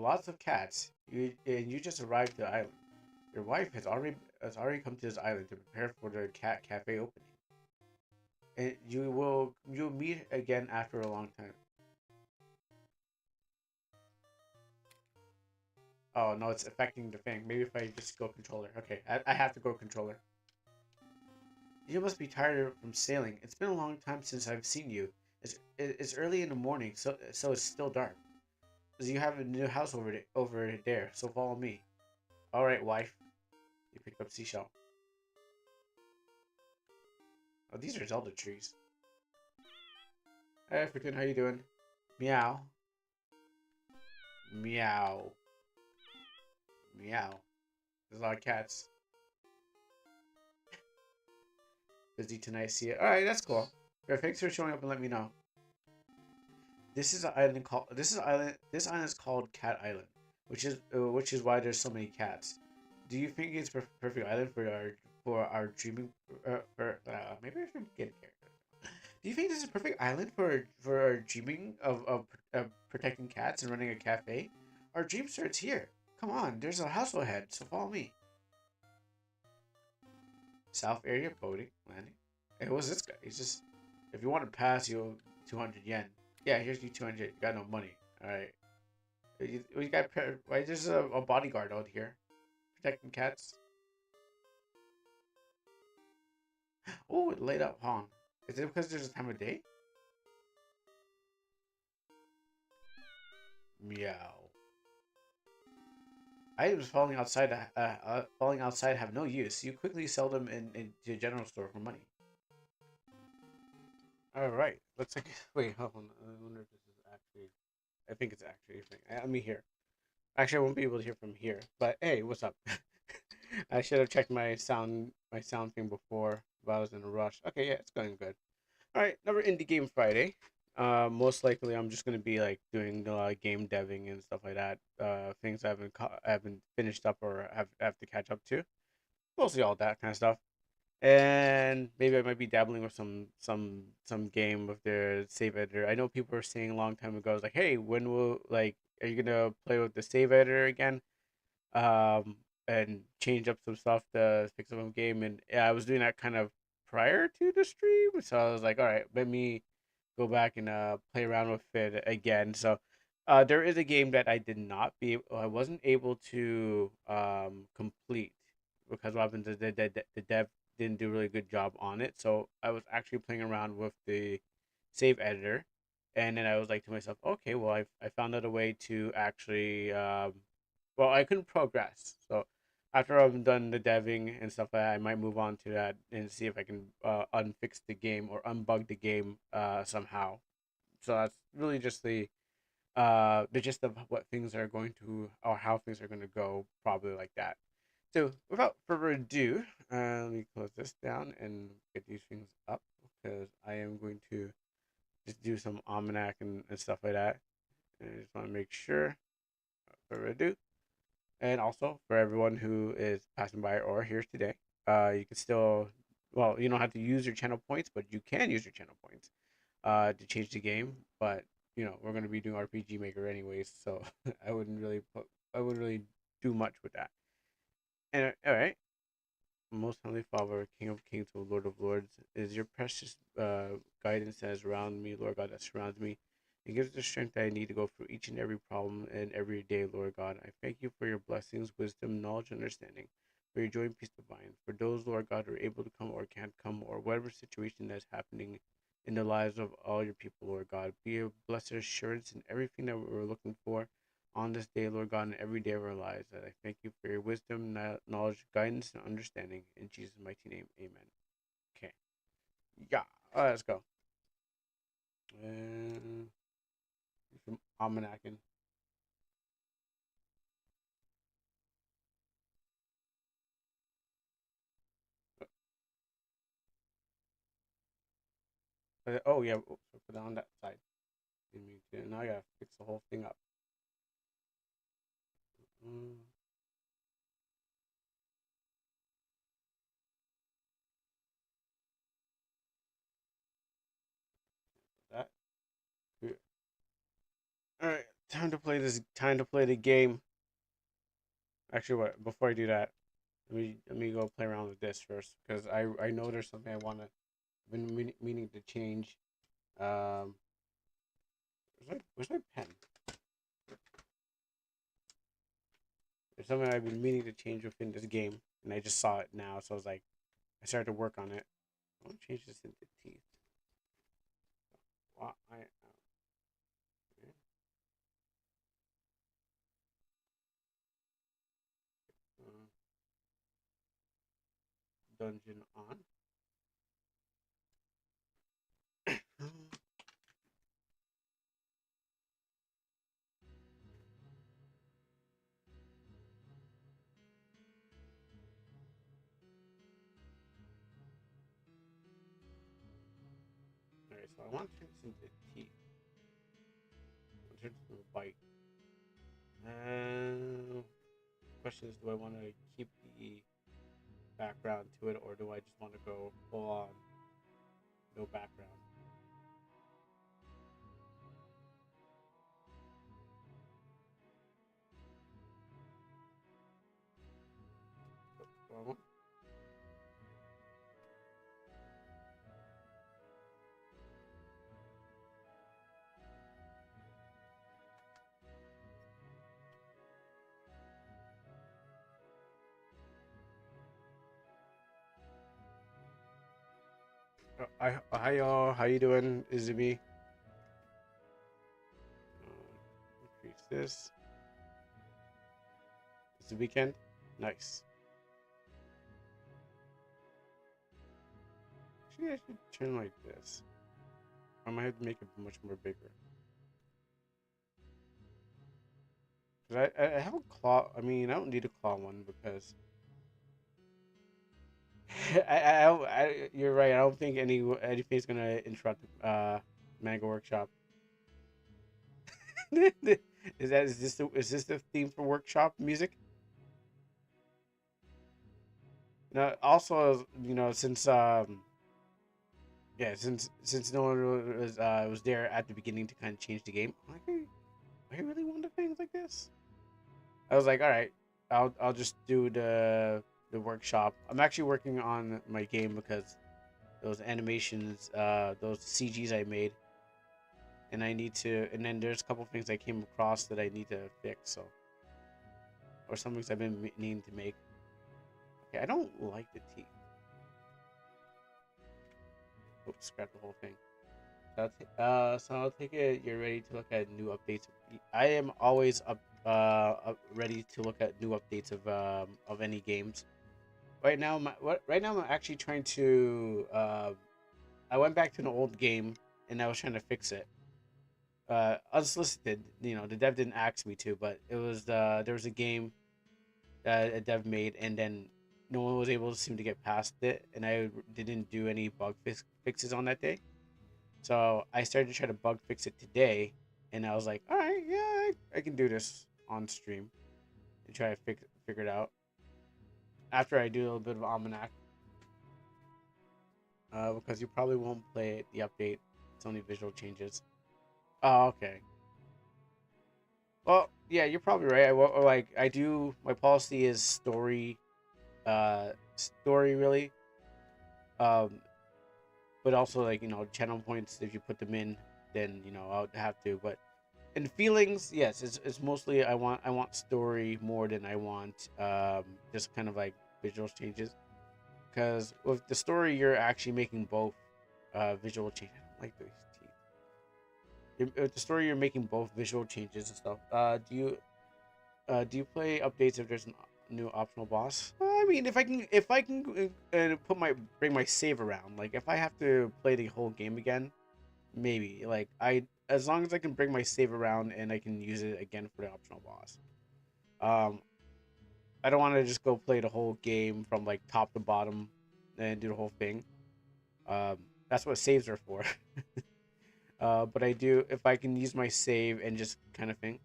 lots of cats. You just arrived to the island. Your wife has already come to this island to prepare for the cat cafe opening. And you'll meet again after a long time. Oh no, it's affecting the thing. Maybe if I just go controller. Okay, I have to go controller. You must be tired from sailing. It's been a long time since I've seen you. It's early in the morning, so it's still dark. You have a new house over there, so follow me. All right, wife. You picked up seashell. Oh, these are Zelda trees. Hey, African, how you doing? Meow, meow, meow. There's a lot of cats. Busy tonight. See it. All right, that's cool. Yeah, thanks for showing up and let me know. This is an island called. This is island. This island is called Cat Island, which is why there's so many cats. Do you think it's perfect island for our dreaming? Maybe I should get here. Do you think this is a perfect island for our dreaming of protecting cats and running a cafe? Our dream starts here. Come on, there's a house ahead, so follow me. South area boating landing. Hey, what's this guy? He's just. If you want to pass, you 200 yen. Yeah, here's you 200. You got no money. All right. We got. Why there's a bodyguard out here protecting cats? Oh, it laid up Hong. Is it because there's a time of day? Meow. Items falling outside have no use. You quickly sell them into a general store for money. All right. Let's like wait. Hold on. I wonder if this is actually. I think it's actually a thing. Let me hear. Actually, I won't be able to hear from here. But hey, what's up? I should have checked my sound thing before, but I was in a rush. Okay, yeah, it's going good. All right, another indie game Friday. Most likely I'm just gonna be like doing a lot of game deving and stuff like that. Things I haven't finished up or have to catch up to. Mostly all that kind of stuff. And maybe I might be dabbling with some game with their save editor. I know people were saying a long time ago, I was like, hey, when will like are you gonna play with the save editor again? And change up some stuff to fix up some game. And yeah, I was doing that kind of prior to the stream, so I was like, all right, let me go back and play around with it again. So there is a game that I wasn't able to complete because what happened is the dev didn't do a really good job on it. So I was actually playing around with the save editor, and then I was like to myself, okay, well I found out a way to actually well, I couldn't progress. So after I'm done the deving and stuff like that, I might move on to that and see if I can unfix the game or unbug the game somehow. So that's really just the gist of what things are going to or how things are going to go, probably like that. So without further ado, let me close this down and get these things up because I am going to just do some almanac and stuff like that. And I just want to make sure, without further ado, and also for everyone who is passing by or here today, you can still, well, you don't have to use your channel points, but you can use your channel points to change the game. But we're going to be doing RPG Maker anyways, so I wouldn't really do much with that. And all right, most heavenly Father, King of Kings, O Lord of Lords, is your precious guidance that is around me, Lord God, that surrounds me. It gives the strength that I need to go through each and every problem and every day, Lord God. I thank you for your blessings, wisdom, knowledge, and understanding, for your joy and peace divine. For those, Lord God, who are able to come or can't come, or whatever situation that's happening in the lives of all your people, Lord God, be a blessed assurance in everything that we're looking for on this day, Lord God, and every day of our lives. That I thank you for your wisdom, knowledge, guidance, and understanding. In Jesus' mighty name, amen. Okay. Yeah. Let's go. And some almanacing. Oh, yeah. Oops, I put it on that side. Didn't mean to. Now I gotta fix the whole thing up. Mm, that. Good. All right. Time to play this. Time to play the game. Actually, what? Before I do that, let me go play around with this first because I know there's something I wanna been meaning to change. Um, where's my pen? There's something I've been meaning to change within this game, and I just saw it now, so I was like, I started to work on it. I want to change this into teeth. Well, uh, dungeon on. Alright, so I want to turn this into teeth. I want to turn this into bite. Question is, do I want to keep the background to it, or do I just want to go full on no background? So I want. Hi y'all, how you doing? Is it me? Increase this. It's the weekend. Nice. Actually, I should turn like this. I might have to make it much more bigger. Cause I have a claw. I mean, I don't need a claw one because you're right. I don't think anything's gonna interrupt Manga Workshop. Is this the theme for workshop music? No. Also, since yeah, since no one was there at the beginning to kind of change the game, I'm like, hey, I really want to things like this. I was like, all right, I'll just do the workshop. I'm actually working on my game because those animations, those CGs I made, and I need to. And then there's a couple things I came across that I need to fix. So, or some things I've been needing to make. Okay, I don't like the teeth. Oops, scrap the whole thing. So I'll take it. You're ready to look at new updates. I am always ready to look at new updates of any games. Right now I'm actually trying to. I went back to an old game and I was trying to fix it. Unsolicited. The dev didn't ask me to, but it was there was a game that a dev made, and then no one was able to seem to get past it, and I didn't do any fixes on that day. So I started to try to bug fix it today, and I was like, all right, yeah, I can do this on stream and try to figure it out. After I do a little bit of almanac, because you probably won't play the update. It's only visual changes. Oh, okay. Well, yeah, you're probably right. Like I do. My policy is story really. Um, but also like channel points. If you put them in, then I would have to. But in feelings, yes, it's mostly I want story more than I want just kind of like visual changes. Because with the story, you're actually making both visual changes. I don't like those teeth. With the story, you're making both visual changes and stuff. Do you play updates if there's a new optional boss? I mean, if I can bring my save around, like if I have to play the whole game again, maybe. Like as long as I can bring my save around and I can use it again for the optional boss. Um, I don't want to just go play the whole game from like top to bottom and do the whole thing. Um, that's what saves are for. But I do if I can use my save and just kind of thing.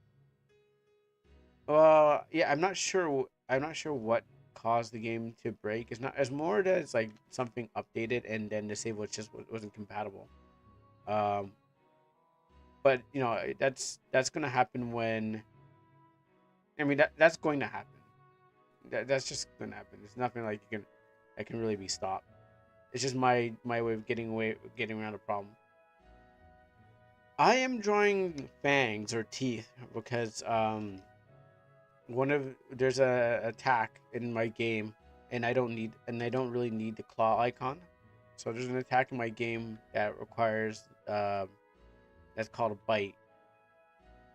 Yeah, I'm not sure. I'm not sure what caused the game to break. It's not. It's more that it's like something updated and then the save was just wasn't compatible. Um, but you know that's gonna happen when I mean that's going to happen. That's just gonna happen. It's nothing like you can that can really be stopped. It's just my way of getting around the problem. I am drawing fangs or teeth because one of there's a attack in my game and I don't really need the claw icon. So there's an attack in my game that requires that's called a bite,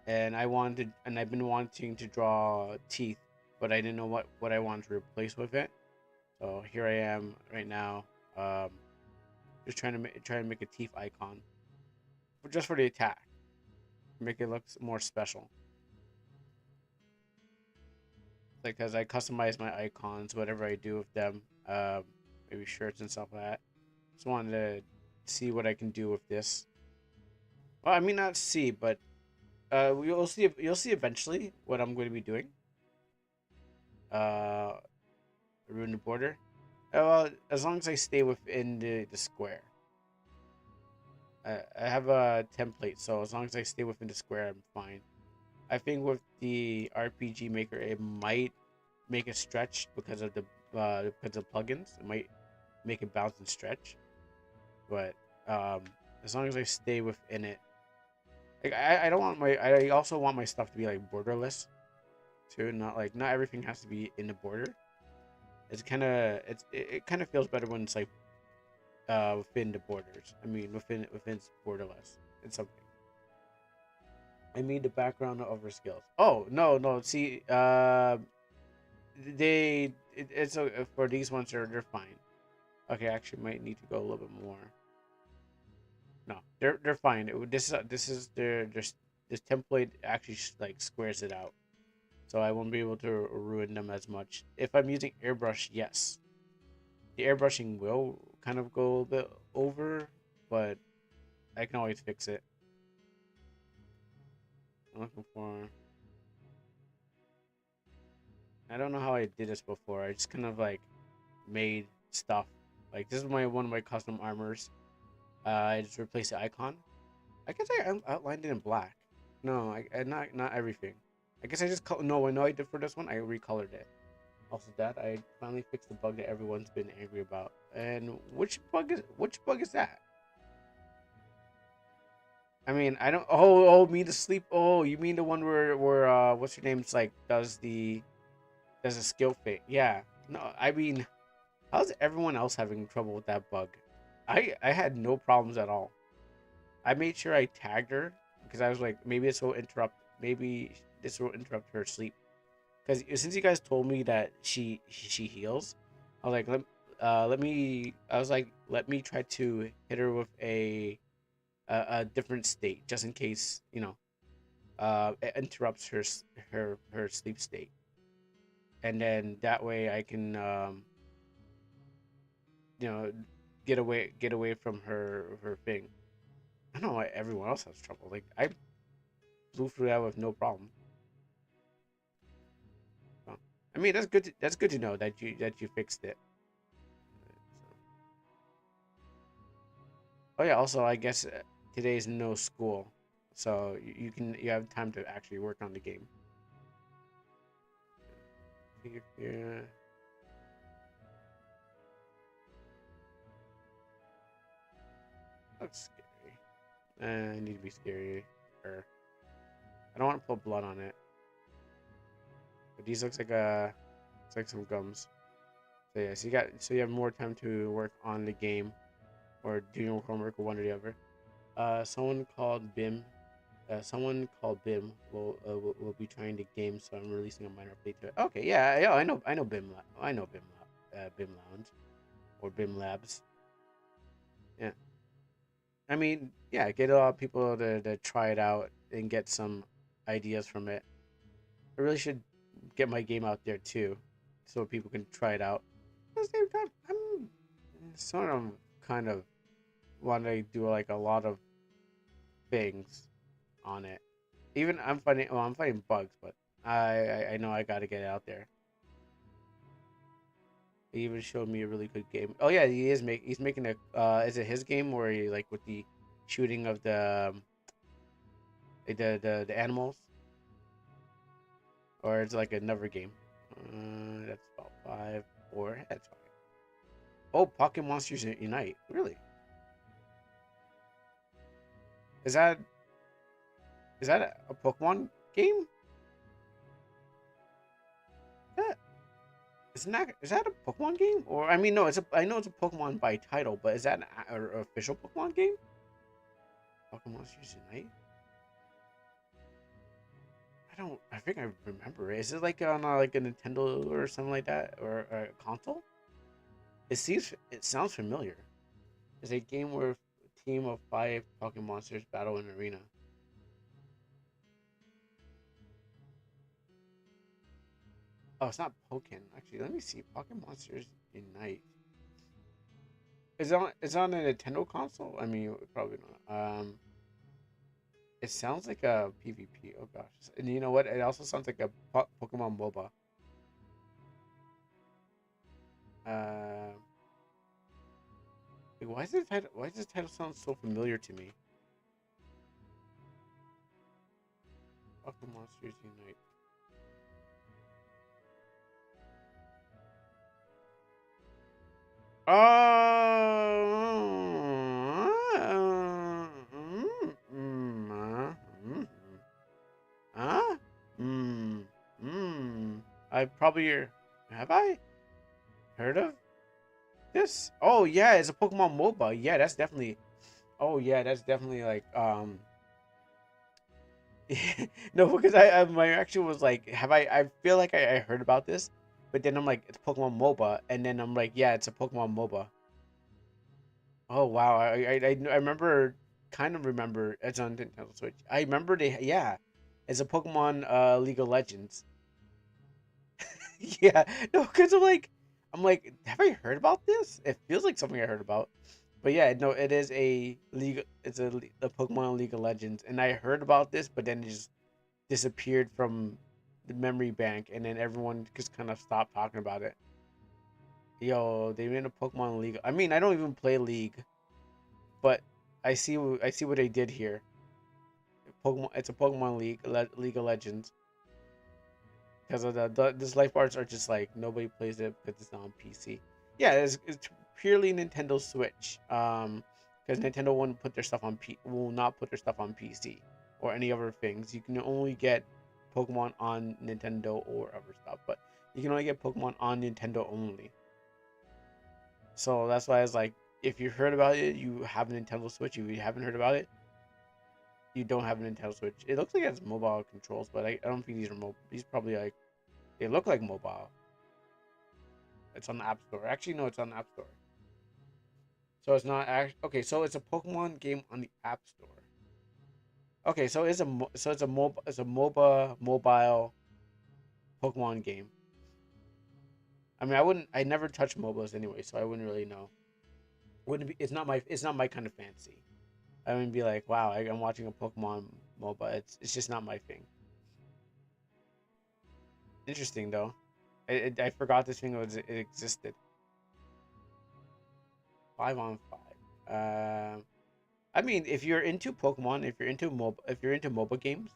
and I've been wanting to draw teeth, but I didn't know what I wanted to replace with it. So here I am right now, um, just trying to make a teeth icon, just for the attack, make it look more special. Like, cause I customize my icons, whatever I do with them, maybe shirts and stuff like that. Just wanted to see what I can do with this. Well, I mean not see, but you'll see. You'll see eventually what I'm going to be doing. Uh, ruin the border. Well, as long as I stay within the square. I have a template, so as long as I stay within the square, I'm fine. I think with the RPG Maker, it might make it stretch because of plugins. It might make it bounce and stretch, but um, as long as I stay within it, like I don't want my I also want my stuff to be like borderless too. Not everything has to be in the border. It kind of feels better when it's like within the borders. I mean within borderless. It's something. I mean the background of her skills. Oh no! See, it's for these ones they're fine. Okay, actually might need to go a little bit more. No, they're fine. This is this template actually like squares it out, so I won't be able to ruin them as much. If I'm using airbrush, yes, the airbrushing will kind of go a bit over, but I can always fix it. I'm looking for. I don't know how I did this before. I just kind of like made stuff. Like this is one of my custom armors. I just replaced the icon. I guess I outlined it in black. No, I not everything. I guess I just no. I know I did for this one. I recolored it. Also, that I finally fixed the bug that everyone's been angry about. And which bug is that? I mean, I don't. Oh, me to sleep. Oh, you mean the one where what's your name? It's like does a skill fit? Yeah. No, I mean, how's everyone else having trouble with that bug? I had no problems at all. I made sure I tagged her because I was like, maybe this will interrupt her sleep. Because since you guys told me that she heals, I was like, let me try to hit her with a different state just in case it interrupts her sleep state, and then that way I can you know get away from her thing. I don't know why everyone else has trouble. Like I blew through that with no problem. So, I mean that's good to know that you fixed it. So, oh yeah. Also, I guess today's no school, so you have time to actually work on the game. Yeah, that's scary. I need to be scary. Or I don't want to put blood on it. But these looks like some gums. So yeah, so you have more time to work on the game or do your homework or one or the other. Someone called Bim will be trying the game, so I'm releasing a minor update to it. Okay, yeah, I know Bim, I know Bim Lounge or Bim Labs. Yeah, I mean, yeah, get a lot of people to try it out and get some ideas from it. I really should get my game out there too, so people can try it out. At the same time, I'm sort of kind of want to do like a lot of things on it. Even I'm fighting bugs, but I know I gotta get it out there. He even showed me a really good game. Oh yeah, he's making a is it his game or he, like with the shooting of the Like the animals, or it's like another game. That's about 5, 4. That's fine. Oh, Pocket Monsters Unite. Really? Is that is that a Pokemon game? That is that a Pokemon game? Or I mean, no, it's a. I know it's a Pokemon by title, but is that an official Pokemon game? Pokemon Monsters Unite. I don't. I think I remember it. Is it like on like a Nintendo or something like that, or a console? It seems. It sounds familiar. It's a game where a team of 5 Pokemon monsters battle in an arena. Oh, it's not Pokken. Actually, let me see. Pokemon Monsters Unite. Is it on? Is it on a Nintendo console? I mean, probably not. It sounds like a PvP. Oh gosh, and you know what? It also sounds like a Pokemon MOBA. Uh, why is the title? Why does the title sound so familiar to me? Pokemon Monsters Unite. Oh. Huh? Hmm. Hmm. I probably have I heard of this? Oh yeah, it's a Pokemon MOBA. Yeah, that's definitely. Oh yeah, that's definitely like no, because my reaction was like, have I feel like I heard about this, but then I'm like, it's Pokemon MOBA, and then I'm like, yeah, it's a Pokemon MOBA. Oh wow, I remember, kind of remember it's on Nintendo Switch. I remember they, yeah, it's a Pokemon League of Legends. Yeah, no, because I'm like, have I heard about this? It feels like something I heard about, but yeah, no, it is a league. It's a Pokemon League of Legends, and I heard about this, but then it just disappeared from the memory bank, and then everyone just kind of stopped talking about it. Yo, they made a Pokemon League. I mean, I don't even play League, but I see what they did here. Pokemon, it's a Pokemon League, League of Legends. Because of this life arts are just like nobody plays it because it's not on PC. Yeah, it's purely Nintendo Switch. Because Nintendo won't put their stuff on will not put their stuff on PC or any other things. You can only get Pokemon on Nintendo or other stuff, but you can only get Pokemon on Nintendo only. So that's why it's like, if you heard about it, you have a Nintendo Switch. If you haven't heard about it, you don't have a Nintendo Switch. It looks like it has mobile controls, but I don't think these are mobile. These probably like, they look like mobile. It's on the App Store. Actually, no, it's on the App Store. So it's not act. Okay, so it's a Pokemon game on the App Store. Okay, so it's a mobile Pokemon game. I mean, I never touch MOBAs anyway, so I wouldn't really know. Wouldn't be. It's not my kind of fancy. I wouldn't be like, wow, I'm watching a Pokemon MOBA. It's just not my thing. Interesting though. I forgot this thing it existed. 5 on 5. I mean, if you're into Pokemon, if you're into mobile games,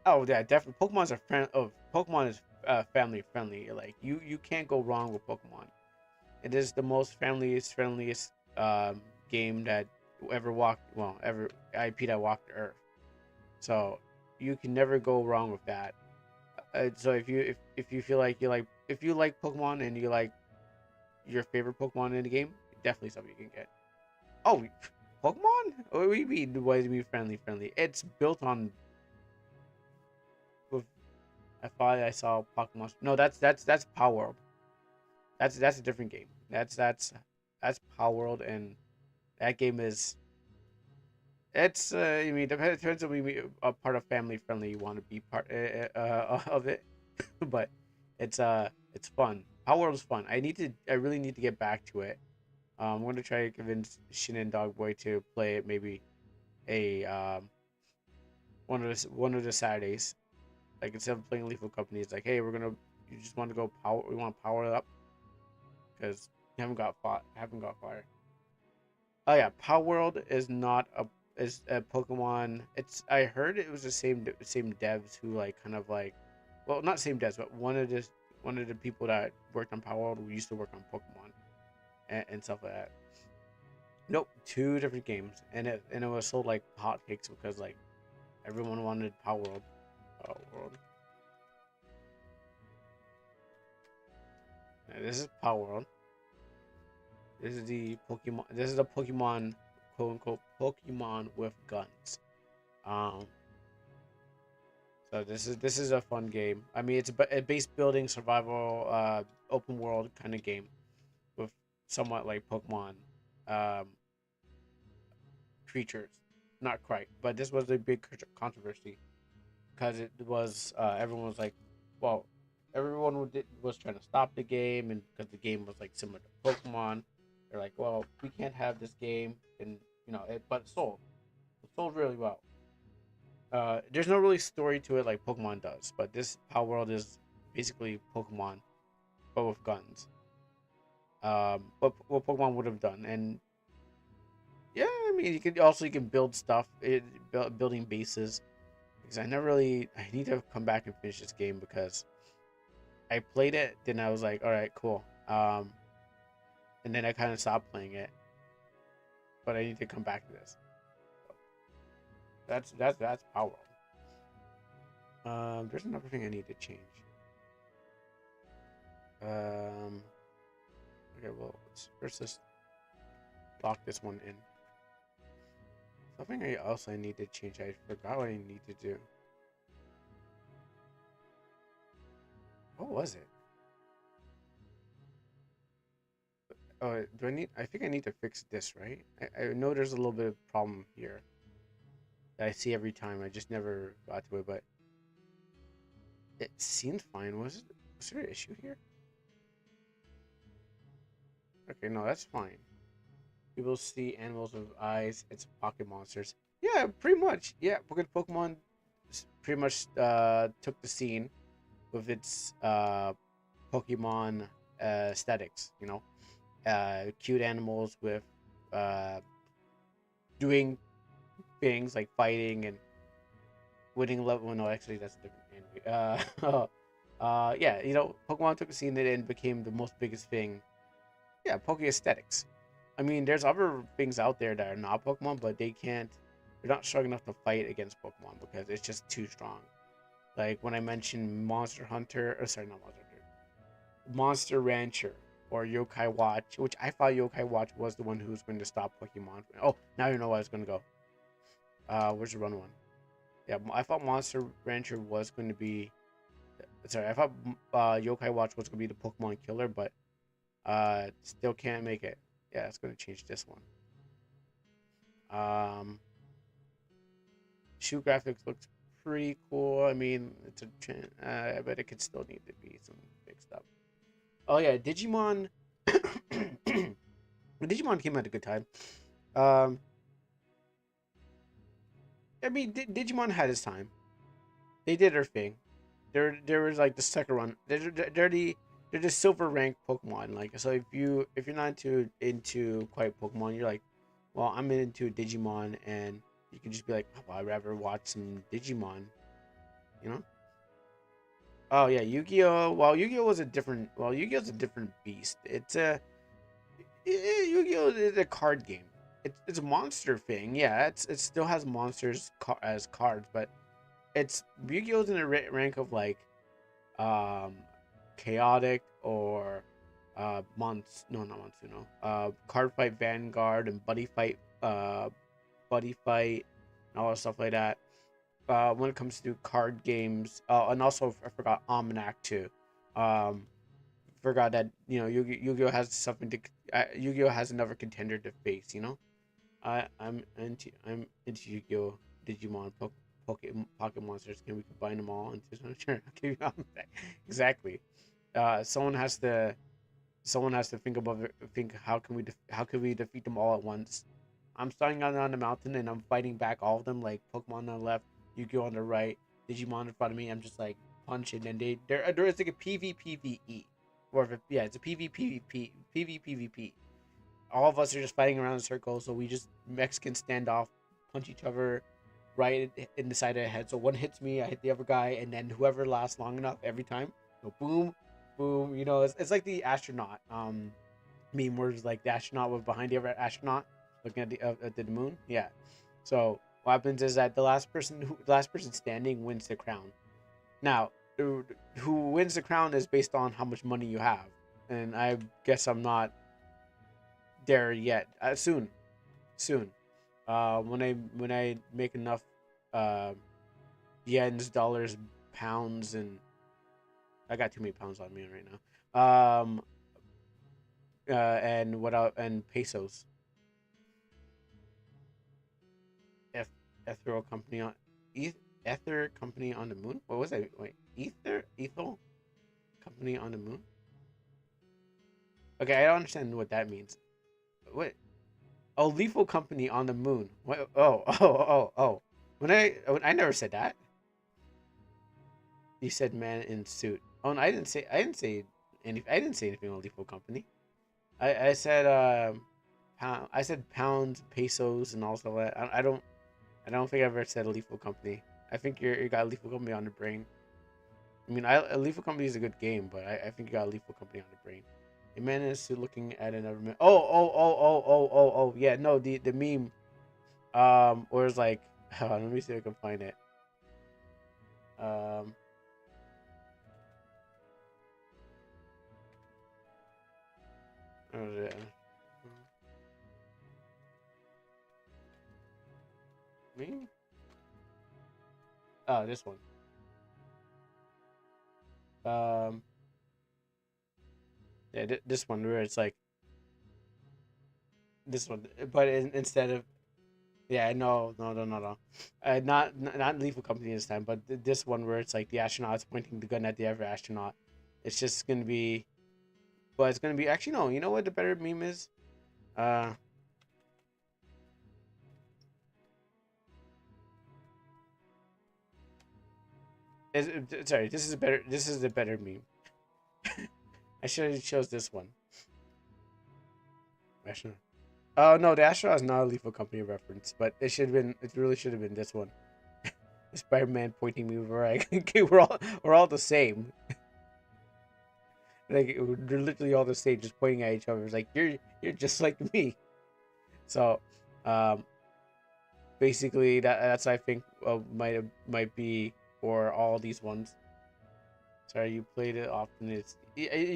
oh yeah, definitely. Pokemon is family friendly. Like you can't go wrong with Pokemon. It is the most friendliest game that ever walked. Well, ever IP that walked the Earth. So you can never go wrong with that. So if you feel like if you like Pokemon and you like your favorite Pokemon in the game, definitely something you can get. Oh, Pokemon? What do you mean? Why do you mean friendly? Friendly? It's built on. With, I thought I saw Pokemon. No, that's Power World. That's a different game. That's Power World, and that game is. It's I mean, depends on a part of family friendly you want to be part of it, but it's fun. Power World is fun. I really need to get back to it. I'm gonna try to convince Shin and Dogboy to play it maybe a one of the Saturdays. Like instead of playing Lethal Company, it's like, hey, you just want to go power. We want to power it up because you haven't got fire. Oh yeah, Power World is not a is Pokemon. I heard it was the same devs who like kind of like, well, not same devs, but one of the people that worked on Power World who used to work on Pokemon and stuff like that. Nope, two different games, and it was sold like hotcakes because like everyone wanted Power World. Power World. Now, this is Power World. This is the Pokemon. This is a Pokemon, quote unquote, Pokemon with guns. Um, so this is a fun game. I mean, it's a base building survival, open world kind of game with somewhat like Pokemon, um, creatures. Not quite, but this was a big controversy because it was everyone was like, well, was trying to stop the game, and because the game was like similar to Pokemon, they're like, well, we can't have this game, and but it sold really well. There's no really story to it like Pokemon does, but this Power World is basically Pokemon, but with guns. What Pokemon would have done, and yeah, I mean, you can build stuff, building bases. Because I need to come back and finish this game because I played it, then I was like, all right, cool. And then I kind of stopped playing it, but I need to come back to this. That's Power. There's another thing I need to change. Okay, well, first let's lock this one in. Something else I need to change. I forgot what I need to do. What was it? Oh, do I need? I think I need to fix this, right? I know there's a little bit of problem here that I see every time. I just never got to it, but it seemed fine. Was there an issue here? Okay, no, that's fine. People see animals with eyes. It's pocket monsters. Yeah, pretty much. Yeah, because Pokemon pretty much took the scene with its Pokemon aesthetics. Cute animals with uh, doing things like fighting and winning level. No, actually, that's a different anime. Yeah, Pokemon took the scene and became the most biggest thing. Yeah, Poke aesthetics. I mean, there's other things out there that are not Pokemon, but they can't. They're not strong enough to fight against Pokemon because it's just too strong. Like when I mentioned Monster Hunter, or sorry, not Monster Hunter, Monster Rancher or Yokai Watch, which I thought Yokai Watch was the one who was going to stop Pokemon. Oh, now you know where I was going to go. Where's the run one? Yeah, I thought Monster Rancher was going to be. Sorry, I thought Yokai Watch was going to be the Pokemon killer, but still can't make it. Yeah, it's going to change this one. Shoe graphics looks pretty cool. I mean, but it could still need to be some fixed up. Oh yeah, Digimon. Digimon came at a good time. Um, I mean, Digimon had its time. They did their thing. There was like the second run. They're the silver rank Pokemon. Like, so if you're not into quite Pokemon, you're like, well, I'm into Digimon, and you can just be like, oh, I'd rather watch some Digimon, you know? Oh yeah, Yu-Gi-Oh. Yu-Gi-Oh's a different beast. Yu-Gi-Oh is a card game. It's a monster thing. Yeah, it still has monsters as cards, but it's Yu-Gi-Oh's in a rank of like um chaotic or no, not Monsuno. Card Fight Vanguard and Buddy Fight and all that stuff like that. When it comes to card games, and also I forgot Almanac too. Um, Forgot that Yu-Gi-Oh has something to Yu-Gi-Oh has another contender to face. I'm into Yu-Gi-Oh, Digimon, Pocket Monsters. Can we combine them all into something? Sure. Okay, exactly. Uh, someone has to someone has to think how can we defeat them all at once. I'm starting on the mountain and I'm fighting back all of them like Pokemon on the left, Yu-Gi-Oh on the right, Digimon in front of me. I'm just like punching and there is like a PvPvE, or yeah, it's a PvPvP. All of us are just fighting around in circles, so we just Mexican standoff, punch each other right in the side of the head. So one hits me, I hit the other guy, and then whoever lasts long enough every time, boom, boom. It's like the astronaut meme where it's like the astronaut was behind the other astronaut looking at the moon. Yeah. So what happens is that the last person standing wins the crown. Now, who wins the crown is based on how much money you have, and I guess I'm not there yet. Soon, soon. When I make enough uh, yens, dollars, pounds, and I got too many pounds on me right now. And and pesos. Eth- Ethereal company on Ether company on the moon. What was that? Wait, Ethel company on the moon. Okay, I don't understand what that means. What? Oh, lethal company on the moon. What? Oh, oh, oh, oh. When I never said that. You said man in suit. Oh, no, I didn't say anything on lethal company. I said I said pounds, pesos, and also that. I don't think I've ever said a lethal company. I think you got a lethal company on the brain. I mean, a lethal company is a good game, but I think you got a lethal company on the brain. A man is looking at another man. Oh. Yeah, no, the meme. Or it's like, let me see if I can find it. Um, where is it? Meme? Oh, this one. Um, yeah, this one where it's like this one, but instead of yeah, no. Not lethal company this time, but this one where it's like the astronaut's pointing the gun at the other astronaut. It's just gonna be, but it's gonna be actually no. You know what the better meme is? Uh, sorry, this is a better. This is the better meme. I should have chose this one. Astronaut. Oh no, the astronaut is not a lethal company reference, but it should have been. It really should have been this one. Spider-Man pointing me over. Like, okay, we're all the same. Like they're literally all the same, just pointing at each other. It's like you're just like me. So, um, basically that's I think might be for all these ones. Sorry, you played it often.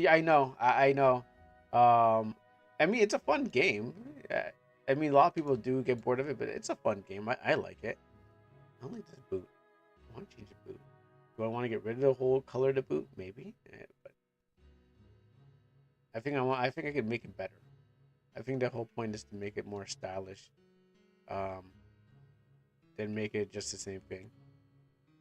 I know, I know. I mean it's a fun game. I mean a lot of people do get bored of it, but it's a fun game. I like it. I don't like this boot. I want to change the boot. Do I want to get rid of the whole color of the boot? Maybe. But I think I could make it better. I think the whole point is to make it more stylish, um, than make it just the same thing.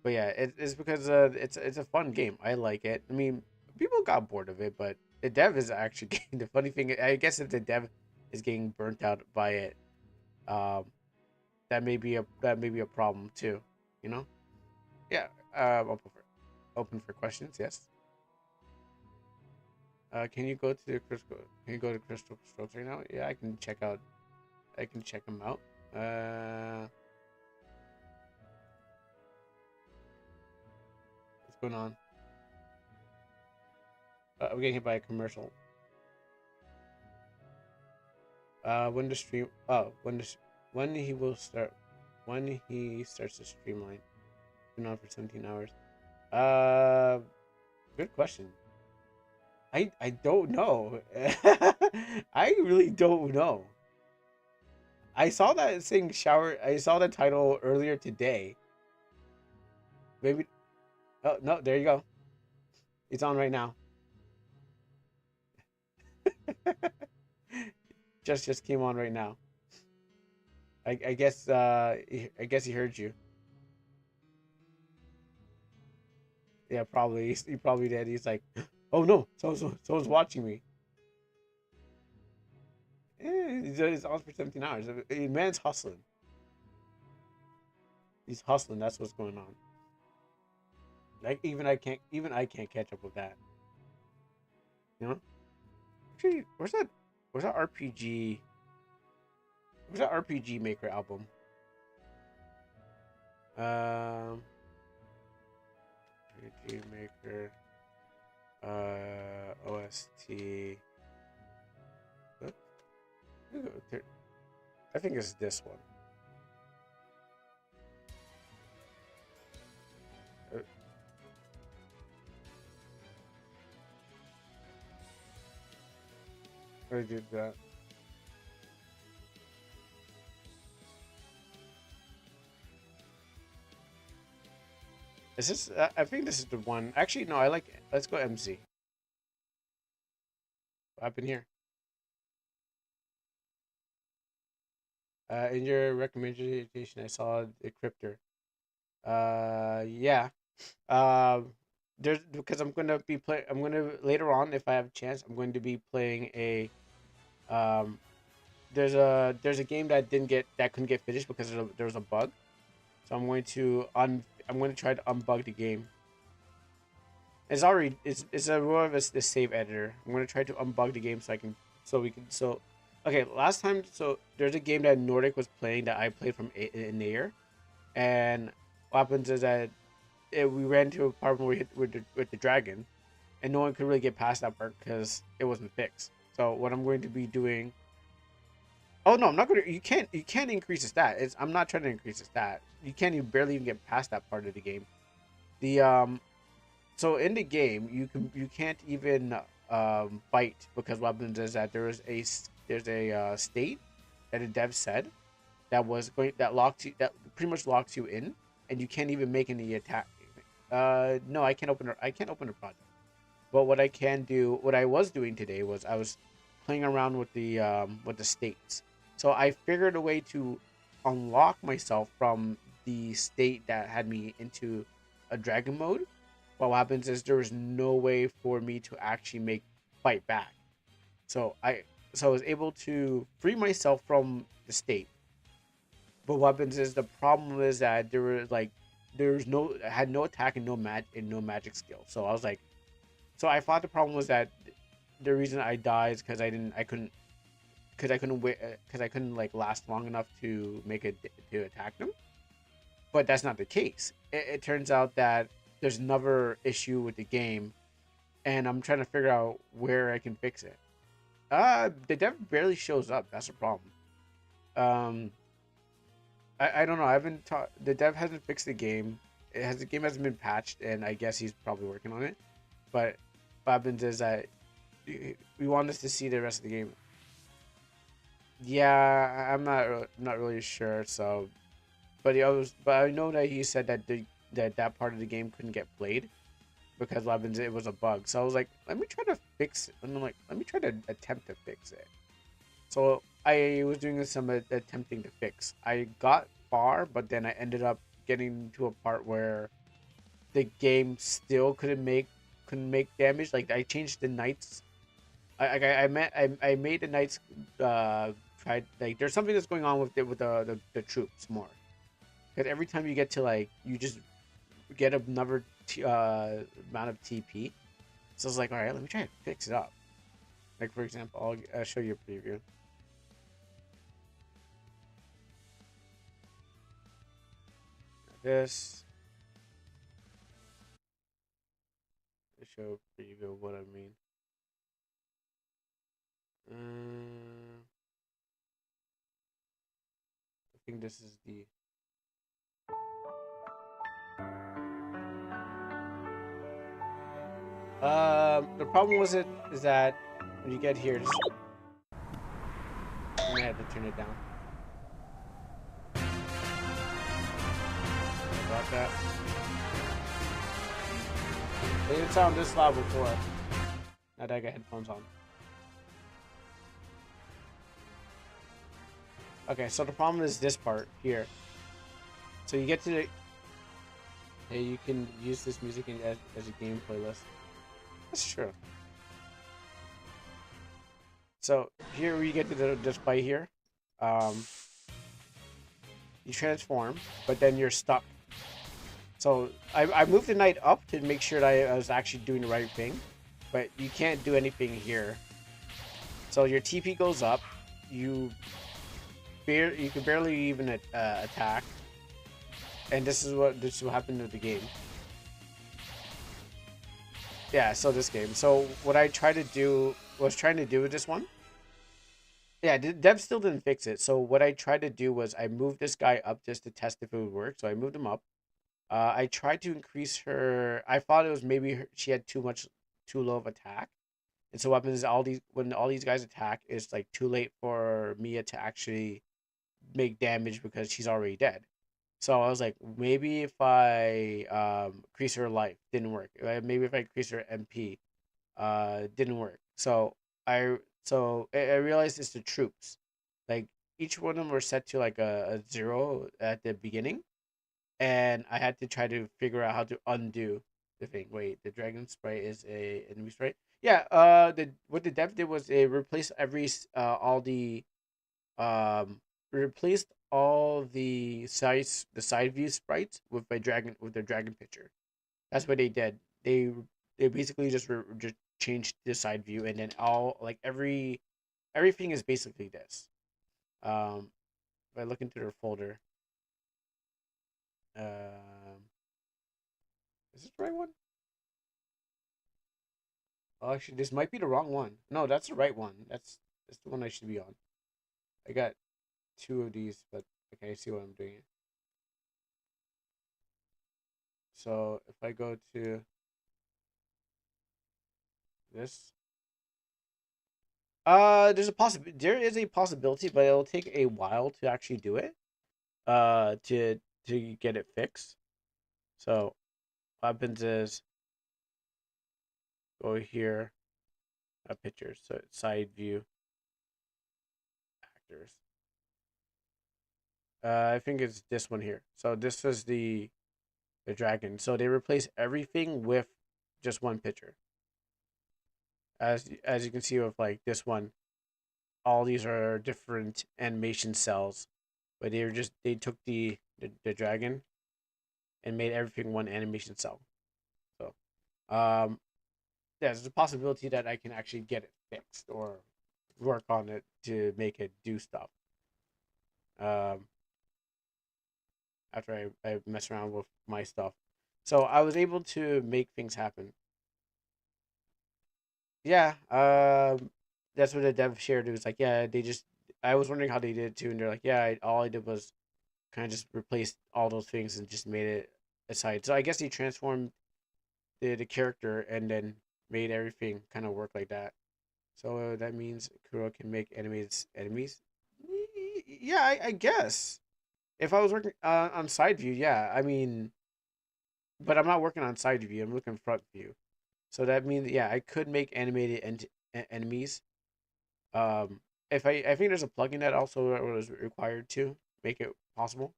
But yeah, it's because it's a fun game. I like it. I mean, people got bored of it, but the dev is actually getting the funny thing. I guess if the dev is getting burnt out by it, um, that may be a problem too. You know? Yeah. Open for questions. Yes. Can you go to the crystal? Can you go to Crystal Strokes right now? Yeah, I can check out. I can check them out. What's going on? I'm getting hit by a commercial. When the stream. Oh, when he will start. When he starts to streamline. Been on for 17 hours. Uh, Good question. I don't know. I really don't know. I saw that saying shower. I saw the title earlier today. Maybe. Oh no, there you go. It's on right now. Just came on right now. I guess I guess he heard you. Yeah, probably. He probably did. He's like, oh no, someone's watching me. He's on for 17 hours. Man's hustling. He's hustling. That's what's going on. Like even I can't catch up with that. You know? Actually, Where's that RPG? Where's that RPG Maker album? Um, 3D Maker, OST. What? I think it's this one. I did that. Is this? I think this is the one. Actually, no. I like it. Let's go MC. What happened here? In your recommendation, I saw the crypter. Yeah. There's because I'm gonna be play. I'm gonna later on, if I have a chance, I'm going to be playing a. Um, there's a game that couldn't get finished because there was a bug. So I'm going to try to unbug the game. It's a more of a save editor. I'm going to try to unbug the game so okay, last time, so there's a game that Nordic was playing that I played from in air, and what happens is that we ran into a part where we hit with the dragon, and no one could really get past that part because it wasn't fixed. So what I'm going to be doing. Oh no, I'm not gonna. You can't increase the stat. I'm not trying to increase the stat. You can't even barely even get past that part of the game. The So in the game you can't even fight because what happens is that there's a state that the dev said that locked you, that pretty much locks you in, and you can't even make any attack. No, I can't open a project. But what I was doing today was I was playing around with the states. So I figured a way to unlock myself from the state that had me into a dragon mode. But what happens is there was no way for me to actually make fight back. So I was able to free myself from the state. But what happens is the problem is that there was no I had no attack and no magic skill. So I was like, so I thought the problem was that the reason I died is because I couldn't like last long enough to to attack them. But that's not the case. It turns out that there's another issue with the game, and I'm trying to figure out where I can fix it. The dev barely shows up. That's a problem. Um, I don't know. I haven't taught the dev hasn't fixed the game. The game hasn't been patched, and I guess he's probably working on it. But what happens is that we want us to see the rest of the game. Yeah, not really sure. So, but I know that he said that that part of the game couldn't get played because what happens, it was a bug. So I was like, let me try to fix it. And I'm like, let me try to attempt to fix it. So I was doing some attempting to fix. I got far, but then I ended up getting to a part where the game still couldn't make damage. Like I changed the knights. I made the knights try, like there's something that's going on with the troops more, because every time you get to like you just get another amount of TP. So I was like, all right, let me try to fix it up. Like for example, I'll show you a preview. This to show a preview of what I mean. I think this is the. The problem was it is that when you get here, I'm gonna have to turn it down. About that. It didn't sound this loud before. Now that I got headphones on. Okay, so the problem is this part here. So you get to the. Hey, you can use this music as a game playlist. That's true. So here we get to this fight here. Um, you transform, but then you're stuck. So I moved the knight up to make sure that I was actually doing the right thing, but you can't do anything here. So your TP goes up. You can barely even attack. and this is what happened to the game. Yeah, so this game. So what I tried to do was trying to do with this one. Yeah, Dev still didn't fix it. So what I tried to do was I moved this guy up just to test if it would work. So I moved him up. I tried to increase her. I thought it was maybe she had too low of attack. And so what happens is when all these guys attack, it's like too late for Mia to actually make damage because she's already dead. So I was like, maybe if I increase her life, didn't work. Maybe if I increase her MP, didn't work. So I realized it's the troops. Like each one of them were set to like a zero at the beginning, and I had to try to figure out how to undo the thing. Wait, the dragon sprite is a enemy sprite. Yeah. The what the dev did was they replaced all the um replaced all the side view sprites with their dragon picture. That's what they did. They basically just changed the side view, and then all like everything is basically this. Um, if I look into their folder, um, is this the right one? Oh, actually, this might be the wrong one. No, that's the right one. That's the one I should be on. I got two of these, but okay, I see what I'm doing. So if I go to this, there is a possibility, but it'll take a while to actually do it. To get it fixed. So what happens is go here, pictures, so side view actors. I think it's this one here. So this is the dragon. So they replace everything with just one picture. As you can see with like this one, all these are different animation cells, but they took the dragon and made everything one animation cell. So um yeah, there's a possibility that I can actually get it fixed or work on it to make it do stuff. Um, After I mess around with my stuff, so I was able to make things happen. Yeah, that's what the dev shared. It was like, yeah, they just. I was wondering how they did it too, and they're like, yeah, all I did was kind of just replace all those things and just made it aside. So I guess they transformed the character and then made everything kind of work like that. So that means Kuro can make enemies. Yeah, I guess. If I was working on side view, yeah. I mean, but I'm not working on side view. I'm looking front view. So that means, yeah, I could make enemies. Um, if I think there's a plugin that also was required to make it possible.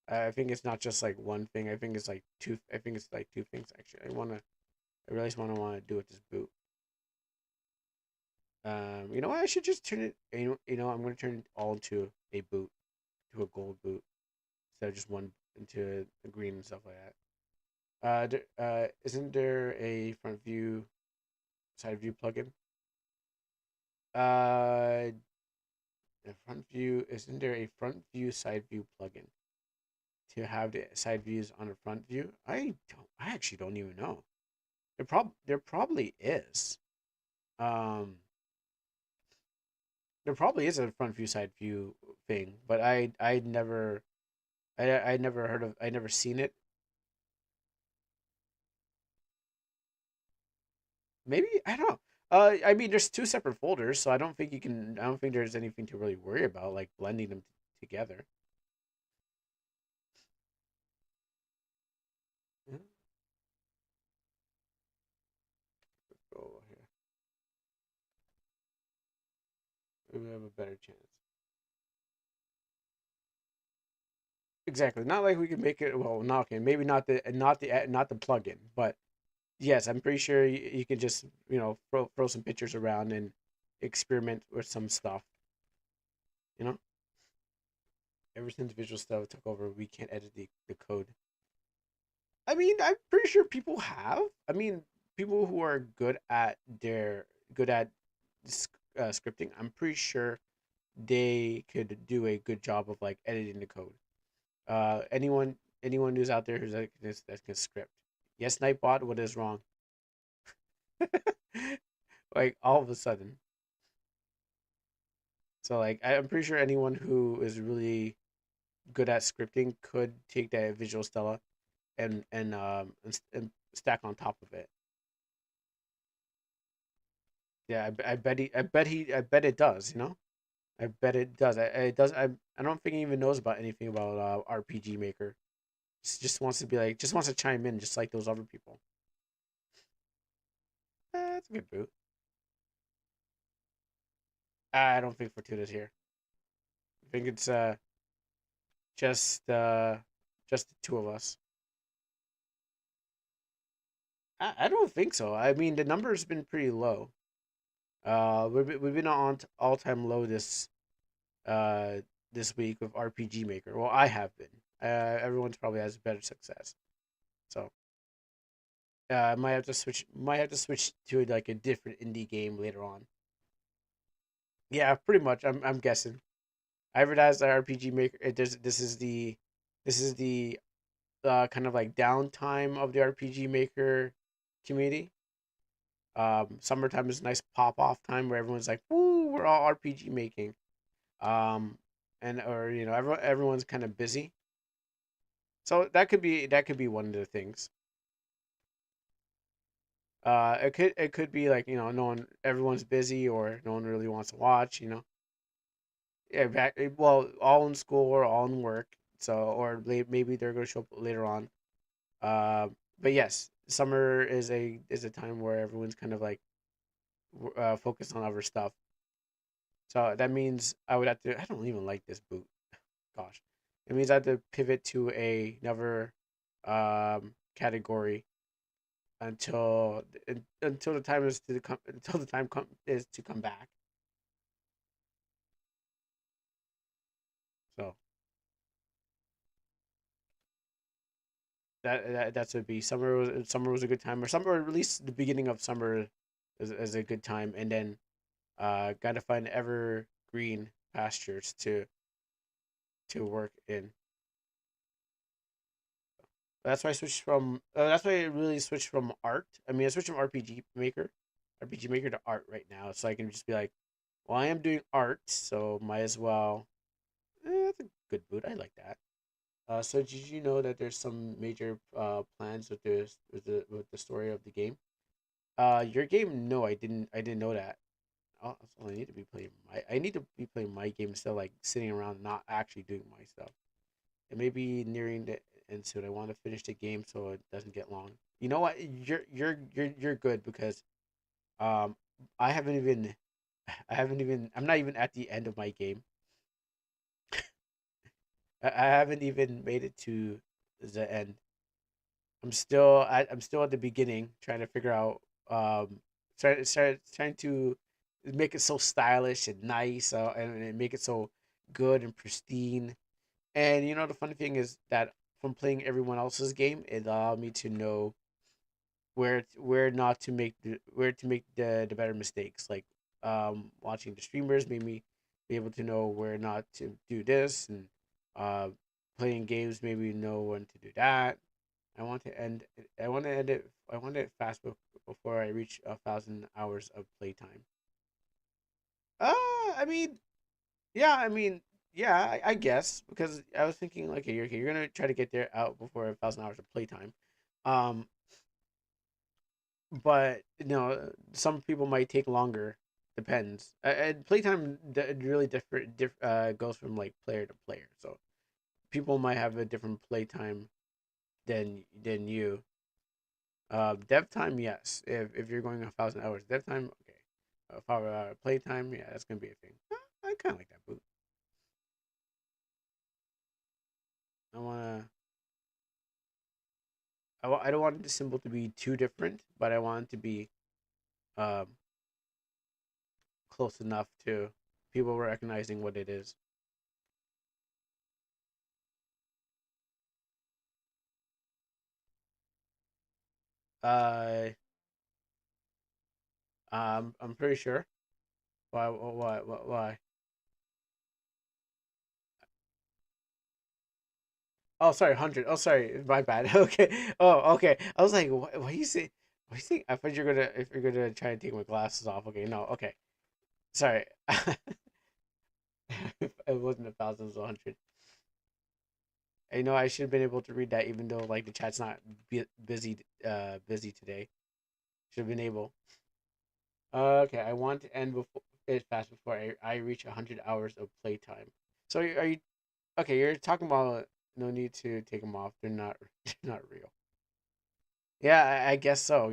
I think it's not just like one thing. I think it's like two. I think it's like two things actually. I really want to do with this boot. You know what? I should just turn it. I'm going to turn it all into a boot, to a gold boot, instead of just one into a green and stuff like that. Isn't there a front view, side view plugin? Uh, the front view. Isn't there a front view, side view plugin to have the side views on a front view? I don't. I actually don't even know. There probably is. Um, there probably is a front view, side view thing, but I never heard of. I never seen it. Maybe I don't know. I mean, there's two separate folders, so I don't think you can. I don't think there's anything to really worry about, like blending them together. Yeah, go over here. Maybe we have a better chance. Exactly. Not like we can make it. Well, not okay. Maybe not the plugin, but yes, I'm pretty sure you can just throw some pictures around and experiment with some stuff. You know, ever since Visual Studio took over, we can't edit the code. I mean, I'm pretty sure people have. I mean, people who are good at scripting. I'm pretty sure they could do a good job of like editing the code. Anyone who's out there who's like this that can script. Yes, Nightbot, what is wrong? Like all of a sudden. So like I'm pretty sure anyone who is really good at scripting could take that Visual Stella and stack on top of it. Yeah, I bet it does. I bet it does. It does. I don't think he even knows about anything about RPG Maker. Just wants to be like, just wants to chime in, just like those other people. That's a good boot. I don't think Fortuna's here. I think it's just uh just the two of us. I don't think so. I mean, the number's been pretty low. We've been on all time low uh this week with RPG Maker. Well, I have been. Everyone's probably has better success. So might have to switch. Might have to switch to like a different indie game later on. Yeah, pretty much. I'm guessing. I advertised the RPG Maker. This is the kind of like downtime of the RPG Maker community. Summertime is a nice pop off time where everyone's like, "Woo, we're all RPG making." Um, and or everyone's kind of busy. So that could be one of the things. It could be like no one everyone's busy or no one really wants to watch. Yeah, well, all in school or all in work. So or maybe they're gonna show up later on. Uh, but yes, summer is a time where everyone's kind of like focused on other stuff. So that means I would have to. I don't even like this boot. Gosh, it means I have to pivot to another category until the time is to come until the time is to come back. So that's would be summer was a good time, or summer, or at least the beginning of summer is a good time, and then gotta find evergreen pastures to work in. That's why I switched from. That's why I really switched from art. I mean, I switched from RPG Maker to art right now, so I can just be like, well, I am doing art, so might as well. That's a good boot. I like that. So did you know that there's some major plans with the story of the game? Your game? No, I didn't know that. I need to be playing I need to be playing my game instead of like sitting around not actually doing my stuff. It may be nearing the end soon. I want to finish the game so it doesn't get long. You know what? You're good because um I haven't even I'm not even at the end of my game. I haven't even made it to the end. I'm still at the beginning trying to figure out trying to make it so stylish and nice and make it so good and pristine. And the funny thing is that from playing everyone else's game, it allowed me to know where not to make where to make the better mistakes. Like watching the streamers made me be able to know where not to do this, and uh, playing games made me know when to do that. I want to end it. I want it fast before I reach 1,000 hours of playtime. I mean, yeah, I mean, yeah, I guess because I was thinking like, okay, you're gonna try to get there out before 1,000 hours of playtime. Um, but some people might take longer. Depends. And playtime really goes from like player to player. So people might have a different playtime than you. Dev time, yes. If you're going 1,000 hours, dev time, okay. 5 hour playtime, yeah, that's gonna be a thing. I kind of like that boot. I wanna. I don't want the symbol to be too different, but I want it to be um close enough to people recognizing what it is. Uh, I'm pretty sure. Why? Why? Why? Oh, sorry, 100. Oh, sorry, my bad. Okay. Oh, okay. I was like, what you say? What you think? I thought you're gonna if you're gonna try to take my glasses off. Okay, no. Okay, sorry. It wasn't 1,000, it was 100. I know I should have been able to read that, even though like the chat's not busy today. Should have been able. Okay, I want to end before it fast before I reach 100 hours of playtime. So are you okay? You're talking about no need to take them off. They're not they're not real. Yeah, I guess so.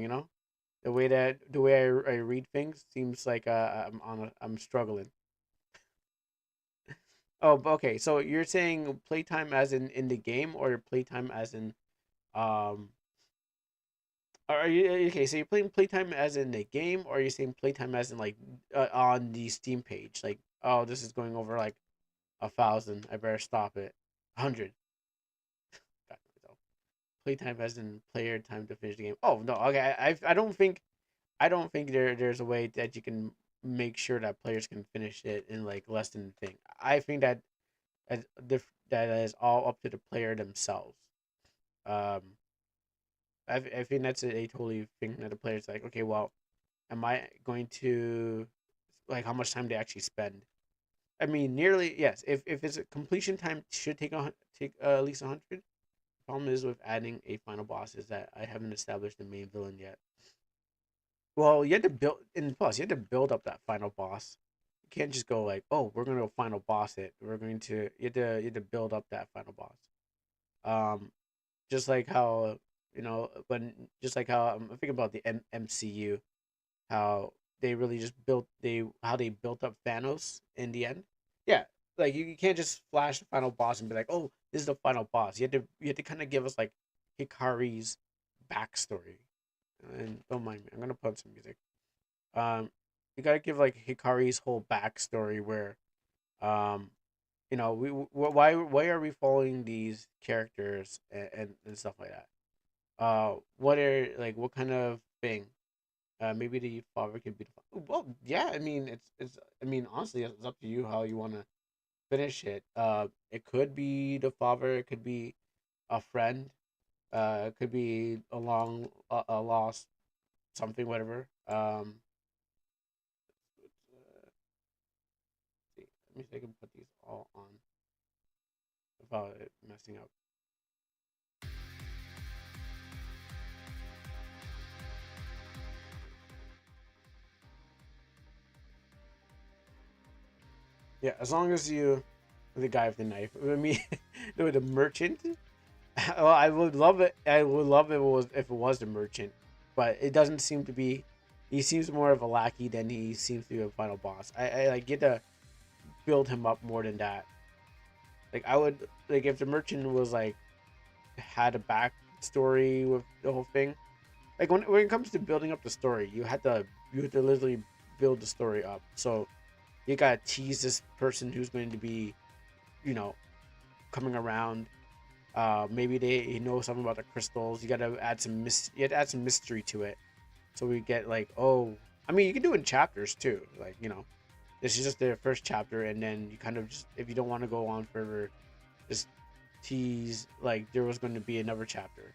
The way I read things seems like I'm struggling. Oh, okay. So you're saying playtime as in the game, or playtime as in um are you okay? So you're playing playtime as in the game, or are you saying playtime as in like on the Steam page? Like, oh, this is going over like 1,000. I better stop it. 100. Got myself. Playtime as in player time to finish the game. Oh no. Okay. I don't think there's a way that you can make sure that players can finish it in like less than a thing. I think that is all up to the player themselves. Um, I think that's a totally thing that the player's like, okay, well, am I going to like how much time they actually spend? I mean, nearly yes. If it's a completion time should take at least 100. Problem is with adding a final boss is that I haven't established the main villain yet. Well, you had to build in plus you had to build up that final boss. You can't just go like, oh, we're gonna go final boss it. We're going to you had to build up that final boss. Um, just like how when just like how I'm thinking about the MCU, how they really just built they how they built up Thanos in the end. Yeah, like you can't just flash the final boss and be like, oh, this is the final boss. You had to kind of give us like Hikari's backstory. And don't mind me, I'm gonna put some music. Um, you gotta give like Hikari's whole backstory where um why are we following these characters and stuff like that. What are like what kind of thing? Maybe the father could be the father. Well, yeah. I mean, it's. I mean, honestly, it's up to you how you want to finish it. It could be the father. It could be a friend. It could be a lost something, whatever. See, let me see if I can put these all on without it messing up. Yeah, as long as you, the guy with the knife. I mean, the merchant. Well, I would love it. I would love if it was the merchant, but it doesn't seem to be. He seems more of a lackey than he seems to be a final boss. I like get to build him up more than that. Like I would like if the merchant was like had a backstory with the whole thing. Like when it comes to building up the story, you had to literally build the story up. So you gotta tease this person who's going to be, you know, coming around. Maybe they know something about the crystals. You have to add some mystery to it, so we get like, oh, I mean, you can do it in chapters too. Like this is just the first chapter, and then you kind of just if you don't want to go on further, just tease like there was going to be another chapter.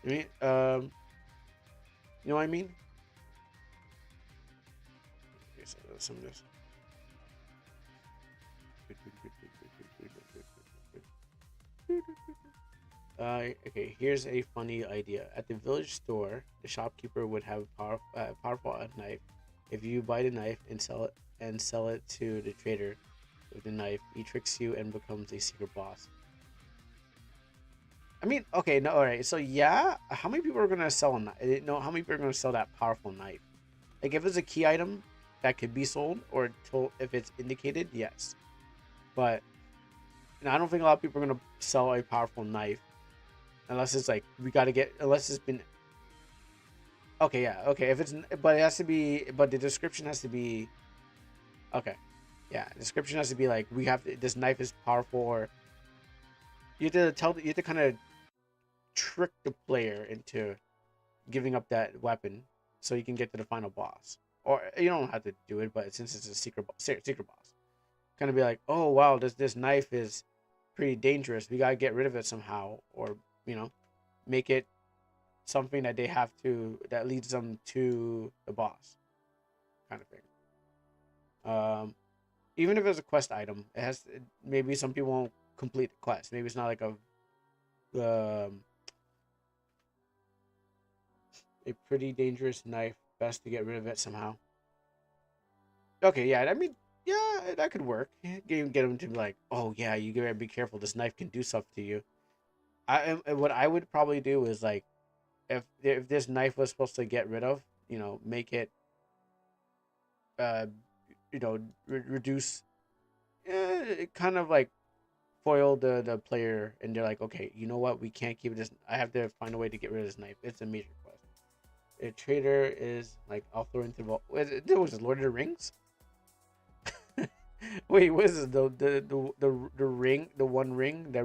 I mean, you know what I mean? Okay, so some of this. Okay, here's a funny idea. At the village store, the shopkeeper would have powerful knife. If you buy the knife and sell it to the trader with the knife, he tricks you and becomes a secret boss. I mean, okay, no, all right. So yeah, how many people are gonna sell a knife? No, how many people are gonna sell that powerful knife? Like, if it's a key item that could be sold, or if it's indicated, yes. But I don't think a lot of people are gonna sell a powerful knife unless it's like we gotta get unless it's been okay. Yeah, okay. If it's but it has to be, but the description has to be okay. Yeah, the description has to be like this knife is powerful, or you have to kind of trick the player into giving up that weapon so you can get to the final boss. Or you don't have to do it, but since it's a secret boss, kind of be like, oh wow, this knife is pretty dangerous. We gotta get rid of it somehow, or you know, make it something that they have to that leads them to the boss, kind of thing. Um, Even if it's a quest item, maybe some people won't complete the quest. Maybe it's not like um, a pretty dangerous knife. Best to get rid of it somehow. Okay, yeah, I mean, yeah, that could work. Yeah, get them to be like, oh yeah, you gotta be careful. This knife can do stuff to you. What I would probably do is like, if this knife was supposed to get rid of, make it, uh, reduce, kind of like foil the player, and they're like, okay, you know what, we can't keep this. I have to find a way to get rid of this knife. It's a major quest. A trader is like, I'll throw into the vault. Was it Lord of the Rings? Wait, what is this? The ring, the one ring that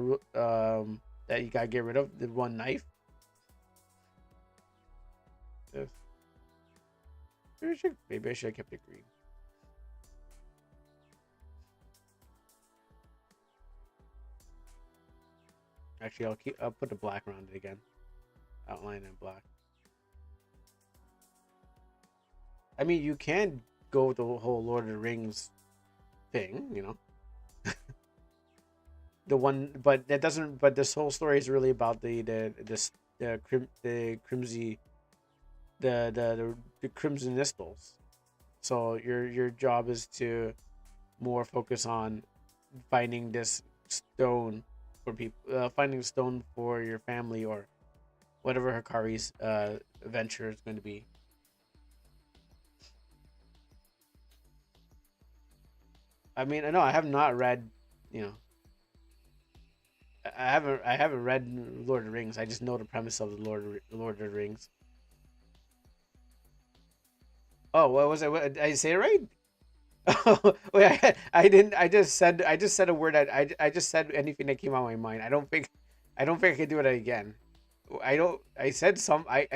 you gotta get rid of, the one knife. Yes. Maybe I should have kept it green. Actually, I'll put the black around it again. Outline in black. I mean, you can go with the whole Lord of the Rings thing, the one, but that doesn't. But this whole story is really about the crimson the crimson crystals. So your job is to more focus on finding this stone for people, finding a stone for your family, or whatever Hikari's venture is going to be. I mean, I know I have not read, you know, I haven't read Lord of the Rings. I just know the premise of the Lord of the Rings. Oh, what was it? Did I say it right? Oh, wait, I didn't. I just said a word. I just said anything that came out of my mind. I don't think I can do it again. I don't. I said something.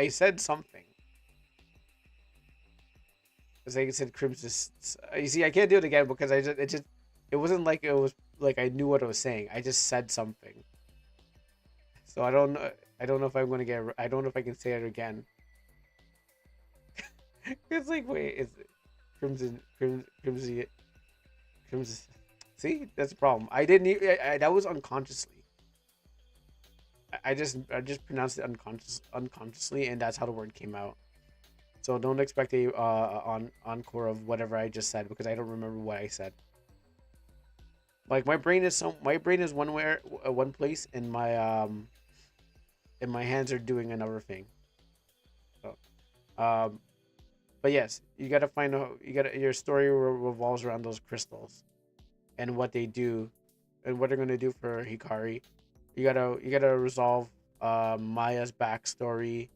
It's like I said crimson. You see, I can't do it again because it wasn't like it was like I knew what I was saying. I just said something. So I don't know. I don't know if I'm gonna get. I don't know if I can say it again. It's like, wait, is it crimson? See, that's a problem. I didn't. That was unconsciously. I just pronounced it unconsciously, and that's how the word came out. So don't expect a on encore of whatever I just said, because I don't remember what I said. Like my brain is one place, and my hands are doing another thing. So, um, but yes, you gotta find out. Your story revolves around those crystals and what they do, and what they're gonna do for Hikari. You gotta resolve Maya's backstory,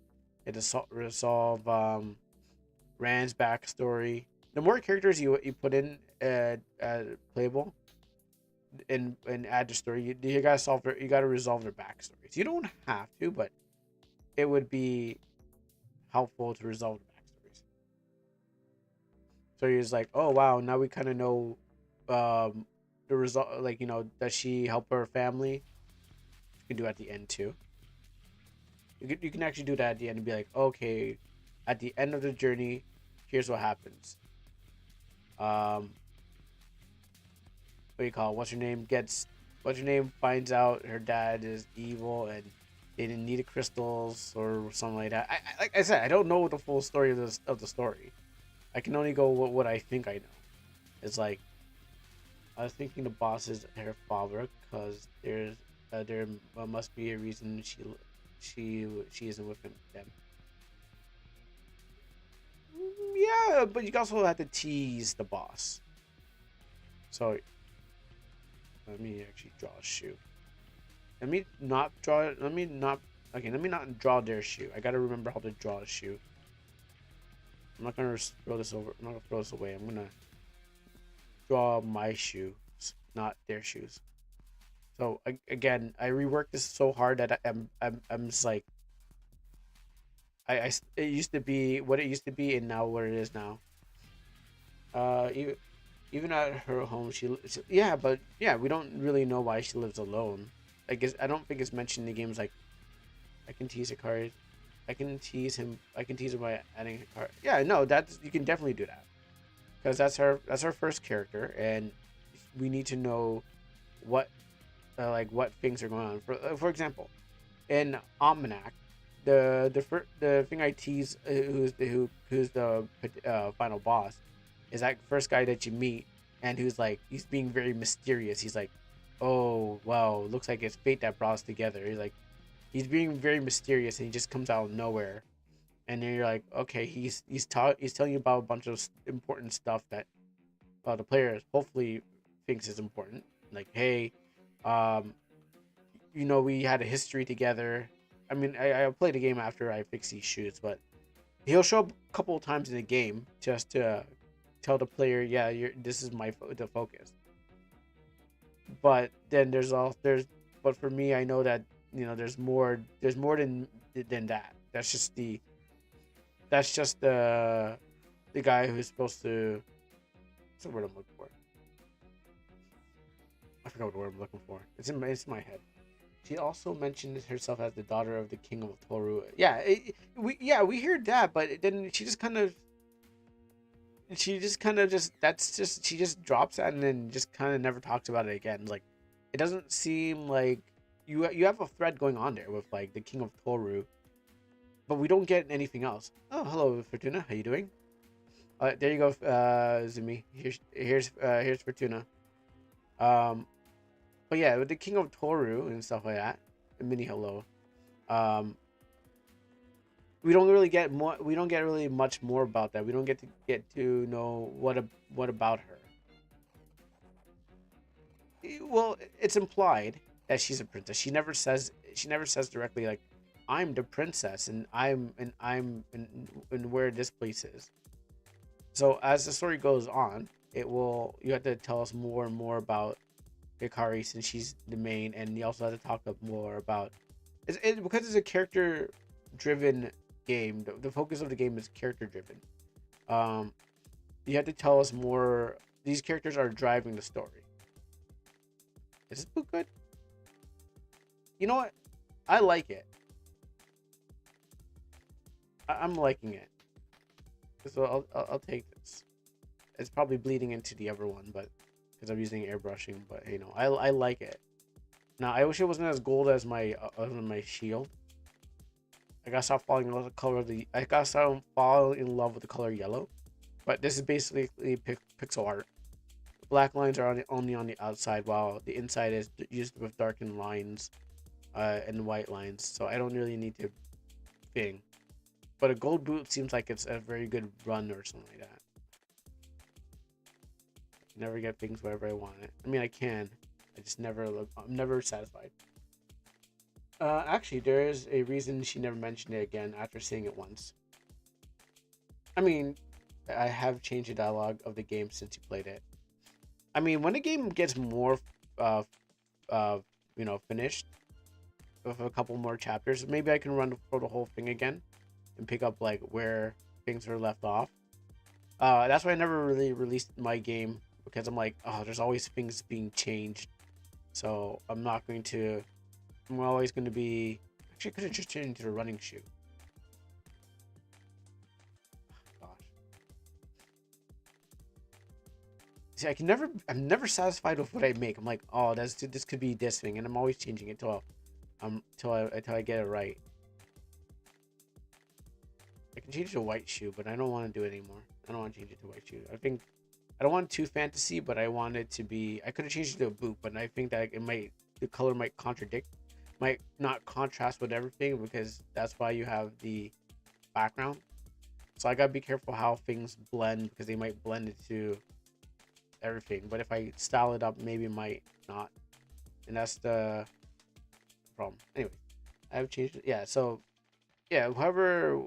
and to resolve Rand's backstory. The more characters you put in playable, and add the story, you gotta you gotta resolve their backstories. You don't have to, but it would be helpful to resolve the backstories. So you're just like, oh wow, now we kind of know the result. Like, does she help her family? You can do at the end too. You can actually do that at the end and be like, okay, at the end of the journey, here's what happens. Um, what do you call it? What's her name finds out her dad is evil, and they didn't need the crystals or something like that. Like I said, I don't know the full story of the story. I can only go what I think I know. It's like, I was thinking the boss is her father, because there must be a reason she isn't with them. Yeah, but you also have to tease the boss. So let me actually draw a shoe. Let me not draw. Let me not. Okay, let me not draw their shoe. I gotta remember how to draw a shoe. I'm not gonna throw this over. I'm not gonna throw this away. I'm gonna draw my shoes, not their shoes. So again, I reworked this so hard that I'm just like, it used to be what it used to be, and now what it is now. Even at her home, yeah, but yeah, we don't really know why she lives alone. I guess I don't think it's mentioned in the games. Like I can tease Hikari, I can tease him. I can tease him by adding Hikari. Yeah, no, that's you can definitely do that because that's our first character, and we need to know what like what things are going on. For example, in Almanac, the thing I tease who's the final boss is that first guy that you meet, and who's like he's being very mysterious. He's like, oh wow, looks like it's fate that brought us together. He's being very mysterious, and he just comes out of nowhere, and then you're like, okay, he's telling you about a bunch of important stuff that the player hopefully thinks is important. Like, hey, um, we had a history together. I mean, I played the game after I fixed these shoes, but he'll show up a couple of times in the game just to tell the player, yeah, this is the focus. But then but for me, I know that there's more than that. That's just the guy who's supposed to. What's the word I'm looking for? I forgot what word I'm looking for. It's in my head. She also mentioned herself as the daughter of the king of Toru. Yeah, we hear that, but then she just drops that and then just kind of never talks about it again. Like, it doesn't seem like you have a thread going on there with like the king of Toru, but we don't get anything else. Oh, hello, Fortuna. How you doing? There you go, Zumi. Here's Fortuna. Um, but yeah, with the king of Toru and stuff like that, mini hello. Um, we don't really get more. We don't get really much more about that. We don't get to know what about her. Well, it's implied that she's a princess. She never says directly like, I'm the princess and and where this place is. So as the story goes on, you have to tell us more and more about Hikari since she's the main, and you also have to talk more about because it's a character driven game. The focus of the game is character driven. Um, you have to tell us more. These characters are driving the story. Is this book good? You know what? I like it. I'm liking it. So I'll take this. It's probably bleeding into the other one, but because I'm using airbrushing. But I like it. Now I wish it wasn't as gold as my shield. I gotta stop falling in love with the color of the. I gotta stop falling in love with the color yellow. But this is basically pixel art. Black lines are only on the outside, while the inside is used with darkened lines, and white lines. So I don't really need to thing. But a gold boot seems like it's a very good run or something like that. I can never get things wherever I want it. I mean, I can. I just never look. I'm never satisfied. Actually, there is a reason she never mentioned it again after seeing it once. I mean, I have changed the dialogue of the game since you played it. I mean, when the game gets more, uh, uh, finished with a couple more chapters, maybe I can run for the whole thing again and pick up like where things were left off. That's why I never really released my game because I'm like, oh, there's always things being changed, so I'm not going to. I'm always going to be. Actually, I could have just changed to a running shoe. Gosh. See, I'm never satisfied with what I make. I'm like, oh, this could be this thing, and I'm always changing it till I get it right. I can change it to a white shoe, but I don't want to do it anymore. I don't want to change it to a white shoe. I don't want too fantasy, but I want it to be. I could have changed it to a boot, but I think that the color might might not contrast with everything because that's why you have the background. So I gotta be careful how things blend because they might blend into everything. But if I style it up, maybe it might not, and that's the problem. Anyway, I've changed it. Yeah. So yeah, whoever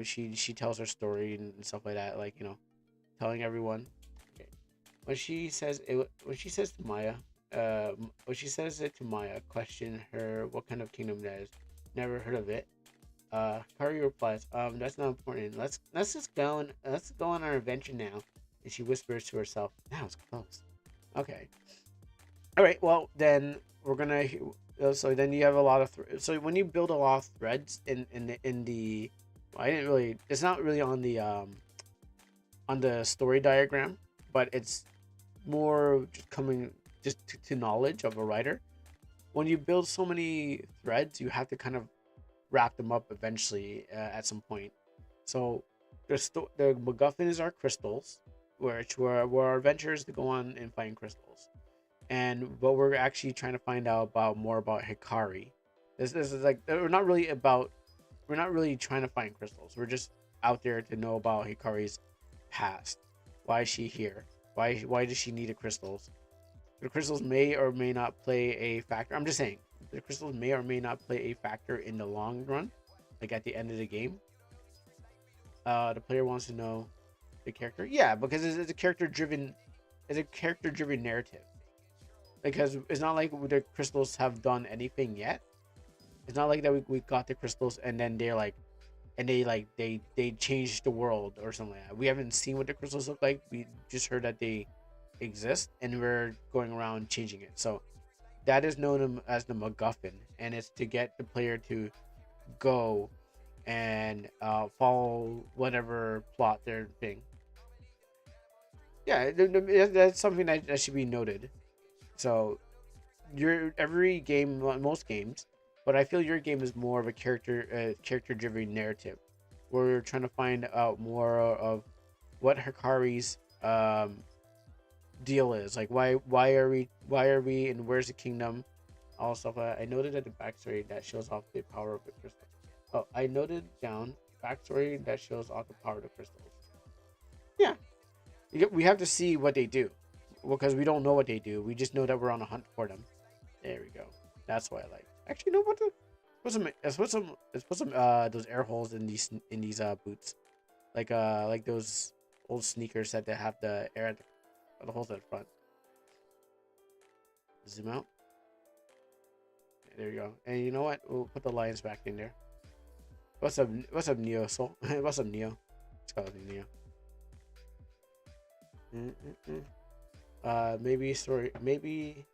she tells her story and stuff like that, like telling everyone. Okay. When she says to Maya, when she says it to Maya, question her what kind of kingdom that is. Never heard of it. Kari replies, that's not important. Let's just go on our adventure now. And she whispers to herself, "That was close." Okay. All right. Well, then we're gonna. So then you have a lot of. So when you build a lot of threads in the, well, I didn't really. It's not really on the story diagram, but it's more just coming just to knowledge of a writer. When you build so many threads, you have to kind of wrap them up eventually at some point. So the MacGuffins are crystals, where our adventurers to go on and find crystals. And what we're actually trying to find out about more about Hikari. This is like we're not really trying to find crystals. We're just out there to know about Hikari's past. Why is she here? Why does she need the crystals? The crystals may or may not play a factor. I'm just saying the crystals may or may not play a factor in the long run, like at the end of the game. The player wants to know the character. Yeah, because it's a character driven. It's a character driven narrative. Because it's not like the crystals have done anything yet. It's not like that we got the crystals and then they're like, and they changed the world or something like that. We haven't seen what the crystals look like. We just heard that they exist and we're going around changing it. So that is known as the MacGuffin, and it's to get the player to go and follow whatever plot they're thing. Yeah, that's something that should be noted. So your every game, most games, but I feel your game is more of a character driven narrative, where we're trying to find out more of what Hikari's deal is. Like why are we and where's the kingdom? All stuff. I noted that the backstory that shows off the power of the crystal. Oh, I noted down backstory that shows off the power of the crystals. Yeah, we have to see what they do, because we don't know what they do. We just know that we're on a hunt for them. There we go. That's why I like. Actually, you know what? Let's put some those air holes in these boots, like those old sneakers that they have the air at the holes at the front. Zoom out. There you go. And you know what? We'll put the lines back in there. What's up? What's up, Neo Soul? What's up, Neo? Let's call it Neo. Maybe maybe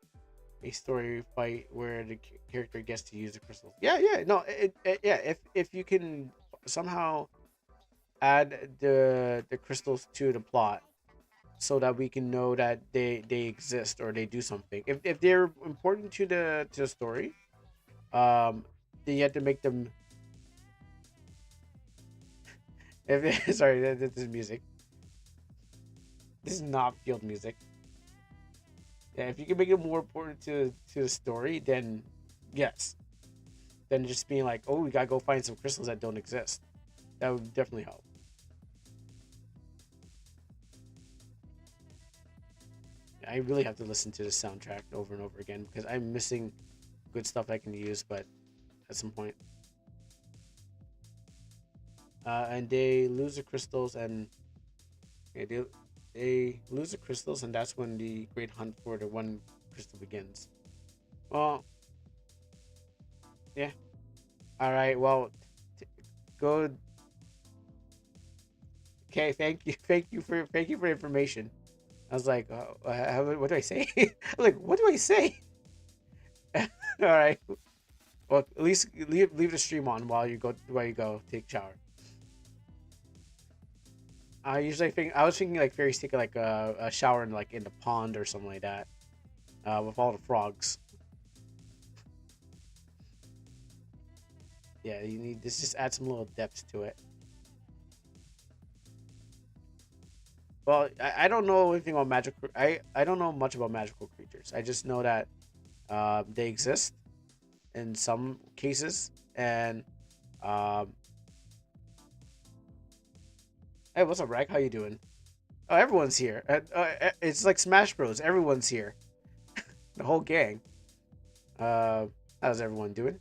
a story fight where the character gets to use the crystals. Yeah, yeah, no, yeah. If you can somehow add the crystals to the plot, so that we can know that they exist or they do something. If they're important to the story, then you have to make them. If sorry, this is music. This is not field music. Yeah, if you can make it more important to the story, then yes. Then just being like, oh, we gotta go find some crystals that don't exist. That would definitely help. I really have to listen to the soundtrack over and over again because I'm missing good stuff I can use, but at some point. And they lose the crystals, and yeah, they lose the crystals, and that's when the great hunt for the one crystal begins. Well, yeah. All right. Well, t- go. Okay. Thank you for information. I was like, what do I say? I'm like, what do I say? All right. Well, at least leave the stream on while you go take a shower. I was thinking like fairy stick like a shower in like in the pond or something like that, with all the frogs. Yeah, you need this. Just add some little depth to it. Well, I don't know anything about magic. I don't know much about magical creatures. I just know that they exist in some cases, and um, hey, what's up, Rag? How you doing? Oh, everyone's here. It's like Smash Bros. Everyone's here. The whole gang. Uh, how's everyone doing?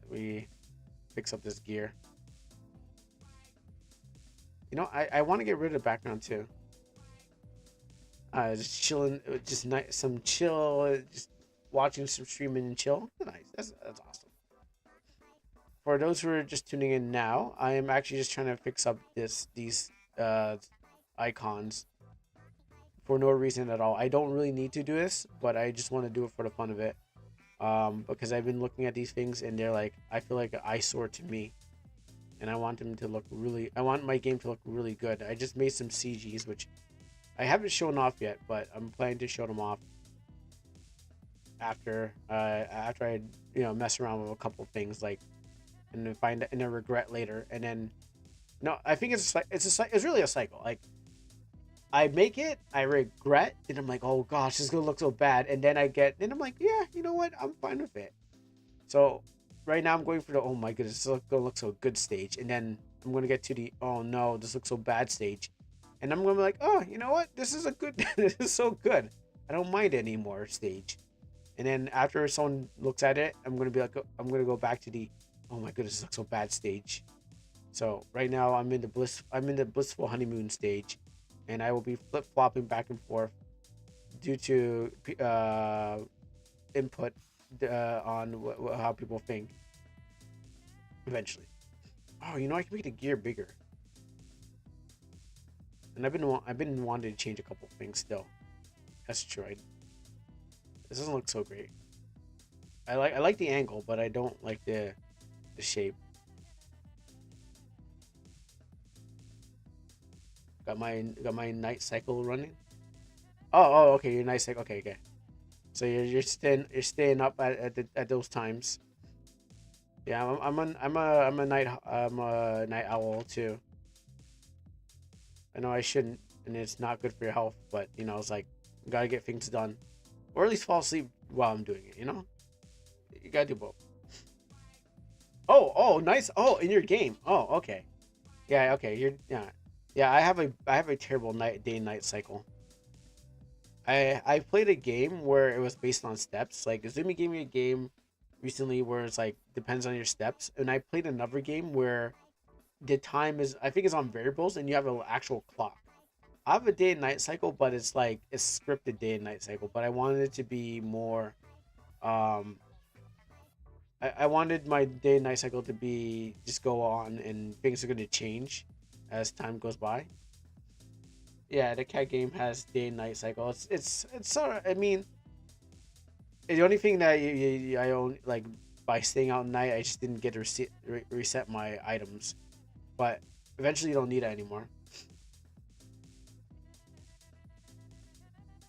We fix up this gear. You know, I want to get rid of the background too. Just chilling, just nice, some chill, just watching some streaming and chill. Nice, that's awesome. For those who are just tuning in now, I am actually just trying to fix up these icons for no reason at all. I don't really need to do this, but I just want to do it for the fun of it. Because I've been looking at these things and they're like, I feel like an eyesore to me, and I want them to look really. I want my game to look really good. I just made some CGs, which I haven't shown off yet, but I'm planning to show them off after I mess around with a couple things, like, and then find and then regret later, and then no, I think it's really a cycle. Like, I make it, I regret, and I'm like, oh gosh, this is gonna look so bad, and then I'm like, yeah, you know what, I'm fine with it. So right now I'm going for the, oh my goodness, this is gonna look so good stage, and then I'm gonna get to the, oh no, this looks so bad stage, and I'm gonna be like, oh, you know what, this is a good, this is so good, I don't mind it anymore stage. And then after someone looks at it, I'm gonna be like, I'm gonna go back to the, oh my goodness, this looks so bad stage. So right now I'm in the blissful honeymoon stage, and I will be flip flopping back and forth due to input on how people think. Eventually, oh, you know, I can make the gear bigger, and I've been wanting to change a couple things still. That's true. This doesn't look so great. I like the angle, but I don't like the shape. Got my night cycle running. Oh, okay, your night cycle. Okay, okay. So you're staying up at those times. Yeah, I'm a night owl too. I know I shouldn't, and it's not good for your health, but it's like, you gotta get things done, or at least fall asleep while I'm doing it. You gotta do both. Oh, nice. Oh, in your game. Oh, okay. Yeah, okay. Yeah. I have a terrible day and night cycle. I played a game where it was based on steps. Like, Izumi gave me a game recently where it's like depends on your steps, and I played another game where the time is, I think it's on variables, and you have an actual clock. I have a day and night cycle, but it's like it's scripted day and night cycle. But I wanted it to be more. Um, I wanted my day and night cycle to be just go on, and things are going to change as time goes by. Yeah, the cat game has day and night cycle. It's sort of. I mean, the only thing that I own, like, by staying out at night, I just didn't get to reset my items. But eventually, you don't need it anymore.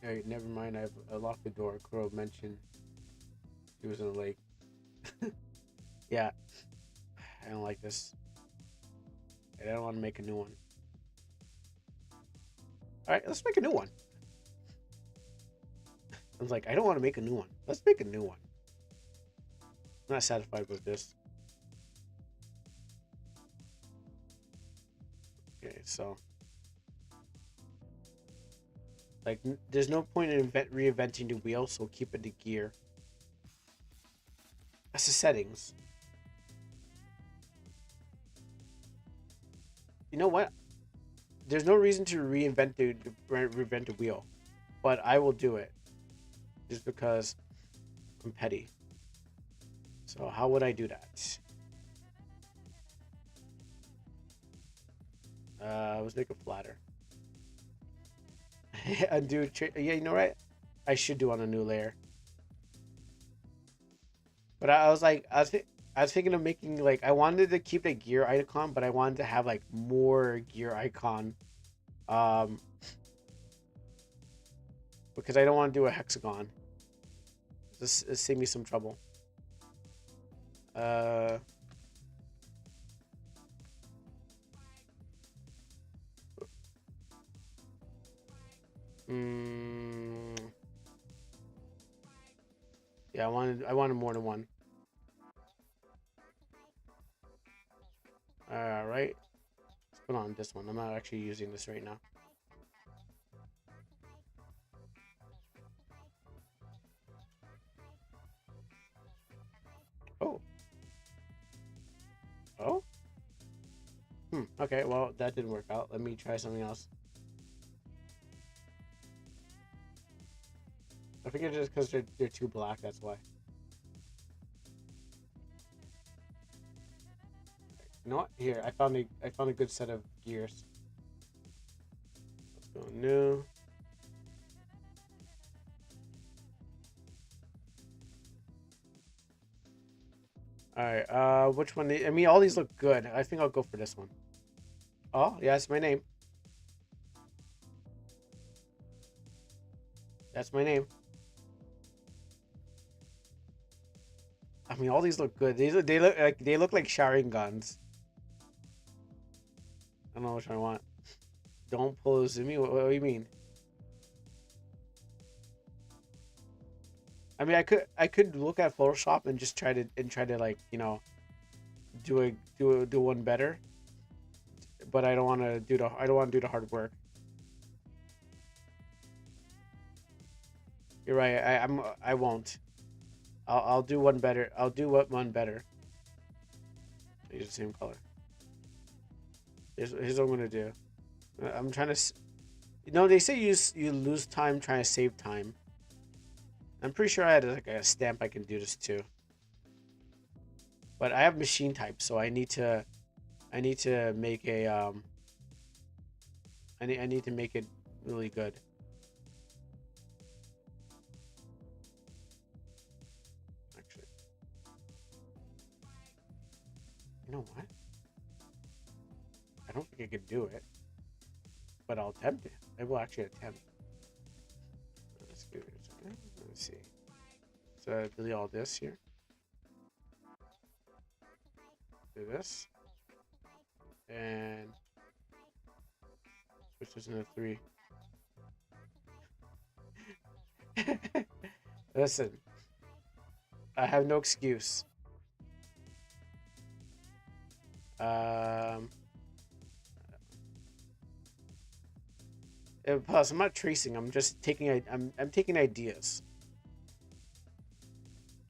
Alright, never mind. I locked the door. Crow mentioned he was in the lake. Yeah, I don't like this. I don't want to make a new one. All right, let's make a new one. I was like, I don't want to make a new one. Let's make a new one. I'm not satisfied with this. Okay, so like, there's no point in reinventing the wheel, so keep it to gear. That's the settings. You know what? There's no reason to reinvent the wheel, but I will do it just because I'm petty. So how would I do that? Let's make it flatter. Undo. Yeah, you know what? I should do on a new layer. But I was like, I was thinking of making, like, I wanted to keep the gear icon, but I wanted to have like more gear icon, um, because I don't want to do a hexagon. This save me some trouble. Uh, mm, yeah, I wanted more than one. All right, let's put on this one. I'm not actually using this right now. Oh, oh. Okay, well, that didn't work out. Let me try something else. I think it's just because they're too black. That's why. You know what? Here, I found a good set of gears. Go new. All right. Which one? I mean, all these look good. I think I'll go for this one. Oh, yeah, that's my name. That's my name. I mean, all these look good. They look like showering guns. I don't know which one I want. Don't pull a zoomy. What do you mean? I mean, I could look at Photoshop and just try to like do one better. But I don't want to do the hard work. You're right. I won't. I'll do one better. I'll do one better. Use the same color. Here's what I'm gonna do. I'm trying to. They say you lose time trying to save time. I'm pretty sure I had like a stamp I can do this too. But I have machine type, so I need to make a I need to make it really good. Actually, you know what? I don't think I could do it, but I'll attempt it. I will actually attempt. Let's give it a second. Let's see. So delete all this here. Do this. And switch this into 3. Listen, I have no excuse. Plus, I'm not tracing. I'm just taking. I'm taking ideas.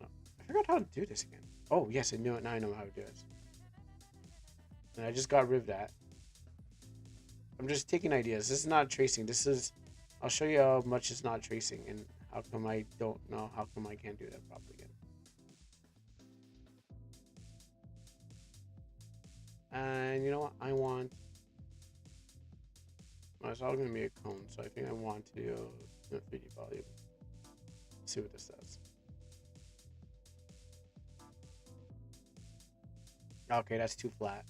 Oh, I forgot how to do this again. Oh yes, I knew it. Now I know how to do it. And I just got rid of that. I'm just taking ideas. This is not tracing. This is. I'll show you how much it's not tracing and how come I don't know. How come I can't do that properly again. And you know what? I want. Well, it's all going to be a cone, so I think I want to do 3D volume. Let's see what this does. Okay, that's too flat.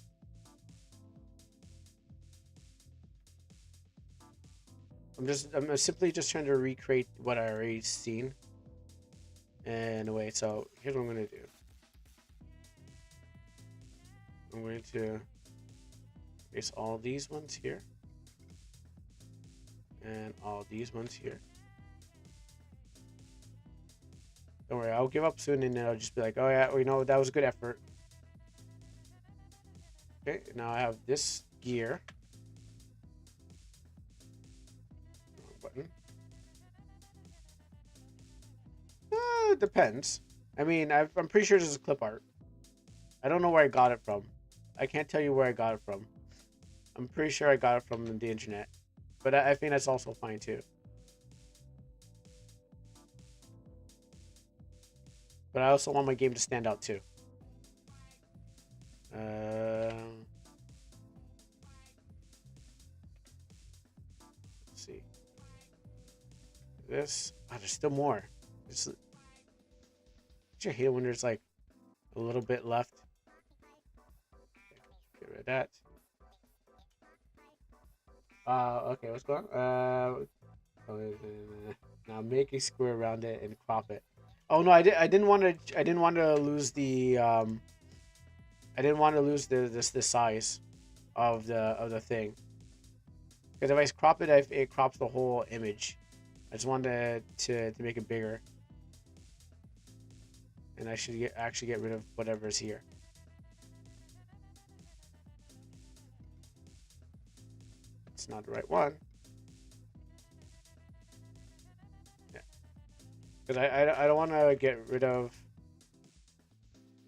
I'm simply just trying to recreate what I already seen in a way. So here's what I'm going to do. I'm going to erase all these ones here. And all these ones here. Don't worry, I'll give up soon and then I'll just be like, oh yeah, that was a good effort. Okay, now I have this gear. Button. It depends. I mean, I'm pretty sure this is clip art. I don't know where I got it from. I can't tell you where I got it from. I'm pretty sure I got it from the internet. But I think that's also fine too. But I also want my game to stand out too. Let's see. This. Oh, there's still more. I hate it when there's like a little bit left. Get rid of that. Okay, what's going on? Now make a square around it and crop it. Oh no, I didn't want to lose the I didn't want to lose the size of the thing. Because if I crop it, it crops the whole image. I just wanted to make it bigger. And I should actually get rid of whatever's here. It's not the right one. Yeah. Because I don't want to get rid of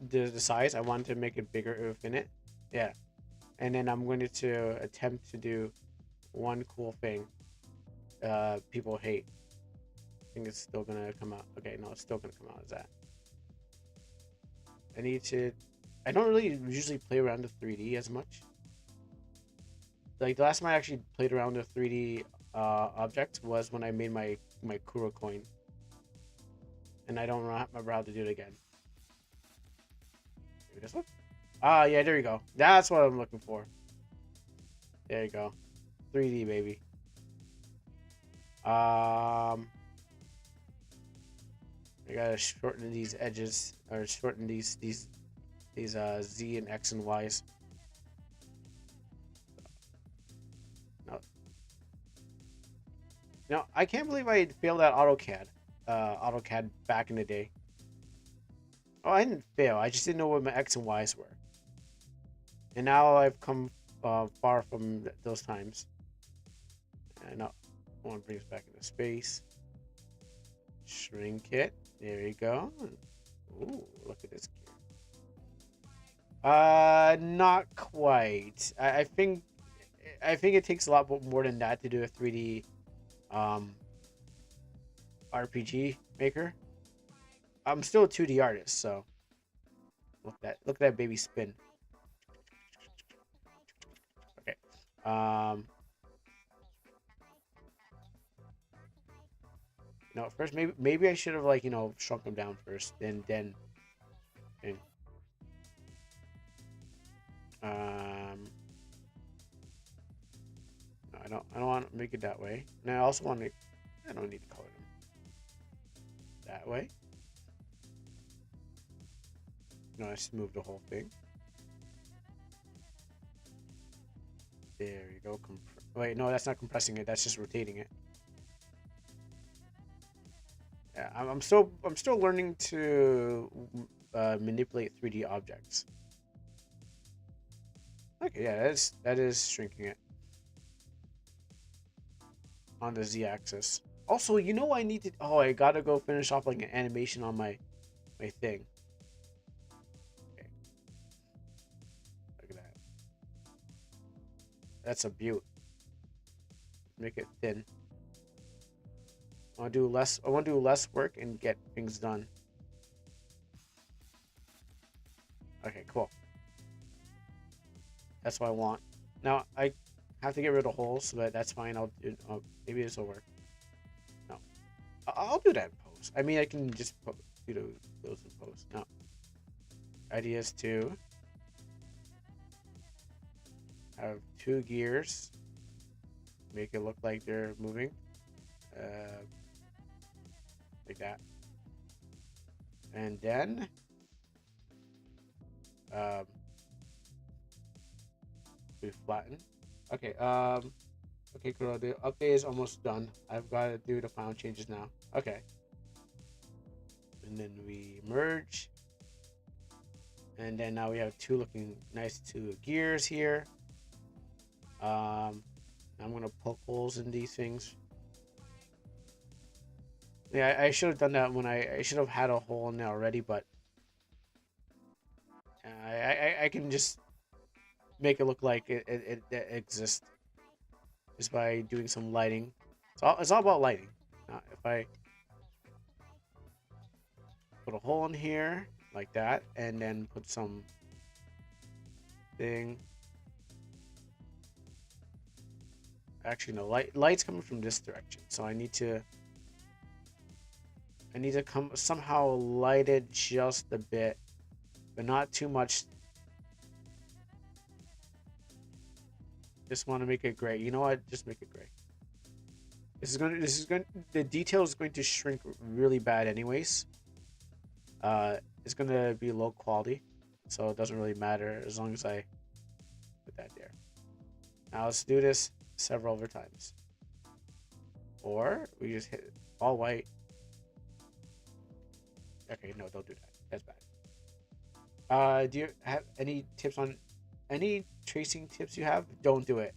the size. I want to make it bigger within it. Yeah. And then I'm going to attempt to do one cool thing people hate. I think it's still going to come out. Okay, no, it's still going to come out as that. I don't really usually play around with 3D as much. Like the last time I actually played around with 3D object was when I made my Kuro coin, and I don't remember how to do it again. Maybe this one? Ah, yeah, there you go. That's what I'm looking for. There you go. 3D, baby. I gotta shorten these edges, or shorten these Z and X and Y's. No, no, I can't believe I failed at AutoCAD back in the day. Oh, I didn't fail. I just didn't know what my X and Y's were. And now I've come far from those times. And now I want to bring this back into space. Shrink it. There you go. Ooh, look at this gear. Not quite. I think it takes a lot more than that to do a 3D RPG maker. I'm still a 2D artist, so look at that baby spin. Okay. No, first maybe I should have like shrunk them down first, then and, no, I don't want to make it that way, and I also want to. I don't need to color them that way. No, I just move the whole thing. There you go. Wait, no, that's not compressing it. That's just rotating it. Yeah, I'm still learning to manipulate 3D objects. Okay, yeah, that is shrinking it on the Z-axis. Also, I need to. Oh, I gotta go finish off like an animation on my thing. Okay, look at that. That's a beaut. Make it thin. I want to do less work and get things done. Okay, cool. That's what I want. Now I have to get rid of holes, but that's fine. Maybe this will work. No, I'll do that in post. I mean, I can just do those in post. No. Idea is to have 2 gears. Make it look like they're moving. Like that. And then we flatten. Okay, okay, cool. The update is almost done. I've got to do the final changes now. Okay. And then we merge. And then now we have 2 looking nice 2 gears here. I'm gonna poke holes in these things. Yeah, I should have done that when I should have had a hole in there already, but I can just make it look like it exists just by doing some lighting. It's all about lighting. If I put a hole in here like that, and then put some thing. Actually, no, light's coming from this direction, so I need to come somehow light it just a bit, but not too much. Just want to make it gray. You know what? Just make it gray. This is going. The detail is going to shrink really bad, anyways. It's gonna be low quality, so it doesn't really matter as long as I put that there. Now let's do this several other times, or we just hit all white. Okay, no, don't do that. That's bad. Do you have any tips on any tracing tips you have? Don't do it.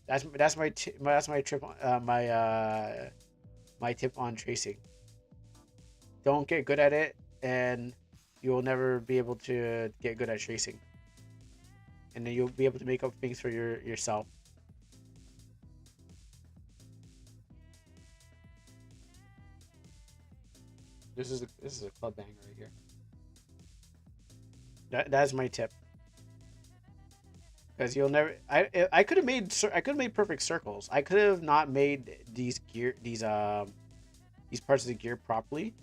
That's my trip on my tip on tracing. Don't get good at it, and you will never be able to get good at tracing. And then you'll be able to make up things for yourself. This is a club banger right here. That's my tip. because you'll never. I could have made perfect circles. I could have not made these parts of the gear properly,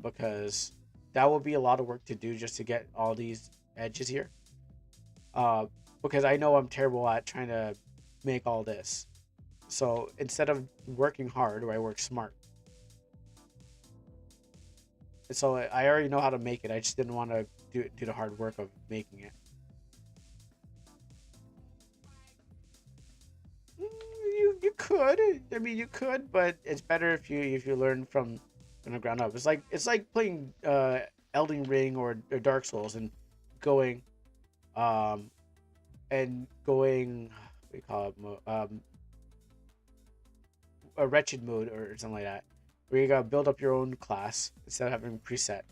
because that will be a lot of work to do just to get all these edges here. Uh, because I know I'm terrible at trying to make all this. So instead of working hard, I work smart. And so I already know how to make it. I just didn't want to do the hard work of making it. You could. I mean, you could, but it's better if you learn from the ground up. It's like playing Elden Ring or Dark Souls and going um going what do you call it, a wretched mode or something like that, where you gotta build up your own class instead of having preset.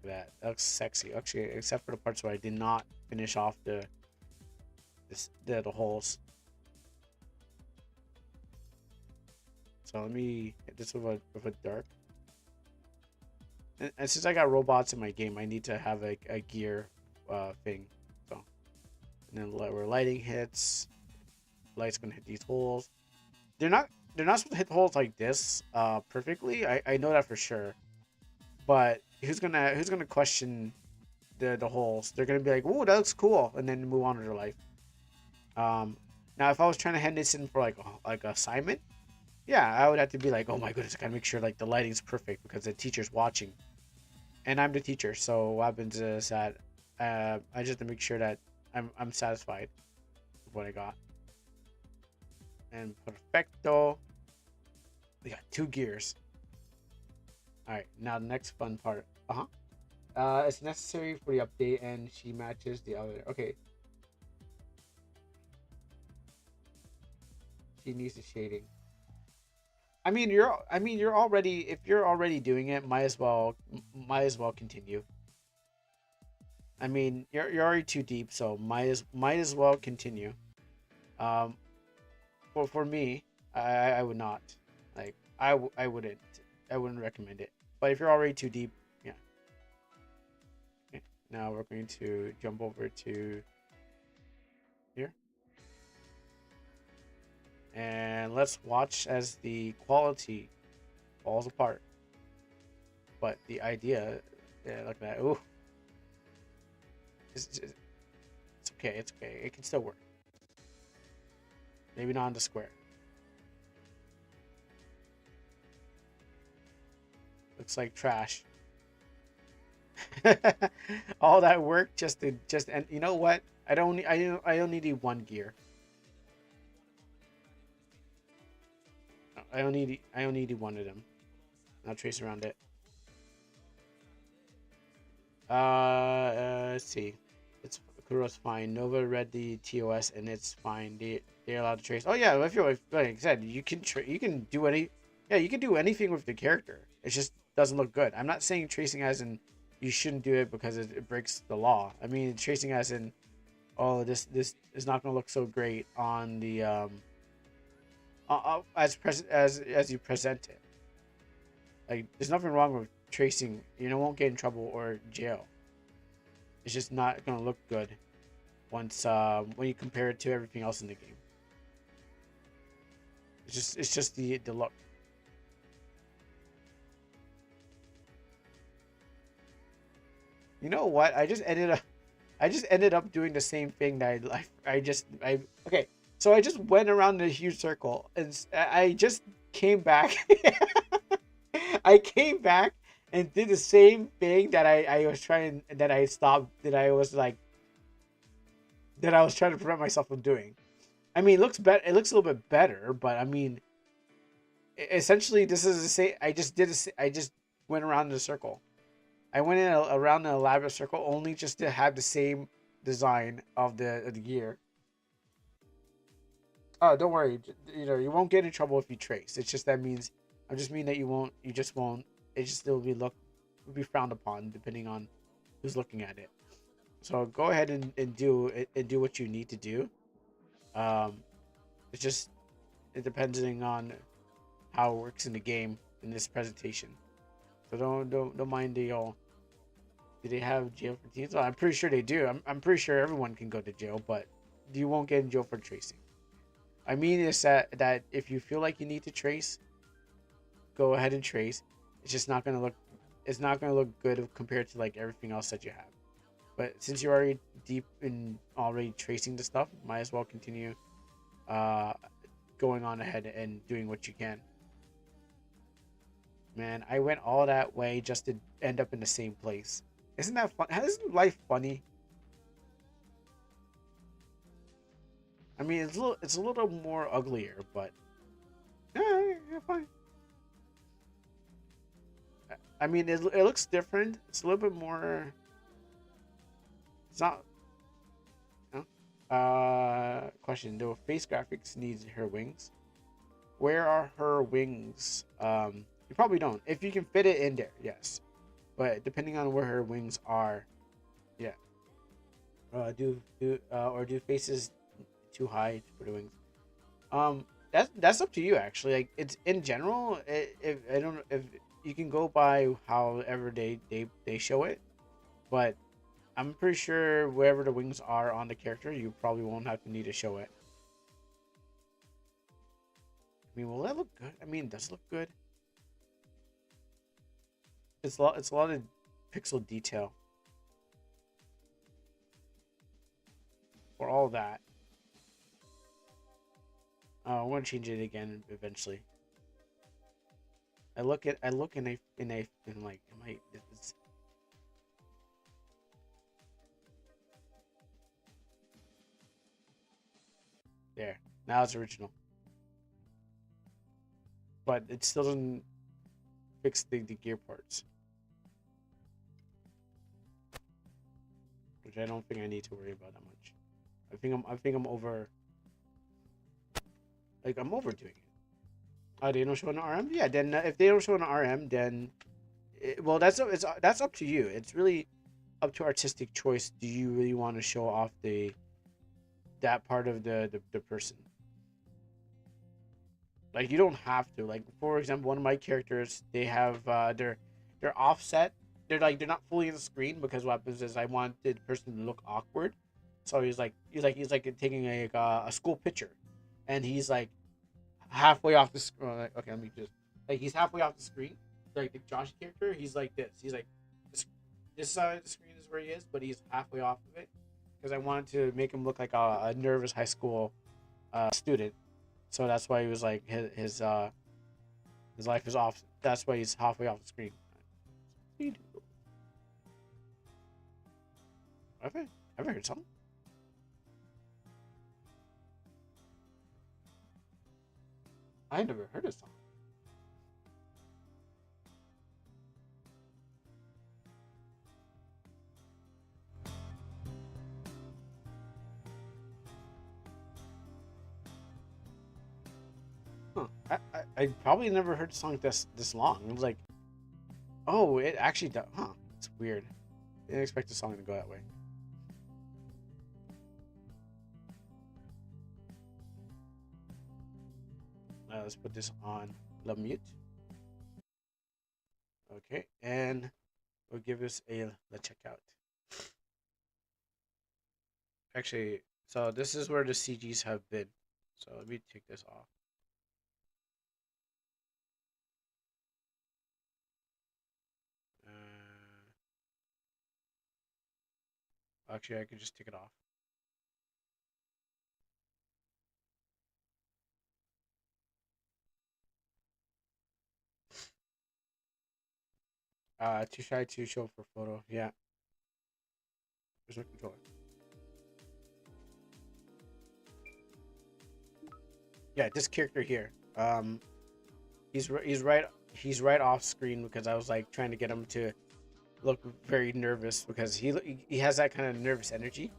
Look at that looks sexy, actually, except for the parts where I did not finish off the holes. So let me hit this with a dark. And since I got robots in my game, I need to have a gear thing. So, and then where lighting hits, light's gonna hit these holes. They're not supposed to hit holes like this perfectly. I know that for sure. But who's gonna question the holes? They're gonna be like, "Ooh, that looks cool," and then move on to their life. Now if I was trying to hand this in for like a assignment, yeah, I would have to be like, "Oh my goodness, I gotta make sure like the lighting's perfect because the teacher's watching." And I'm the teacher, so what happens is that I just have to make sure that I'm satisfied with what I got. And perfecto, we got 2 gears. All right, now the next fun part. It's necessary for the update, and she matches the other. Okay, she needs the shading. You're already, if you're already doing it, might as well continue. I mean, you're already too deep, so might as well continue. Um, for me, I would not, like, I wouldn't recommend it. But if you're already too deep, yeah. Okay. Now we're going to jump over to here, and let's watch as the quality falls apart. But the idea, yeah, look at that. Ooh, it's okay. It's okay. It can still work. Maybe not on the square. Looks like trash. All that work and you know what? I only need 1 gear. No, I only need one of them. I'll trace around it. Let's see. It's Kuro's fine. Nova read the TOS and it's fine. They're allowed to trace. Oh yeah, like I said, you can do you can do anything with the character. It just doesn't look good. I'm not saying tracing as in you shouldn't do it because it breaks the law. I mean tracing as in, oh, this is not gonna look so great on the as you present it. Like there's nothing wrong with tracing. You know, won't get in trouble or jail. It's just not gonna look good once when you compare it to everything else in the game. It's just the look. You know what? I just ended up doing the same thing that I okay. So I just went around in a huge circle and I just came back. I came back and did the same thing that I was trying that I stopped that I was like that I was trying to prevent myself from doing. I mean, it looks better. It looks a little bit better, but I mean, essentially, this is the same. I just went around in a circle. I went around an elaborate circle only just to have the same design of the gear. Oh, don't worry. You know, you won't get in trouble if you trace. It's just that means I just mean that you won't. You just won't. It just still will be frowned upon depending on who's looking at it. So go ahead and do what you need to do. Um, it's just it depending on how it works in the game in this presentation. So don't mind the all. Do they have jail for teens? Well, I'm pretty sure they do. I'm pretty sure everyone can go to jail, but you won't get in jail for tracing. I mean, is that if you feel like you need to trace, go ahead and trace. It's just not gonna look. It's not gonna look good compared to like everything else that you have. But since you're already deep in already tracing the stuff, might as well continue uh, going on ahead and doing what you can. Man, I went all that way just to end up in the same place. Isn't that fun? Isn't life funny? I mean, it's a little more uglier, but yeah, fine. I mean, it looks different. It's a little bit more. It's not. Question: do face graphics needs her wings? Where are her wings? You probably don't. If you can fit it in there, yes. But depending on where her wings are, yeah. Do faces too high for the wings? That's up to you actually. Like it's in general. If I don't know if you can go by however they show it, but I'm pretty sure wherever the wings are on the character, you probably won't have to need to show it. I mean, will that look good? I mean, does it look good? It's a lot of pixel detail for all that. I want to change it again eventually. I look in like am I it's, there. Now it's original. But it still doesn't fix the gear parts. Which I don't think I need to worry about that much. I think I'm over like I'm overdoing it. Oh, they don't show an RM? Yeah, then if they don't show an RM, then well, that's up to you. It's really up to artistic choice. Do you really want to show off that part of the person? Like you don't have to. Like for example, one of my characters, they have they're offset. They're not fully in the screen because what happens is I want the person to look awkward. So he's like taking a school picture, and he's like halfway off the screen. Okay, let me just like he's halfway off the screen. Like the Josh character, he's like this. He's like this side of the screen is where he is, but he's halfway off of it because I wanted to make him look like a nervous high school student. So that's why he was like his life is off. That's why he's halfway off the screen. Have I heard something? I never heard of something. Huh. I probably never heard a song this long. It was like, oh, it actually does. Huh. It's weird. I didn't expect the song to go that way. Let's put this on the mute. Okay, and we'll give this a let's check out. Actually, so this is where the CGs have been. So let me take this off. Actually, I could just take it off. Too shy to show for photo. Yeah. Where's my controller? Yeah, this character here. He's right off screen because I was like trying to get him to look very nervous because he has that kind of nervous energy.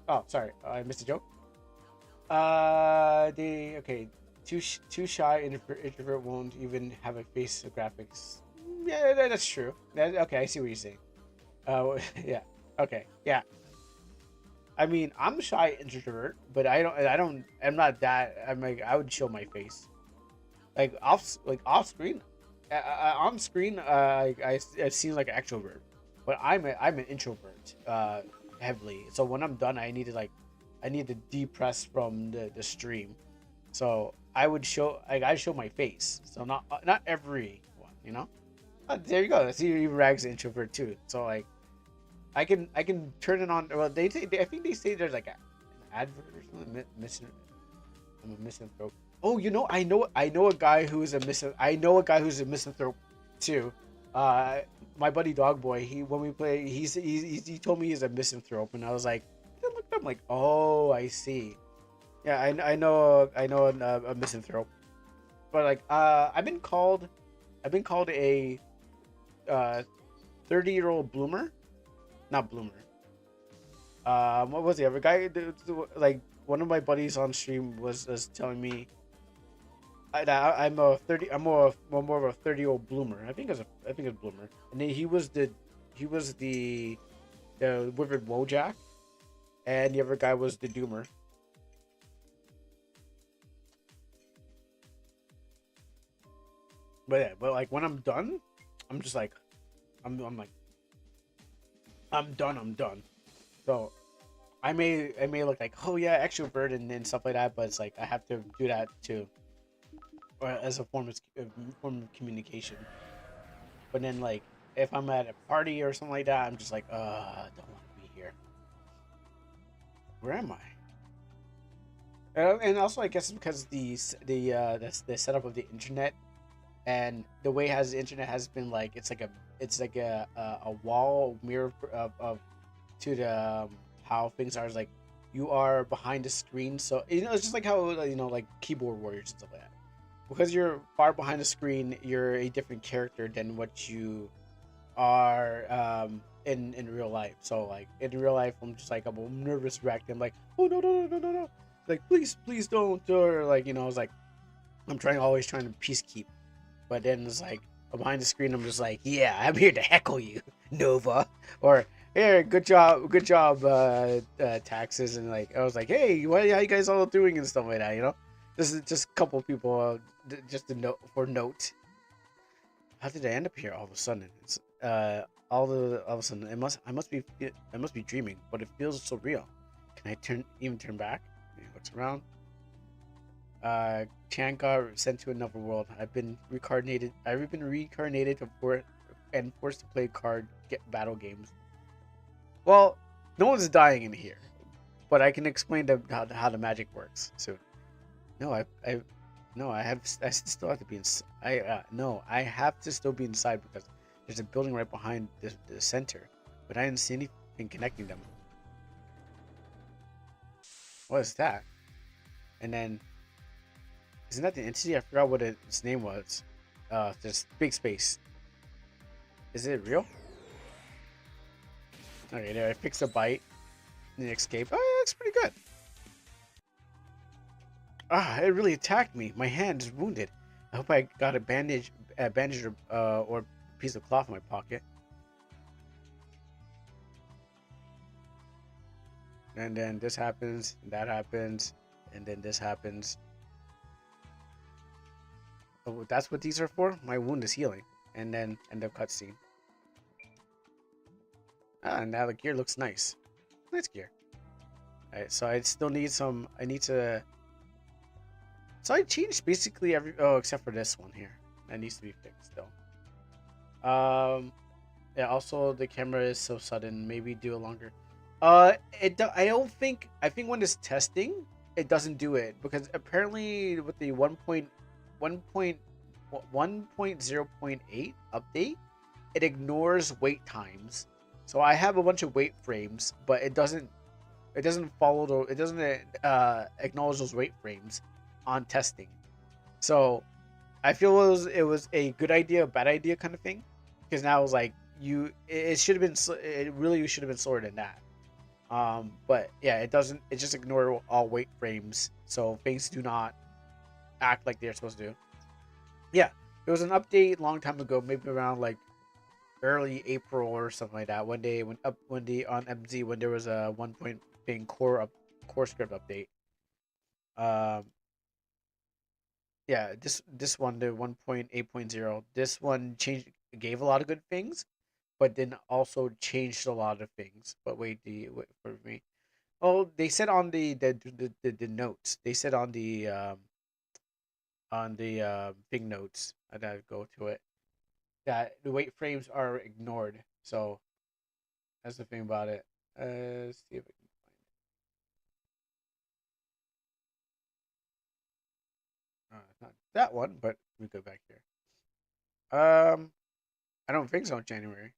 Oh, sorry, I missed a joke. The okay, too shy introvert won't even have a face of graphics. Yeah, that's true. Okay, I see what you're saying. Yeah. Okay, yeah. I mean, I'm a shy introvert, but I'm not that. I'm like, I would show my face, like off screen, on screen. I seem like an extrovert. but I'm an introvert, heavily. So when I'm done, I need to depress from the stream. So I show my face. So not everyone, you know. There you go. See, Rag's an introvert too. So like I can turn it on. Well, I think they say there's like an advert or something. I'm a misanthrope. Oh, I know a guy who's a misanthrope too. Uh, my buddy Dogboy. He when we play, he told me he's a misanthrope, and I was like, I looked up, I'm like, oh, I see. Yeah, I know a misanthrope, but like, I've been called a 30-year-old bloomer, not bloomer. What was the other guy? Like one of my buddies on stream was telling me I'm a 30. More of a 30-year-old bloomer. I think it's bloomer. And then he was the withered Wojak, and the other guy was the doomer. But yeah, but like when I'm done, I'm just like I'm like I'm done. I'm done. So I may look like, oh yeah, extrovert and stuff like that, but it's like I have to do that too, or as a form of communication. But then like if I'm at a party or something like that, I'm just like, I don't want to be here. Where am I? And also, I guess it's because the setup of the internet and the way has the internet has been like it's like a wall mirror of to the how things are. Is like you are behind the screen, so it's just like how like keyboard warriors and stuff like that. Because you're far behind the screen, you're a different character than what you are in real life. So like in real life, I'm just like I'm a nervous wreck. I'm like, oh no, like please don't, or like it's like I'm always trying to peacekeep, but then it's like behind the screen, I'm just like, yeah, I'm here to heckle you, Nova, or here, good job, taxes, and like I was like, hey, how you guys all doing and stuff like that, This is just a couple of people, just to note for note. How did I end up here all of a sudden? It's all of a sudden I must be dreaming, but it feels so real. Can I turn back? He looks around. Chan got sent to another world. I've been reincarnated and forced to play battle games. Well, no one's dying in here, but I can explain how the magic works soon. No, I no, I still have to be in. No, I have to still be inside because there's a building right behind the center, but I didn't see anything connecting them. What is that? And then isn't that the entity? I forgot what its name was. There's big space. Is it real? Okay, there. I fixed a bite and escape. Oh, yeah, that's pretty good. Ah, it really attacked me. My hand is wounded. I hope I got a bandage or piece of cloth in my pocket. And then this happens, and that happens, and then this happens. Oh, that's what these are for? My wound is healing. And then end of cutscene. Ah, and now the gear looks nice. Nice gear. Alright, so I still need some. I need to. So I changed basically every. Oh, except for this one here. That needs to be fixed still. Yeah. Also, the camera is so sudden. Maybe do a longer. I don't think. I think when it's testing, it doesn't do it because apparently with the 1.0.8 update, it ignores wait times. So I have a bunch of wait frames, but it doesn't follow it doesn't acknowledge those wait frames on testing. So I feel it was a good idea, a bad idea kind of thing, because now it's like it should have been it really should have been slower than that. But yeah, it doesn't. It just ignore all wait frames, so things do not act like they're supposed to do. Yeah, there was an update a long time ago, maybe around like early April or something like that. One day when the on MZ when there was a 1 point being core script update. Um, yeah, this one the 1.8.0. This one changed gave a lot of good things, but then also changed a lot of things. But wait for me. Oh, they said on the notes. They said on the big notes. I gotta go to it that the weight frames are ignored. So that's the thing about it. Let's see if I can find it. It's not that one, but we go back here. I don't think so. In January.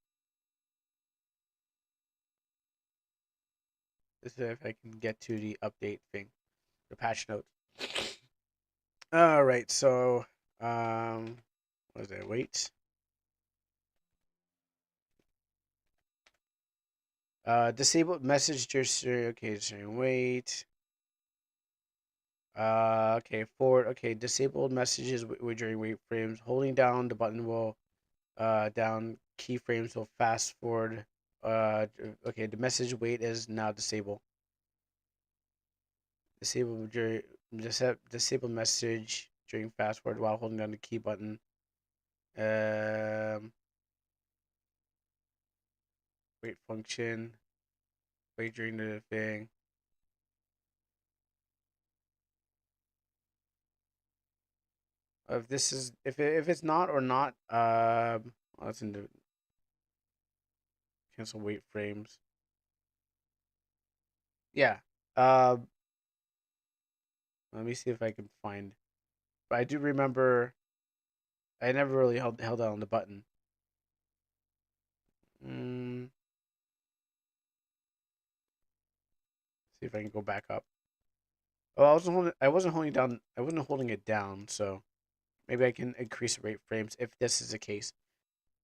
Let's see if I can get to the update thing, the patch notes. All right. So, what was that? Wait. Disabled message just okay. Saying wait. Okay. Forward. Okay. Disabled messages during wait frames. Holding down the button will down keyframes will fast forward. Okay. The message wait is now disabled. Disable during disable message during fast forward while holding down the key button. Um, wait function. Wait during the thing. If this is if it's not or not, oh, that's in the cancel wait frames. Yeah. Um, let me see if I can find. But I do remember I never really held down the button. Mm, see if I can go back up. Oh, I wasn't holding it down, so maybe I can increase the rate frames if this is the case.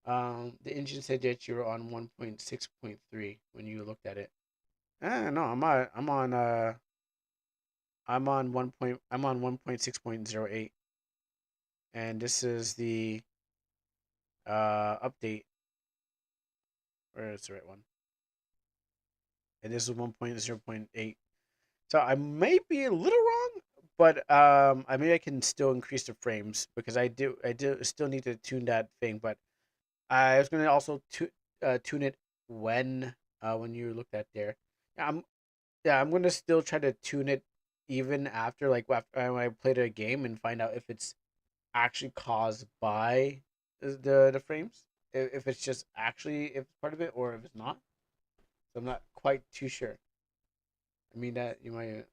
The engine said that you were on 1.6.3 when you looked at it. No, I'm on 1.6.08, and this is the update. Where is the right one? And this is 1.0.8. So I may be a little wrong, but I mean I can still increase the frames because I do still need to tune that thing, but I was gonna also tune it when you looked at there. Yeah, I'm gonna still try to tune it even after after when I played a game and find out if it's actually caused by the frames, if it's just actually if it's part of it or if it's not. So I'm not quite too sure. I mean that you might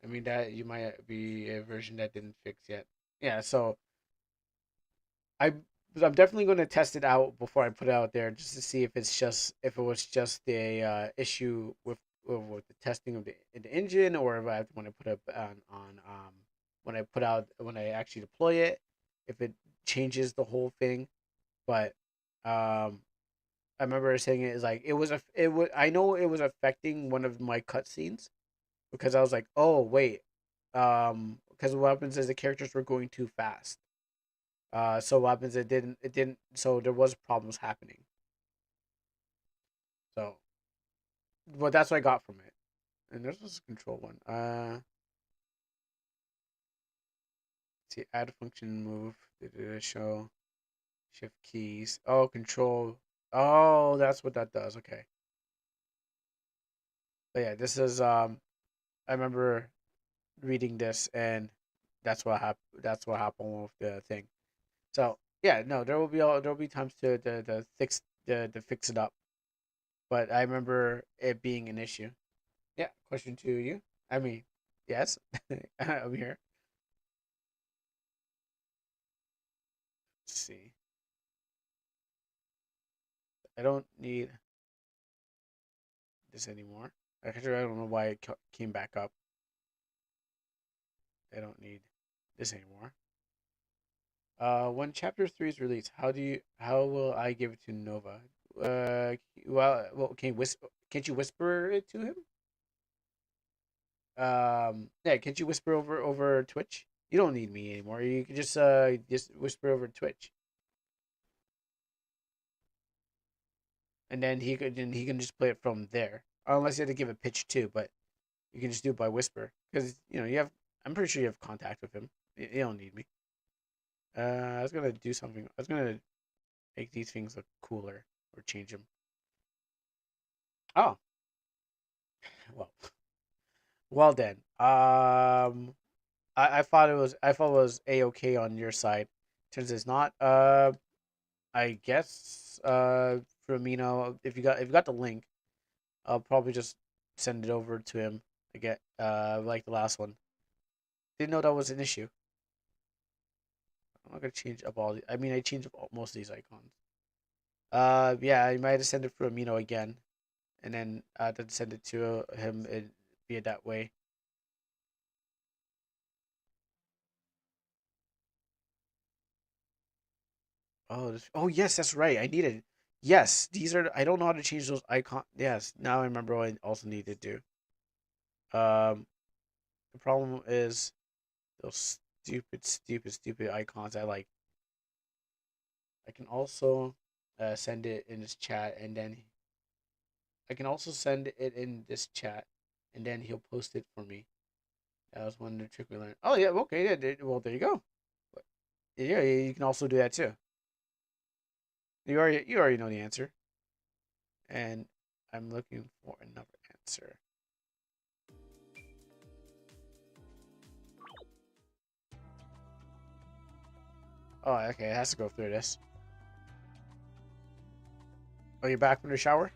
I mean that you might be a version that didn't fix yet. Yeah, so I I'm definitely going to test it out before I put it out there just to see if it was just a issue with the testing of the engine or if I want to put it on when I actually deploy it if it changes the whole thing. But um I remember saying it is like it was I know it was affecting one of my cutscenes because I was like, oh wait, because what happens is the characters were going too fast. So what happens? It didn't. So there was problems happening. So, but that's what I got from it. And there's this control one. See, add function, move, show, shift keys. Oh, control. Oh, that's what that does. Okay. But yeah, this is I remember reading this, and that's what happened. That's what happened with the thing. So yeah, no, there will be times to fix it up. But I remember it being an issue. Yeah, question to you. I mean, yes, I'm here. Let's see. I don't need this anymore. Actually, I don't know why it came back up. I don't need this anymore. When chapter 3 is released, how will I give it to Nova? Well, can't you whisper it to him? Yeah, can't you whisper over Twitch? You don't need me anymore. You can just whisper over Twitch, and then he can just play it from there. Unless you have to give a pitch too, but you can just do it by whisper because you have. I'm pretty sure you have contact with him. You don't need me. I was gonna do something. I was gonna make these things look cooler or change them. Oh, well, well then. I thought it was a okay on your side. Turns it's not. I guess for Amino, if you got the link, I'll probably just send it over to him again. Like the last one. Didn't know that was an issue. I'm not gonna change up all. I mean, I changed up most of these icons. Yeah, I might have sent it for Amino again, and then then send it to him via that way. Oh yes, that's right. I needed. Yes, these are. I don't know how to change those icons. Yes, now I remember what I also need to do. Um, the problem is those stupid icons. I can also send it in this chat, and then I can also send it in this chat, and then he'll post it for me. That was one of the trick we learned. Oh yeah, okay, yeah. Well, there you go. Yeah, you can also do that too. You already know the answer, and I'm looking for another answer. Oh, okay, it has to go through this. Oh, you're back from the shower?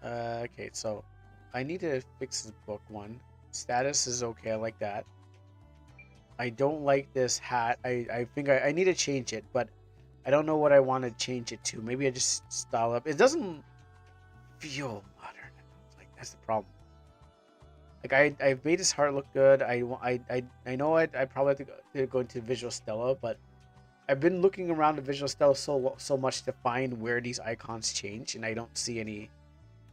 Okay, so I need to fix this book one. Status is okay, I like that. I don't like this hat. I think I need to change it, but I don't know what I want to change it to. Maybe I just style up. It doesn't feel modern. Like that's the problem. Like I made his heart look good. I know I probably have to go into Visual Stella, but I've been looking around the Visual Stella so much to find where these icons change, and I don't see any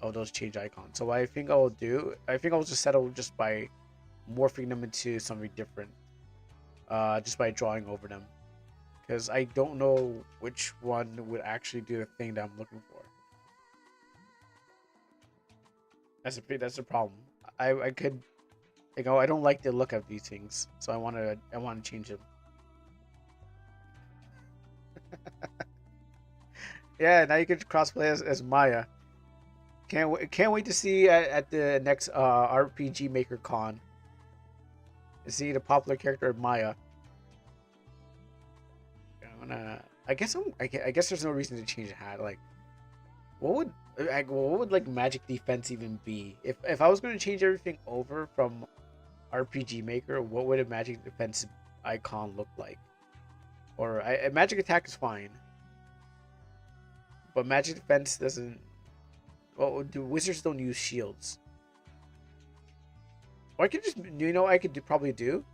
of those change icons. So what I think I'll do, I think I'll just settle just by morphing them into something different, just by drawing over them, because I don't know which one would actually do the thing that I'm looking for. That's a problem. I could, you know, I don't like the look of these things, so I want to change them. Yeah, now you can crossplay as Maya. Can't wait to see at the next RPG Maker Con. To see the popular character of Maya. I'm gonna. I guess there's no reason to change the hat. Like, what would what would like magic defense even be? If I was gonna change everything over from RPG Maker, what would a magic defense icon look like? Or a magic attack is fine, but magic defense doesn't. Well, do wizards don't use shields? Or I could just, you know, I could probably do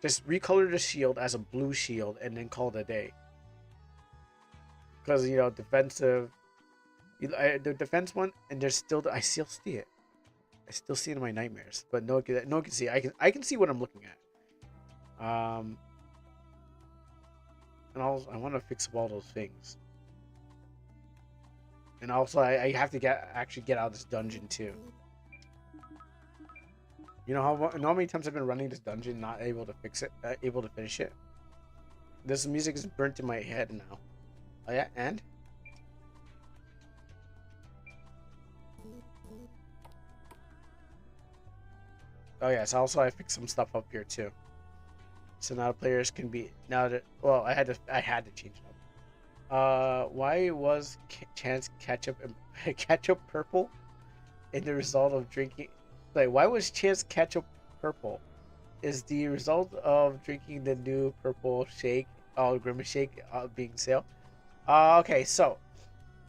just recolor the shield as a blue shield and then call it a day. Because you know, defensive, the defense one, and there's still I still see it. I still see it in my nightmares, but no one can see. I can see what I'm looking at. And I want to fix up all those things. And also, I have to actually get out of this dungeon too. You know how many times I've been running this dungeon, not able to fix it, able to finish it. This music is burnt in my head now. Oh yeah, and oh yes, also I fixed some stuff up here too. So now players can be now that well, I had to change it up. Why was Chance ketchup and ketchup purple in the result of drinking? Like, why was Chance ketchup purple? Is the result of drinking the new purple shake, Grimace shake, being sale? Okay, so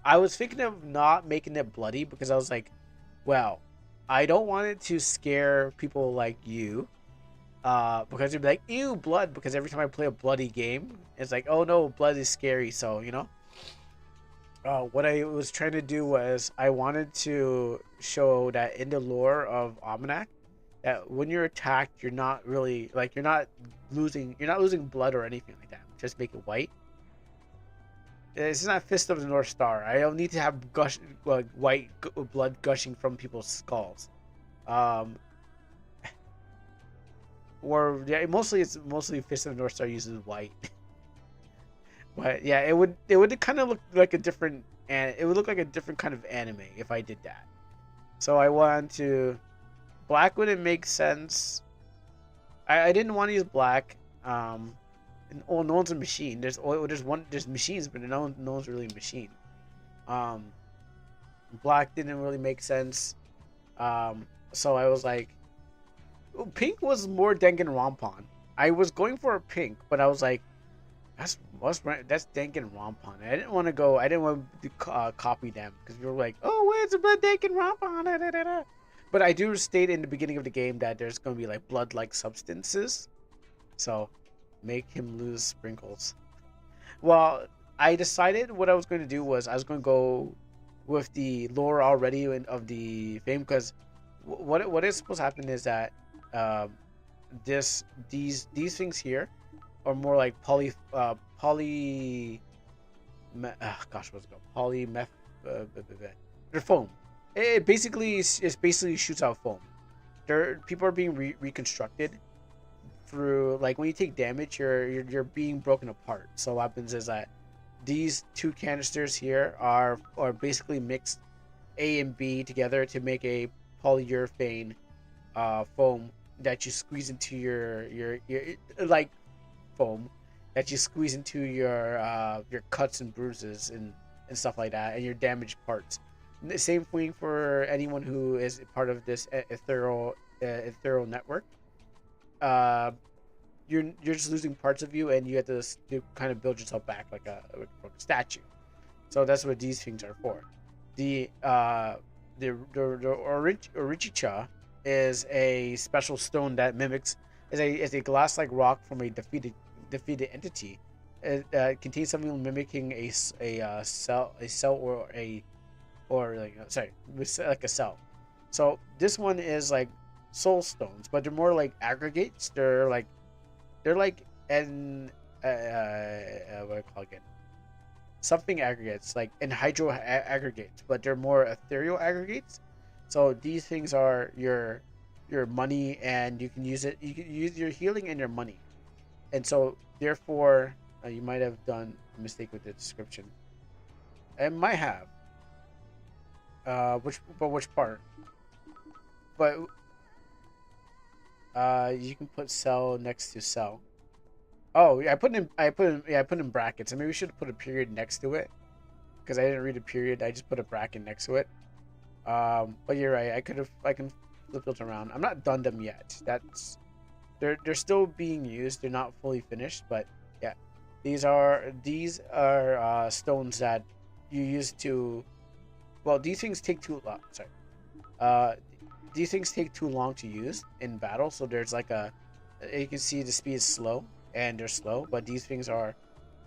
I was thinking of not making it bloody because I was like, well, I don't want it to scare people like you. Because you'd be like, ew, blood. Because every time I play a bloody game, it's like, oh no, blood is scary. So, you know, what I was trying to do was I wanted to show that in the lore of Almanac, that when you're attacked, you're not really like you're not losing blood or anything like that. Just make it white. It's not Fist of the North Star. I don't need to have white blood gushing from people's skulls. Um, or yeah, mostly it's mostly Fist of the North Star uses white. But yeah, it would kind of look like a different, and it would look like a different kind of anime if I did that. So I wanted to black wouldn't make sense. I didn't want to use black. And, oh, no one's a machine. There's machines, but no one's really a machine. Um, Black didn't really make sense. So I was like, pink was more Danganronpan. I was going for a pink, but I was like, that's Danganronpan. I didn't want to go. I didn't want to copy them because we were like, oh, it's a Danganronpan. Da, da, da, da. But I do state in the beginning of the game that there's going to be like blood-like substances. So make him lose sprinkles. Well, I decided what I was going to do was I was going to go with the lore already of the fame because what is supposed to happen is that um, these things here are more like gosh, what's it called? Polymeth. They're foam. It basically it basically shoots out foam. People are being reconstructed through, like, when you take damage, you're being broken apart. So what happens is that these two canisters here are basically mixed A and B together to make a polyurethane foam that you squeeze into your like foam that you squeeze into your cuts and bruises and stuff like that, and your damaged parts. The same thing for anyone who is part of this ethereal network. Uh, you're just losing parts of you, and you have to kind of build yourself back like a statue. So that's what these things are for. The Orichicha is a special stone that mimics is a glass-like rock from a defeated entity. It contains something mimicking a cell or like sorry, like a cell. So this one is like soul stones, but they're more like aggregates. They're like an what do I call it again? Something aggregates, like anhydro aggregates, but they're more ethereal aggregates. So these things are your money, and you can use it. You can use your healing and your money, and so therefore you might have done a mistake with the description. It might have. Which part? But you can put cell next to cell. Oh, yeah, I put in brackets. And maybe we should have put a period next to it because I didn't read a period. I just put a bracket next to it. But you're right. I can flip those around. I'm not done them yet. They're still being used. They're not fully finished, but yeah, these are stones that you use to. Well, these things take too long. Sorry. Uh, these things take too long to use in battle. So there's like you can see the speed is slow, and they're slow, but these things are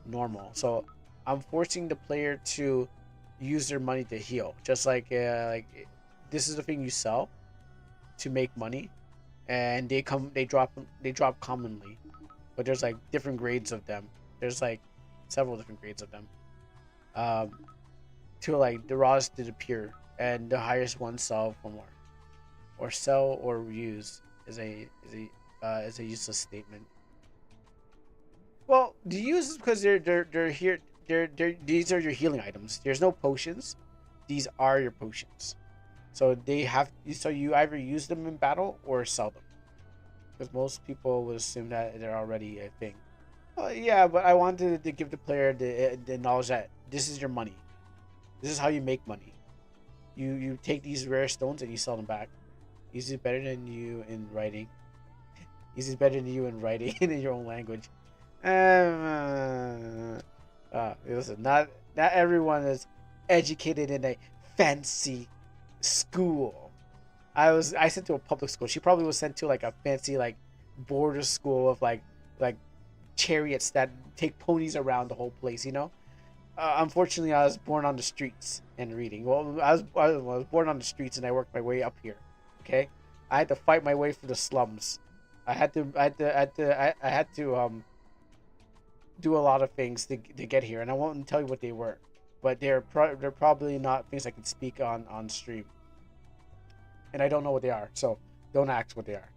normal. So I'm forcing the player to use their money to heal. Just like this is the thing you sell to make money, and they drop commonly, but there's like different grades of them. There's like several different grades of them. Um, to like the rawest to the pure, and the highest ones sell for more. Or sell or use is a useless statement. Well, the use is because they're here. These are your healing items. There's no potions. These are your potions. So you either use them in battle or sell them. Because most people would assume that they're already a thing. Well, yeah, but I wanted to give the player the knowledge that this is your money. This is how you make money. You take these rare stones and you sell them back. He's better than you in writing. He's better than you in writing in your own language. Listen, not everyone is educated in a fancy school. I sent to a public school. She probably was sent to like a fancy like border school of like chariots that take ponies around the whole place. Unfortunately, I was born on the streets and reading. Well, I was born on the streets and I worked my way up here. Okay, I had to fight my way through the slums. I had to do a lot of things to get here, and I won't tell you what they were, but they're probably not things I can speak on stream, and I don't know what they are, so don't ask what they are.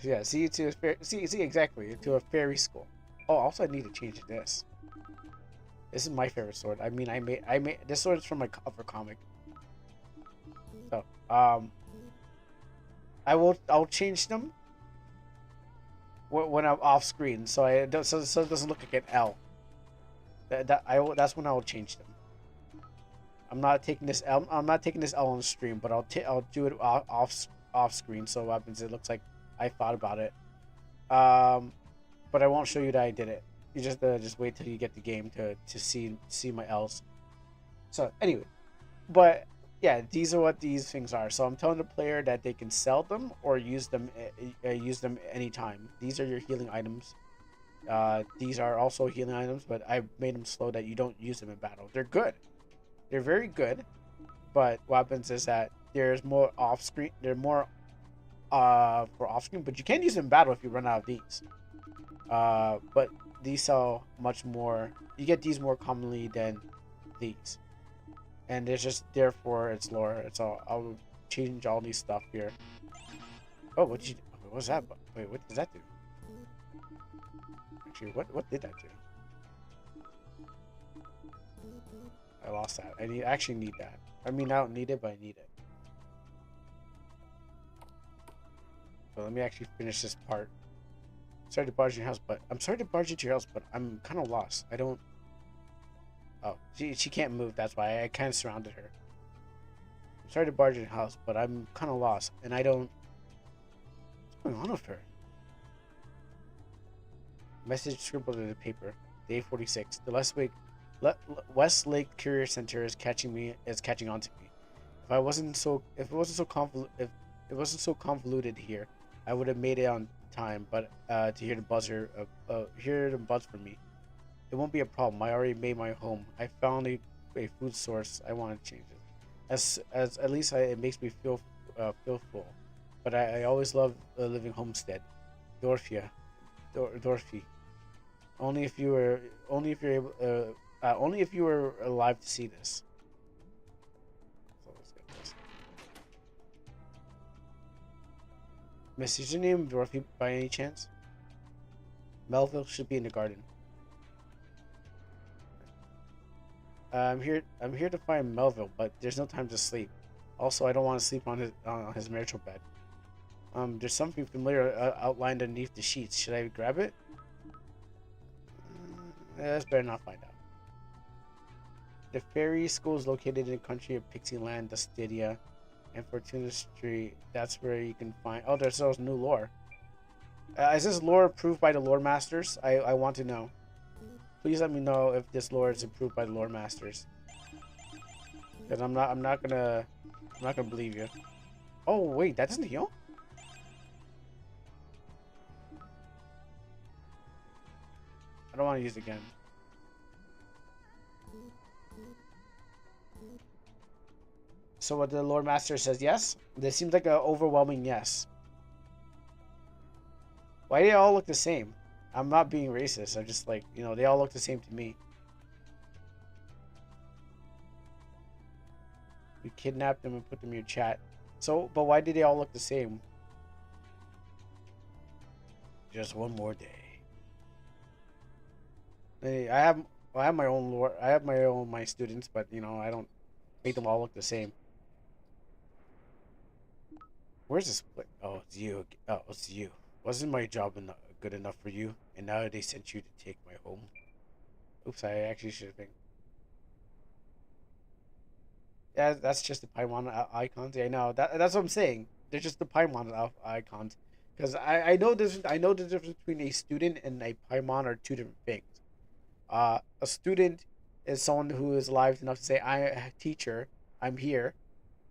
Yeah, see to a fair, see exactly to a fairy school. Oh, also I need to change this. This is my favorite sword. I mean, I made this sword is from my cover comic. So, I'll change them when I'm off screen, so I don't so it doesn't look like an L. That's when I will change them. I'm not taking this L on stream, but I'll do it off screen. So what happens? It looks like I thought about it. Um, but I won't show you that I did it. You just wait till you get the game to see my L's. So anyway, but yeah, these are what these things are. So I'm telling the player that they can sell them or use them anytime. These are your healing items. These are also healing items, but I made them slow that you don't use them in battle. They're good. They're very good, but what happens is that there's more off screen. They're more for off screen, but you can use them in battle if you run out of these. But these sell much more. You get these more commonly than these, and it's just therefore it's lore. It's all. I'll change all these stuff here. Oh, what did you? What's that? Wait, what does that do? Actually, what did that do? I lost that. I actually need that. I mean, I don't need it, but I need it. So let me actually finish this part. Sorry to barge in your house, but I'm sorry to barge into your house, but I'm kind of lost. I don't. Oh, she can't move. That's why I kind of surrounded her. I'm sorry to barge in your house, but I'm kind of lost, and I don't. What's going on with her? Message scribbled in the paper. Day 46. The West Lake Courier Center is catching on to me. If it wasn't so convoluted here, I would have made it on time. But to hear the buzz from me, it won't be a problem. I already made my home. I found a food source. I want to change it. As at least it makes me feel full. But I always love living homestead. Dorfia, Dorfy. Only if you were only if you're able only if you were alive to see this. So let's get this. Miss, is your name Dorothy by any chance? Melville should be in the garden. I'm here to find Melville, but there's no time to sleep. Also, I don't want to sleep on his marital bed. There's something familiar outlined underneath the sheets. Should I grab it? Let's better not find out. The fairy school is located in the country of Pixieland, Dustidia, and Fortuna Street. That's where you can find. Oh, there's new lore. Is this lore approved by the lore masters? I want to know. Please let me know if this lore is approved by the lore masters. Because I'm not gonna believe you. Oh wait, that doesn't heal? I don't want to use it again. So what the lore master says yes? This seems like an overwhelming yes. Why do they all look the same? I'm not being racist. I'm just like, they all look the same to me. We kidnapped them and put them in your chat. So, but why did they all look the same? Just one more day. Hey, I have my own lore. I have my students, but I don't make them all look the same. Where's this? Oh, it's you. Oh, it's you. Wasn't my job good enough for you? And now they sent you to take my home. Oops, I actually should have been. Yeah, that's just the Paimon icons. Yeah, I know. That's what I'm saying. They're just the Paimon icons. Because I know the difference between a student and a Paimon are two different things. A student is someone who is alive enough to say, teacher, I'm here.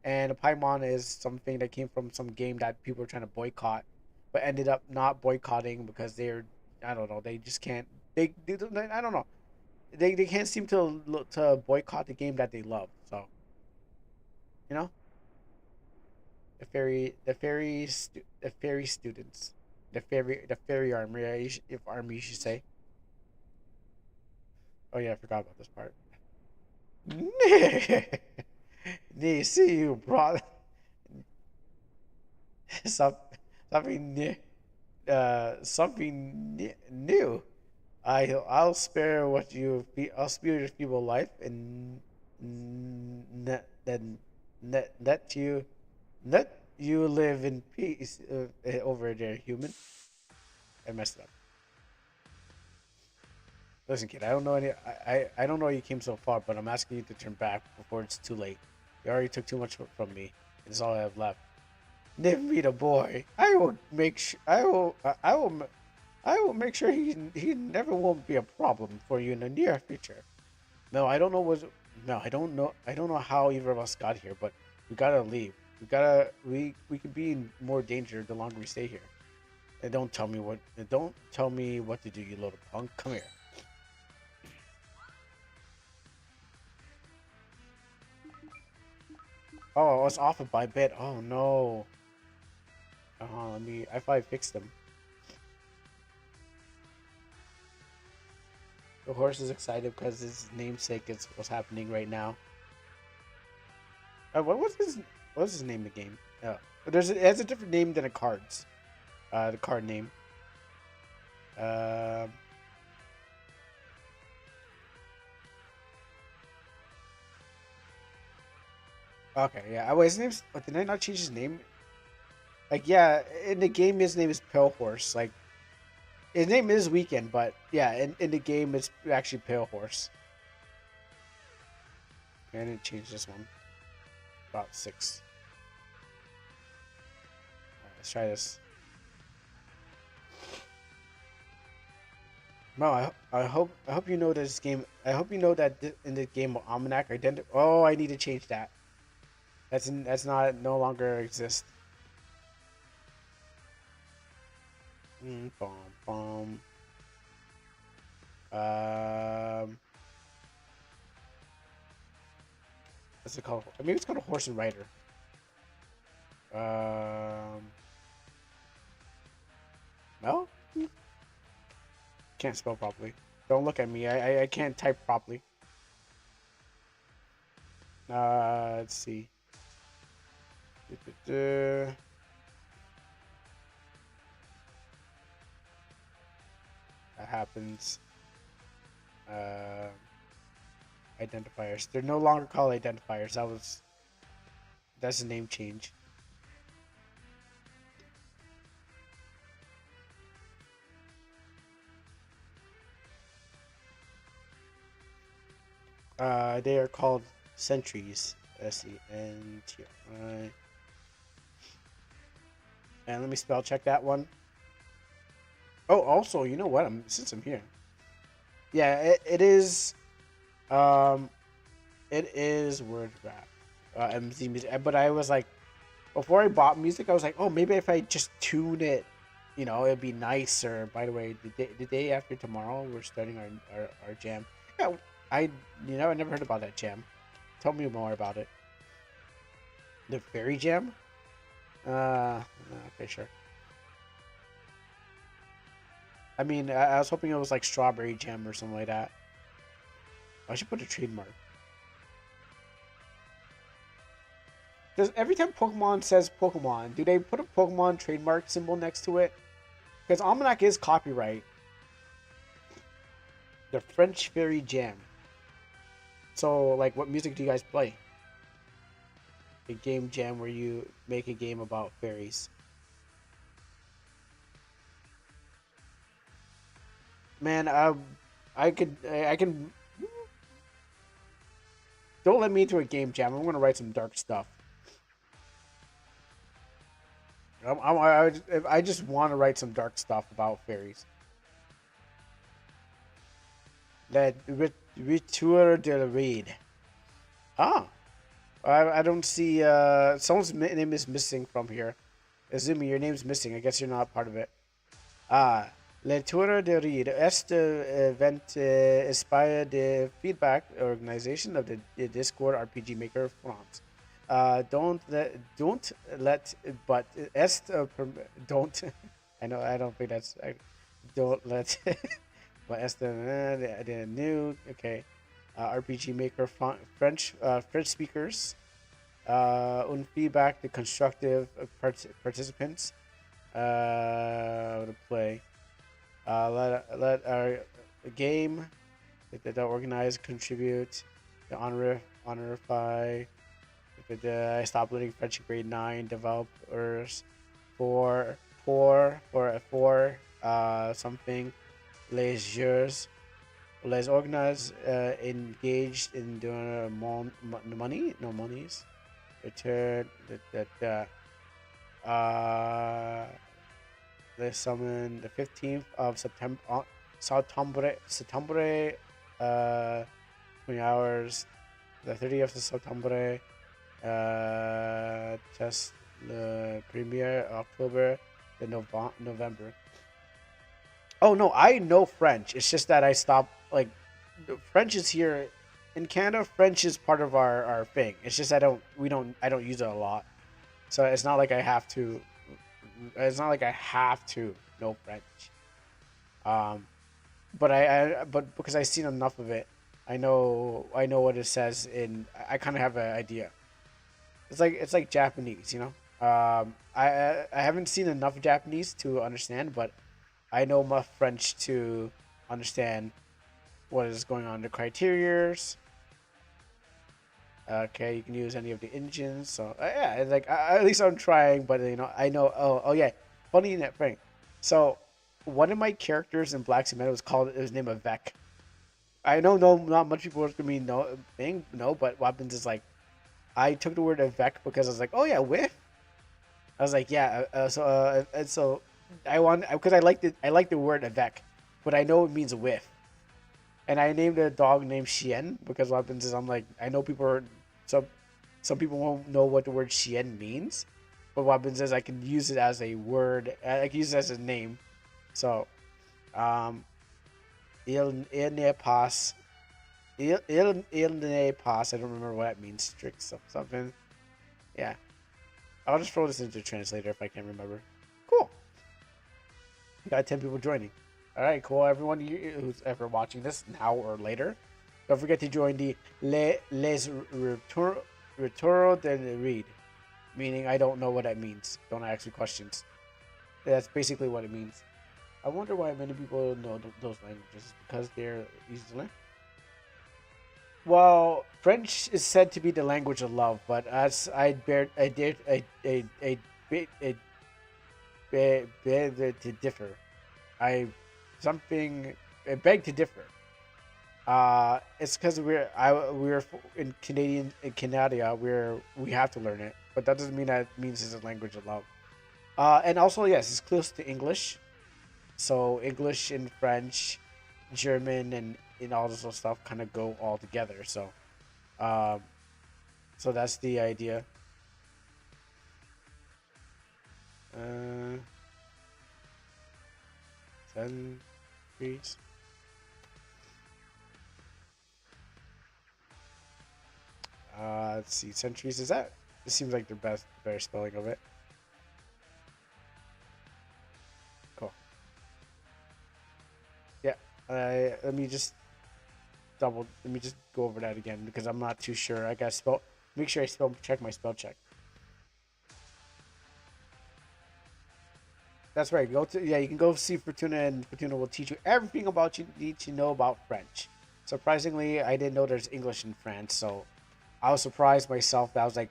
And a Paimon is something that came from some game that people were trying to boycott, but ended up not boycotting because I don't know, they just can't, I don't know. They can't seem to boycott the game that they love. So, you know, the fairy students, the fairy army, if army you should say. Oh yeah, I forgot about this part. They see you brought stop being something new. I'll spare what you I'll spare your feeble life and then let you live in peace over there, human. I messed up. Listen, kid, I don't know any. I don't know you came so far, but I'm asking you to turn back before it's too late. You already took too much from me. It's all I have left. Leave me the boy. I will make sure. I will make sure he never won't be a problem for you in the near future. No, I don't know what. No, I don't know. I don't know how either of us got here, but we gotta leave. We could be in more danger the longer we stay here. And don't tell me what to do, you little punk. Come here. Oh, I was off of by bit. Oh no. Let me. I thought I fixed them. The horse is excited because his namesake is what's happening right now. What was his name in the game? It has a different name than a card's. The card name. Um. Okay, yeah. Oh, wait, his name's. Oh, did I not change his name? Like, yeah, in the game, his name is Pale Horse. Like, his name is Weekend, but yeah, in the game, it's actually Pale Horse. Okay, I didn't change this one. About 6. Alright, let's try this. No, I hope you know this game. I hope you know that in the game of Almanac identity. Oh, I need to change that. That's not no longer exist. Bum, bum. Um, what's it called? Maybe it's called a horse and rider. Um, no, can't spell properly. Don't look at me. I can't type properly. Let's see. That happens. Uh, identifiers. They're no longer called identifiers. That's a name change. They are called sentries. SENTRI. And let me spell check that one. Oh, also, you know what? Since I'm here, yeah, um, it is word rap, MZ music. But I was like, before I bought music, I was like, oh, maybe if I just tune it, it'd be nicer. By the way, the day after tomorrow, we're starting our jam. Yeah, I I never heard about that jam. Tell me more about it. The fairy jam? Okay, sure. I mean, I was hoping it was like strawberry jam or something like that. I should put a trademark. Does every time Pokemon says Pokemon, do they put a Pokemon trademark symbol next to it? Because Almanac is copyright. The French Fairy Jam. So, like, what music do you guys play? A game jam where you make a game about fairies. Man, I can. Don't let me into a game jam. I'm gonna write some dark stuff. I just want to write some dark stuff about fairies. That Ritual de Raid. Ah, I don't see. Someone's name is missing from here. Azumi, your name's missing. I guess you're not part of it. Ah, Lectura de Read. Este event inspired the feedback organization of the Discord RPG Maker France. Don't let, but est don't. I don't think that's. Don't let, but est the new okay. RPG Maker French speakers. Un feedback the constructive participants. To play. Let our game that organize, contribute, the honorify. I stopped learning French in grade 9. Developers for for something. Les jeux. Les organize engaged in doing money no monies. Return that they summon the 15th of September. September, 20 hours. The 30th of September, just the premiere October, the November. Oh no, I know French. It's just that I stopped. Like, French is here in Canada. French is part of our thing. It's just I don't use it a lot. So it's not like I have to. It's not like I have to know French. Um, but but because I've seen enough of it, I know what it says in. I kind of have an idea. It's like Japanese, you know. I haven't seen enough Japanese to understand, but I know enough French to understand what is going on. The criterias. Okay, you can use any of the engines. So yeah, it's like at least I'm trying. But I know. Oh yeah, funny that thing. So one of my characters in Black Cement was named Avec. I know no not much people are gonna be no, but what happens is like I took the word Avec because I was like, oh yeah, with. I was like, yeah. And so I want because I like the word Avec, but I know it means with. And I named a dog named Shien because what happens is I'm like I know people are some some people won't know what the word Shien means, but what happens is I can use it as a word. I can use it as a name. So, um, il ne passe il ne passe. I don't remember what that means. Strict something. Yeah, I'll just throw this into translator if I can't remember. Cool. Got 10 people joining. All right, cool. Everyone who's ever watching this now or later, don't forget to join the Les Retour de Read, meaning I don't know what that means. Don't ask me questions. That's basically what it means. I wonder why many people know those languages. Because they're easy to learn. Well, French is said to be the language of love, but as I did, to differ. I something I beg to differ. It's because we're in Canada where we have to learn it, but that doesn't mean that it means it's a language of love. And also yes, it's close to English, so English and French, German, and all this other stuff kind of go all together. Um, so that's the idea. Uh, 10 degrees. Let's see, centuries. Is that? It seems like the better spelling of it. Cool. Yeah. Let me just Let me just go over that again because I'm not too sure. I gotta spell. Make sure I check my spell check. That's right. You can go see Fortuna, and Fortuna will teach you everything about you need to know about French. Surprisingly, I didn't know there's English in France, so I was surprised myself that I was like,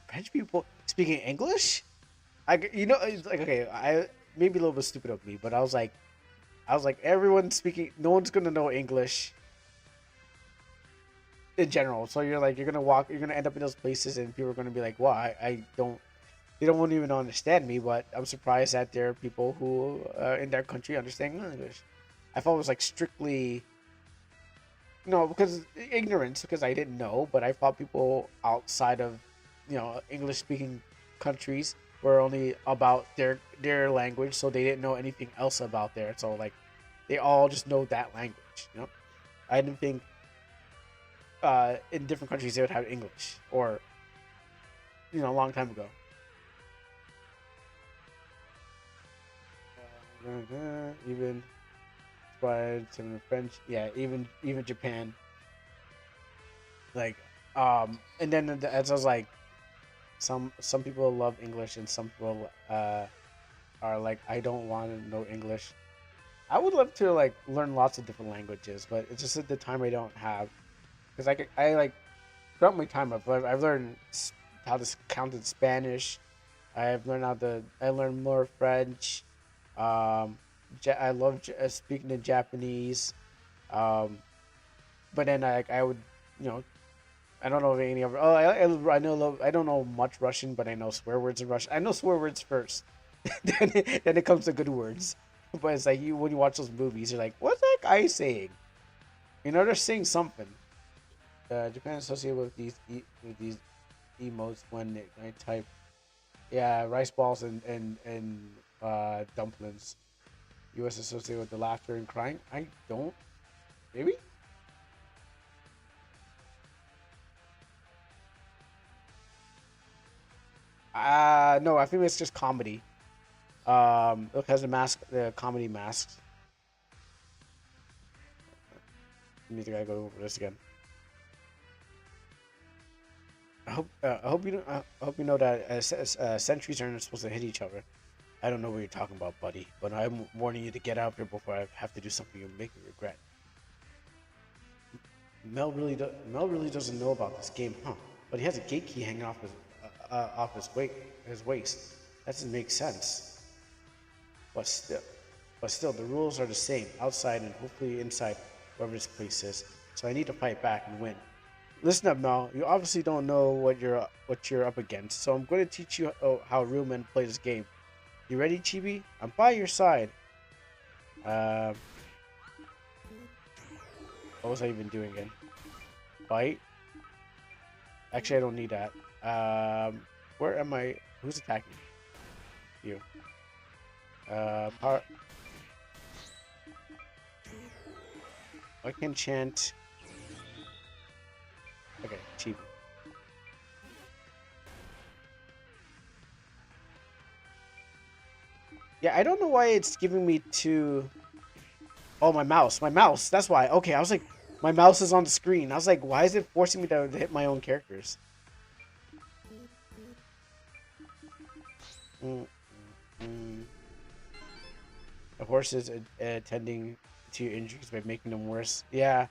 French people speaking English? It's like okay, I maybe a little bit stupid of me, but I was like, everyone's speaking. No one's gonna know English in general. So you're gonna end up in those places, and people are gonna be like, "Well, I don't." They don't even understand me, but I'm surprised that there are people who in their country understand English. I thought it was like strictly no because ignorance because I didn't know, but I thought people outside of English speaking countries were only about their language, so they didn't know anything else about there. So like they all just know that language. I didn't think in different countries they would have English or a long time ago. Even but some French, yeah, even Japan, like, and then as I was like, some people love English and some people are like, I don't want to know English. I would love to like learn lots of different languages, but it's just at the time I don't have. Because I like throughout my time I've learned how to count in Spanish. I've learned I learned more French. Um, I love speaking in Japanese. Um, but then I would, you know, I don't know any other. Oh, I know I don't know much Russian, but I know swear words in Russian. I know swear words first, then it comes to good words. But it's like you when you watch those movies, you're like, what's that guy saying? You know, they're saying something. Japan associated with these emotes when I type, yeah, rice balls and dumplings. U.S. associated with the laughter and crying. I don't. Maybe. No, I think it's just comedy. It has the comedy masks. I need to gotta go over this again. I hope you know that sentries aren't supposed to hit each other. I don't know what you're talking about, buddy, but I'm warning you to get out of here before I have to do something you'll make me regret. Mel really doesn't know about this game, huh? But he has a gate key hanging off his waist. That doesn't make sense. But still, but still, the rules are the same outside and hopefully inside wherever this place is. So I need to fight back and win. Listen up, Mel. You obviously don't know what you're up against, so I'm going to teach you how real men play this game. You ready, Chibi? I'm by your side. Um, what was I even doing again? Fight. Actually, I don't need that. Where am I? Who's attacking? You. Power. I can chant. Okay, Chibi. Yeah, I don't know why it's giving me two. Oh, my mouse. My mouse. That's why. Okay, I was like, my mouse is on the screen. I was like, why is it forcing me to hit my own characters? Mm, mm, mm. The horse is attending to your injuries by making them worse. Yeah,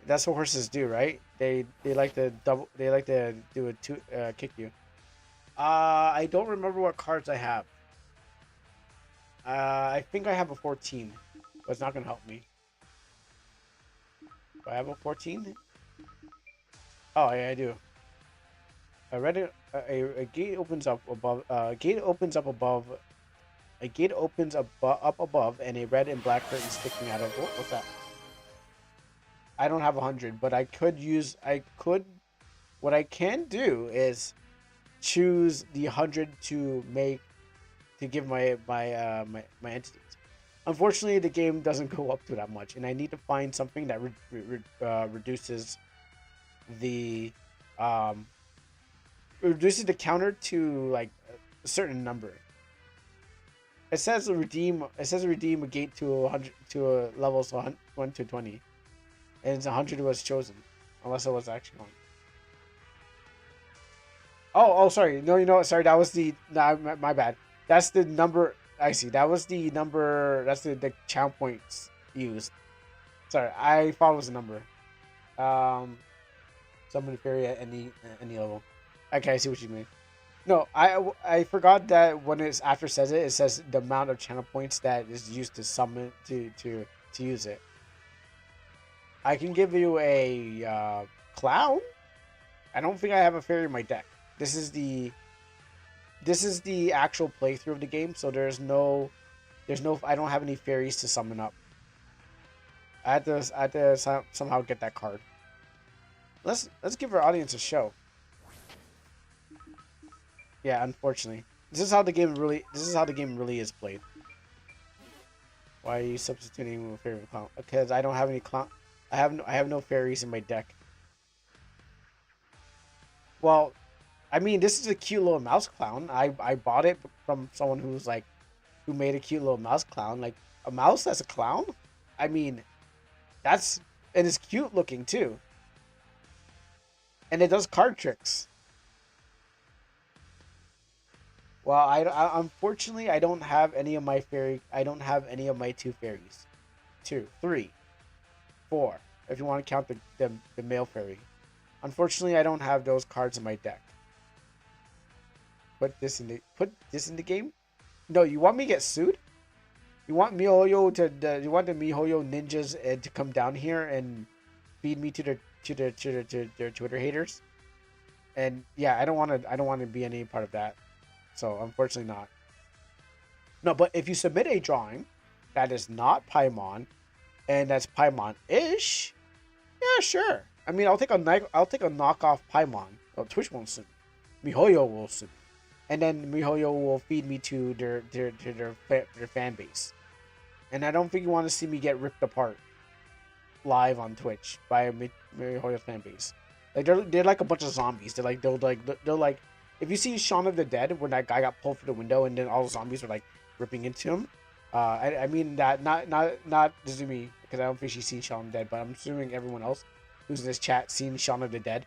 that's what horses do, right? They like to double. They like to do a kick you. I don't remember what cards I have. I think I have a 14, but it's not gonna help me. Do I have a 14? Oh yeah, I do. A red a gate opens up above. Gate opens up above. A gate opens up above, and a red and black curtain sticking out of. Oh, what's that? I don't have 100, but I could use. I could. What I can do is choose the 100 to make to give my entities. Unfortunately, the game doesn't go up to that much, and I need to find something that reduces the um reduces the counter to like a certain number. It says redeem. It says redeem a gate to 100 to a level so 1 to 20, and it's 100 was chosen, unless it was actually on. Sorry. No, you know what? Sorry, that was the. Nah, my bad. That's the number. I see. That was the number. That's the channel points used. Sorry, I thought it was a number. Um, Summon fairy at any level. Okay, I see what you mean. No, I forgot that when it's after says it, it says the amount of channel points that is used to summon to use it. I can give you a clown. I don't think I have a fairy in my deck. This is the actual playthrough of the game, so I don't have any fairies to summon up. I had to somehow get that card. Let's give our audience a show. Yeah, unfortunately, this is how the game really is played. Why are you substituting with favorite clown? Because I don't have any clown. I have no fairies in my deck. Well, I mean, this is a cute little mouse clown. I bought it from someone who made a cute little mouse clown. Like a mouse that's a clown. I mean, that's and it's cute looking too. And it does card tricks. Well, unfortunately I don't have any of my fairy. I don't have any of my two fairies. Two, three, four. If you want to count the male fairy. Unfortunately, I don't have those cards in my deck. Put this in the game. No, you want me to get sued? You want MiHoYo you want the MiHoYo ninjas to come down here and feed me to their Twitter haters? And yeah, I don't want to be any part of that. So unfortunately not. No, but if you submit a drawing that is not Paimon and that's Paimon-ish, yeah, sure. I mean, I'll take a knockoff Paimon. Oh, Twitch won't sue me. MiHoYo will sue me, and then MiHoYo will feed me to their fan base. And I don't think you want to see me get ripped apart live on Twitch by MiHoYo's fan base. Like they're like a bunch of zombies. They're like if you see Shaun of the Dead when that guy got pulled through the window and then all the zombies were like ripping into him. I mean that not Zumi because I don't think she's seen Shaun of the Dead, but I'm assuming everyone else who's in this chat seen Shaun of the Dead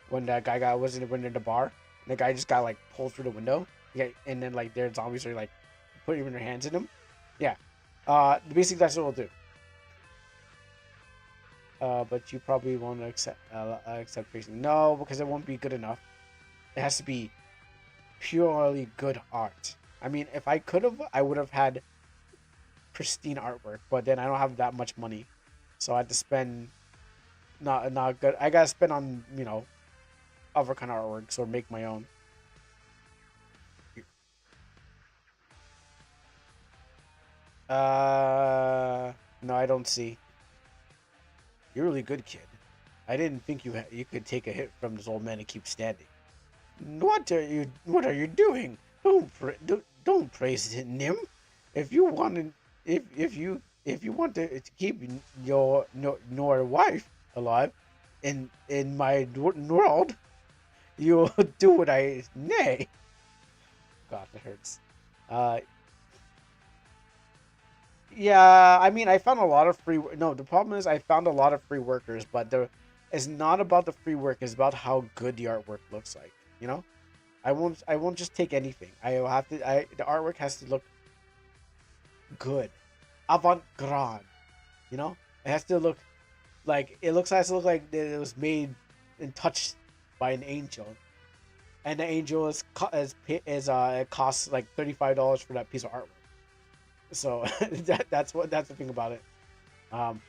when that guy when in the bar and the guy just got like pulled through the window. Yeah, and then like their zombies are like putting their hands in him. Yeah. Basically that's what we'll do. But you probably won't accept facing. No, because it won't be good enough. It has to be purely good art. I mean, if I could have, I would have had pristine artwork, but then I don't have that much money, so I had to spend not good. I gotta spend on other kind of artworks or make my own. No, I don't see. You're a really good kid. I didn't think you could take a hit from this old man and keep standing. What are you doing? Don't praise him. If you want to, if you want to keep your wife alive in my world, you'll do what I nay. God, that hurts. Uh, yeah, I mean, I found a lot of free. No, the problem is I found a lot of free workers, but it's not about the free work. It's about how good the artwork looks like. You know, I won't just take anything. I will have to. The artwork has to look good, avant-garde. You know, it has to look like has to look like it was made and touched by an angel, and the angel it costs like $35 for that piece of artwork. So that's the thing about it. Um,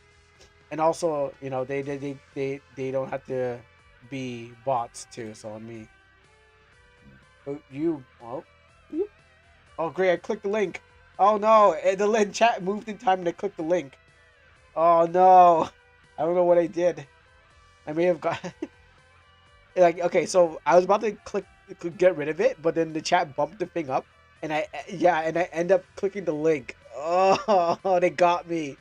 and also, they don't have to be bots too. So let me. Oh great! I clicked the link. Oh no! The link chat moved in time to click the link. Oh no! I don't know what I did. I may have got like okay. So I was about to get rid of it, but then the chat bumped the thing up, and I end up clicking the link. Oh, they got me.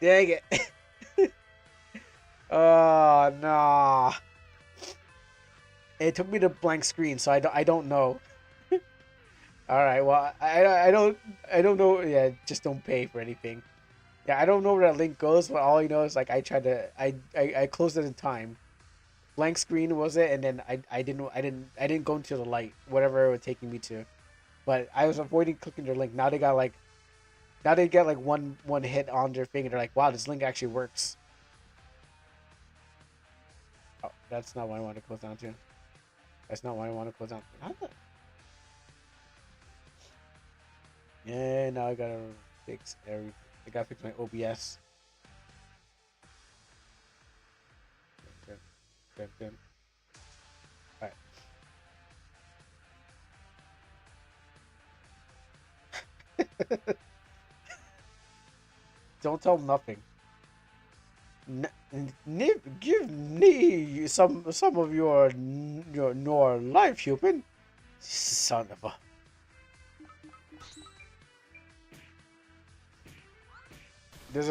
Dang it. Oh no. It took me to blank screen, so I don't know. All right, well I don't know. Yeah, just don't pay for anything. Yeah, I don't know where that link goes, but all I know is like I tried to I closed it in time. Blank screen was it, and then I didn't go into the light, whatever it was taking me to. But I was avoiding clicking their link. Now they get like one hit on their thing, and they're like, wow, this link actually works. Oh, that's not what I want to close down to. That's not what I want to close down. Yeah, now I gotta fix everything. I gotta fix my OBS. Good. Alright. Don't tell them nothing. Give me some of your life, human. Son of a. There's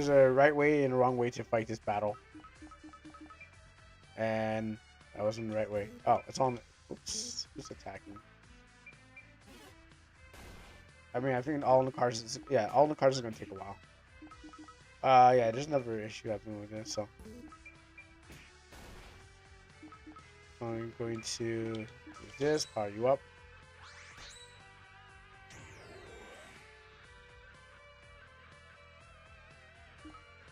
a right way and a wrong way to fight this battle. And that wasn't the right way. Oh, it's on. Oops, who's attacking? I mean, I think all in the cars. Yeah, all in the cars is gonna take a while. Yeah, there's another issue happening with this, so I'm going to do this. Power you up.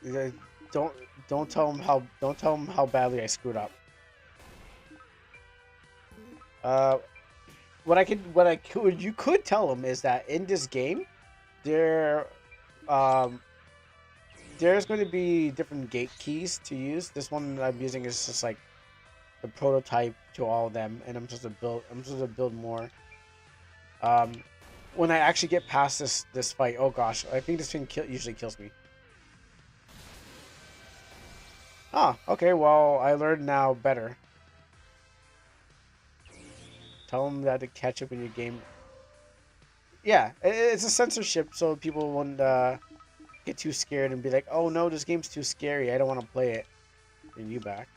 Uh, Don't don't tell him how badly I screwed up. Uh, what you could tell him is that in this game, there um there's going to be different gate keys to use. This one that I'm using is just like the prototype to all of them, and I'm supposed to build more. Um, when I actually get past this fight, oh gosh, I think this thing usually kills me. Ah, okay, well I learned now better. Tell them that to catch up in your game. Yeah, it's a censorship, so people won't get too scared and be like, "Oh no, this game's too scary. I don't want to play it." Bring you back,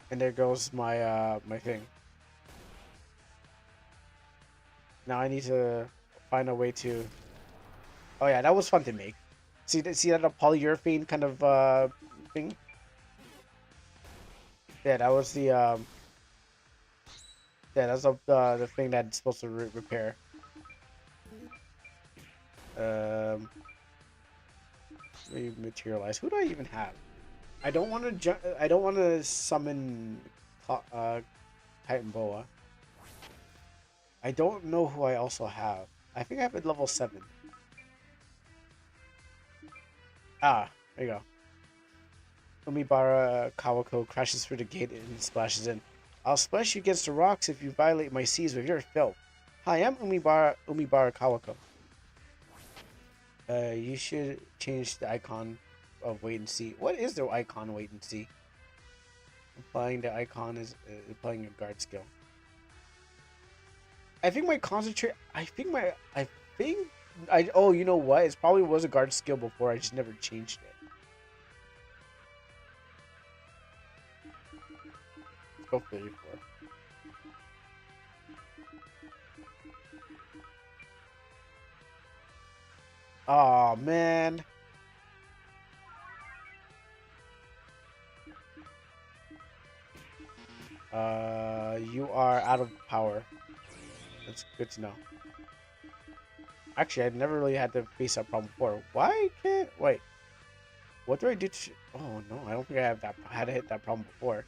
and there goes my thing. Now I need to find a way to. Oh yeah, that was fun to make. See that a polyurethane kind of thing. Yeah, that was the yeah, that's the thing that's supposed to repair. Um, Materialize. Who do I even have? I don't want to. I don't want to summon Titan Boa. I don't know who I also have. I think I have at level 7. Ah, there you go. Umibara Kawako crashes through the gate and splashes in. I'll splash you against the rocks if you violate my seas with your filth. Hi, I'm Umibara Kawako. You should change the icon of wait and see. What is the icon wait and see? Applying the icon is applying a guard skill. I think my concentrate. I think. Oh, you know what? It probably was a guard skill before. I just never changed it. Let's go 34. Oh man. You are out of power. That's good to know. Actually, I've never really had to face that problem before. Why can't wait? What do I do to? Oh no, I don't think I have that. Had to hit that problem before.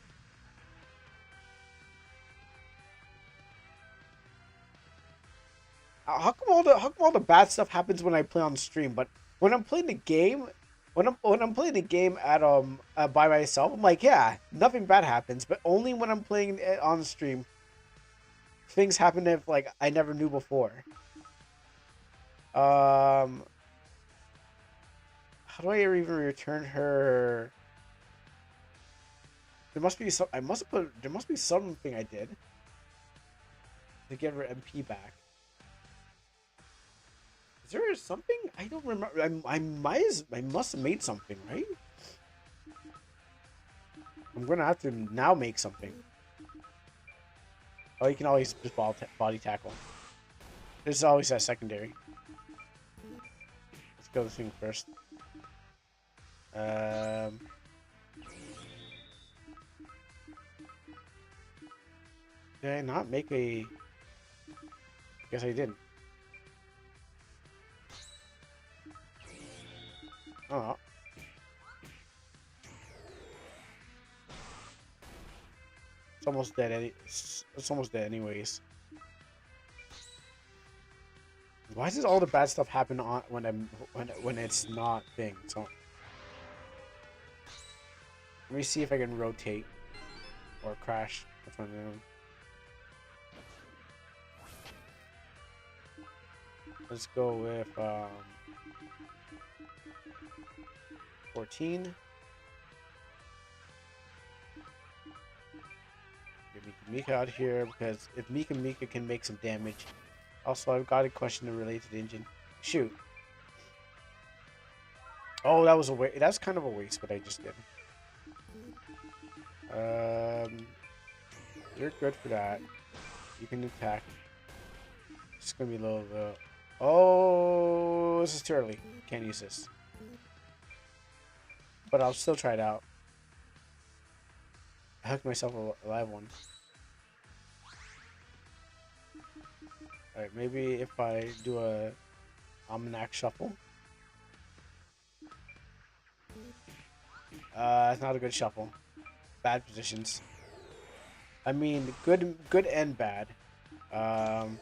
How come all the bad stuff happens when I play on stream, but when I'm playing the game, when I'm playing the game at by myself, I'm like, yeah, nothing bad happens. But only when I'm playing it on stream, things happen that like I never knew before. Um, how do I even return her? There must be some. I must have put. There must be something I did to get her MP back. Is there something I don't remember? I must have made something, right? I'm gonna have to now make something. Oh, you can always just body tackle. There's always that secondary. Let's go this thing first. Um, did I not make a? Guess I didn't. Oh, it's almost dead. It's almost dead anyways. Why does all the bad stuff happen on when it's not thing? So let me see if I can rotate or crash. Which one of them? Let's go with 14. Get Mika out here because if Mika can make some damage. Also, I've got a question to relate to the engine. Shoot. Oh, that was a waste. That's kind of a waste, what I just did. You're good for that. You can attack. It's gonna be a little. Oh, this is too early. Can't use this. But I'll still try it out. I hooked myself a live one. Alright, maybe if I do a Almanac Shuffle. It's not a good shuffle. Bad positions. I mean, good and bad. Um,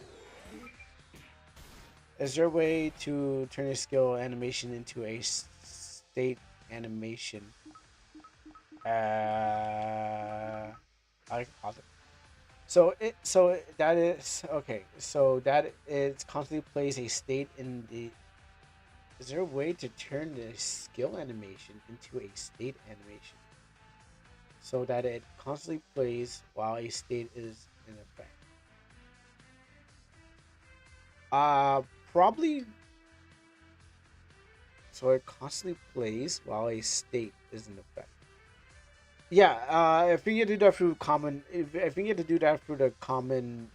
is there a way to turn a skill animation into a state animation? I can pause it. That is okay. So that it constantly plays a state in the. Is there a way to turn the skill animation into a state animation so that it constantly plays while a state is in effect? Uh, Probably. So it constantly plays while a state is in effect. Yeah, if you get to do that through common, if you get to do that through the common,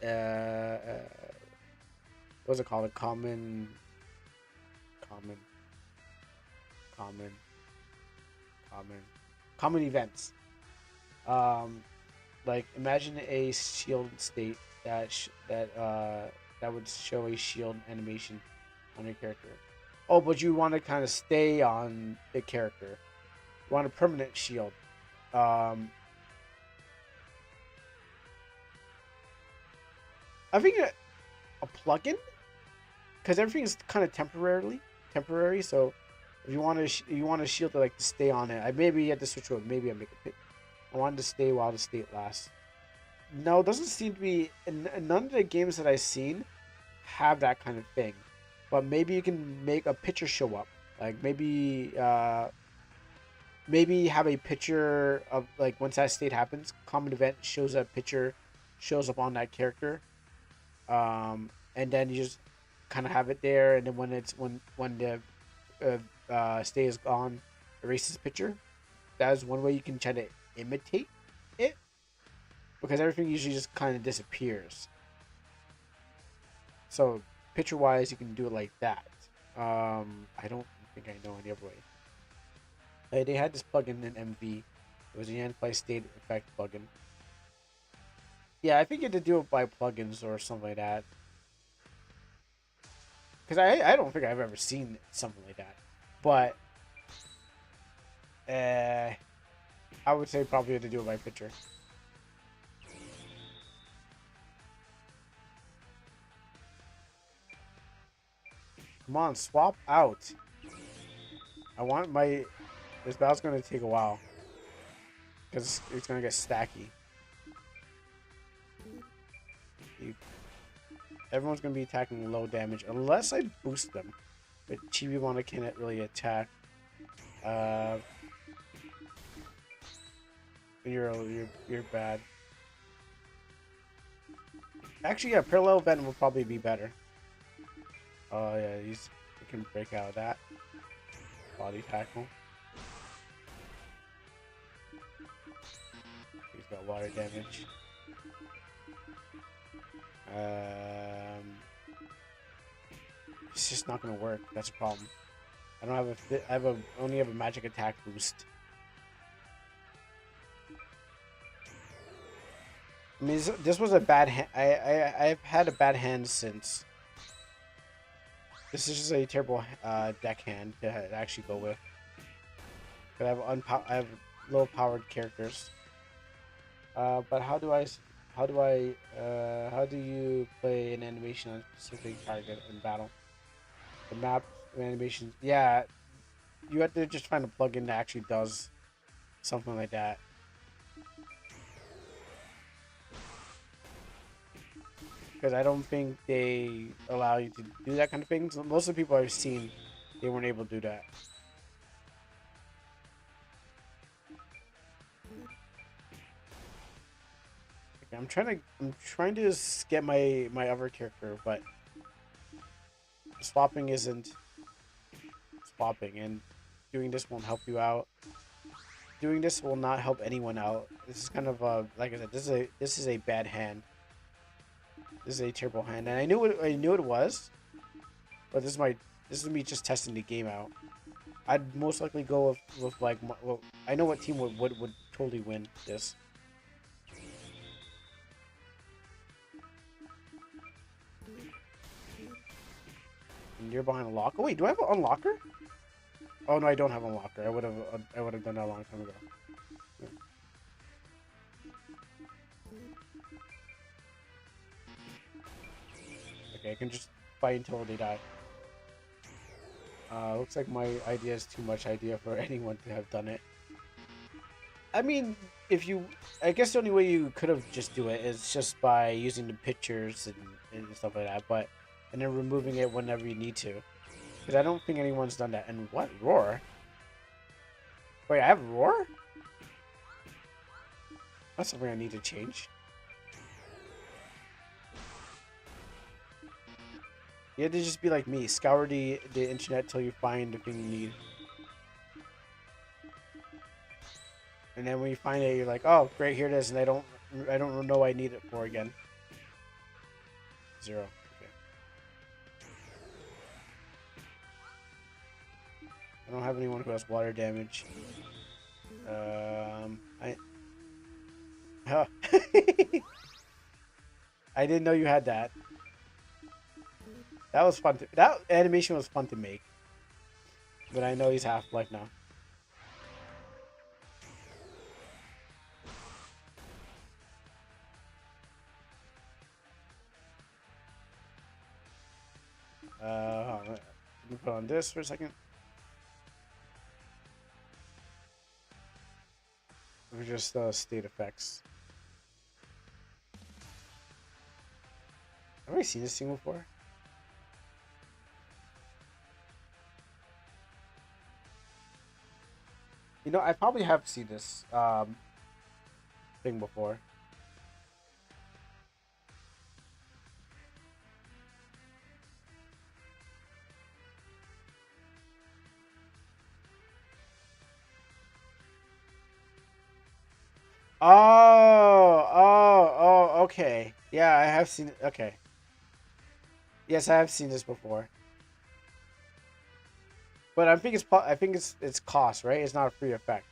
what's it called? A common, common, common, common events. Um, like imagine a shield state that would show a shield animation on your character. Oh, but you want to kind of stay on the character. You want a permanent shield. Um, I think a plugin because everything is kind of temporary. So if you want to you want a shield to like to stay on it, I maybe had to switch over. Maybe I make a pit. I wanted to stay while the state lasts. No, it doesn't seem to be. None of the games that I've seen have that kind of thing. But maybe you can make a picture show up. Like maybe have a picture of like once that state happens, common event shows a picture, shows up on that character, and then you just kind of have it there, and then when the state is gone, erases the picture. That is one way you can try to imitate it because everything usually just kind of disappears. So picture wise, you can do it like that. I don't think I know any other way. They had this plugin in MV. It was an anti state effect plugin. Yeah, I think you had to do it by plugins or something like that. Because I don't think I've ever seen something like that. But I would say probably had to do it by picture. Come on, swap out. I want my... This battle's going to take a while. Because it's going to get stacky. Everyone's going to be attacking low damage. Unless I boost them. But Chibi-Wana can't really attack. You're bad. Actually, yeah, parallel event will probably be better. Oh yeah, you can break out of that. Body tackle. He's got water damage. It's just not gonna work. That's a problem. I don't have a. Only have a magic attack boost. I mean, this was a bad hand. I've had a bad hand since. This is just a terrible deck hand to actually go with. But I have low powered characters. But how do you play an animation on a specific target in battle? The map animations, yeah, you have to just find a plugin that actually does something like that. Because I don't think they allow you to do that kind of thing. So most of the people I've seen, they weren't able to do that. Okay, I'm trying to just get my other character, but swapping isn't swapping, and doing this won't help you out. Doing this will not help anyone out. This is kind of like I said, this is a bad hand. This is a terrible hand, and I knew it was, but this is me just testing the game out. I'd most likely go with like well, I know what team would totally win this. And you're behind a lock. Oh wait, do I have an unlocker? Oh no, I don't have a locker. I would have done that a long time ago. Yeah. Okay, I can just fight until they die. Looks like my idea is too much idea for anyone to have done it. I mean, if you, I guess the only way you could have just do it is just by using the pictures and stuff like that, but and then removing it whenever you need to. Because I don't think anyone's done that. And what roar? Wait, I have roar? That's something I need to change. You have to just be like me, scour the internet till you find the thing you need. And then when you find it, you're like, oh, great, here it is, and I don't know what I need it for again. 0. Okay. I don't have anyone who has water damage. Huh. I didn't know you had that. That was fun. That animation was fun to make. But I know he's half-life now. Hold on. Let me put on this for a second. Or just state effects. Have I seen this thing before? You know, I probably have seen this thing before. Okay. Yeah, I have seen it. Okay. Yes, I have seen this before. But I think it's cost, right? It's not a free effect.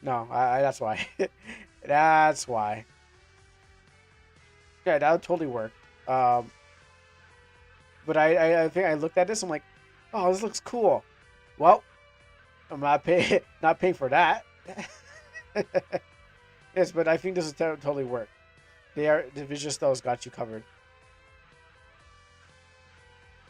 No, that's why. That's why. Yeah, that would totally work. Um, but I think I looked at this. I'm like, oh, this looks cool. Well, I'm not paying not paying for that. Yes, but I think this will totally work. The visual styles got you covered.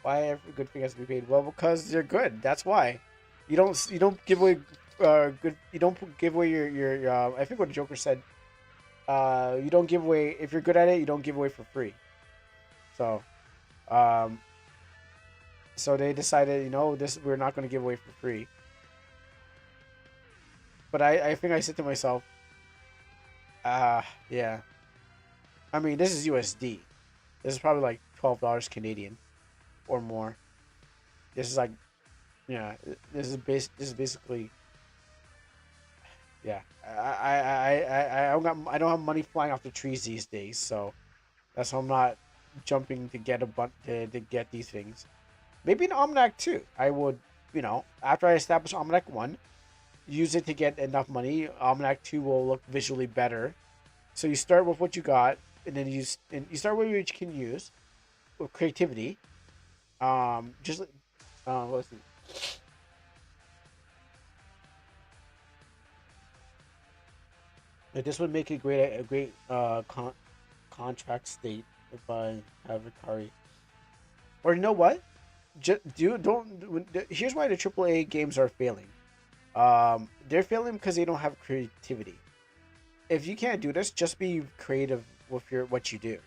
Why every good thing has to be paid? Well, because they're good. That's why. You don't give away good. You don't give away your. I think what Joker said. You don't give away if you're good at it. You don't give away for free. So, um, so they decided, this we're not going to give away for free. But I think I said to myself, yeah. I mean, this is USD. This is probably like $12 Canadian or more. This is like, yeah. This is basically, yeah. I don't have money flying off the trees these days, so that's why I'm not jumping to get to get these things. Maybe an Almanac 2. I would, after I establish Almanac 1, use it to get enough money. Almanac 2 will look visually better. So you start with what you got, and then you start with what you can use with creativity. Just let's see. Like, this would make a great contract state if I have Atari. Or you know what? Just do don't. Here's why the AAA games are failing. They're failing because they don't have creativity. If you can't do this, just be creative with what you do.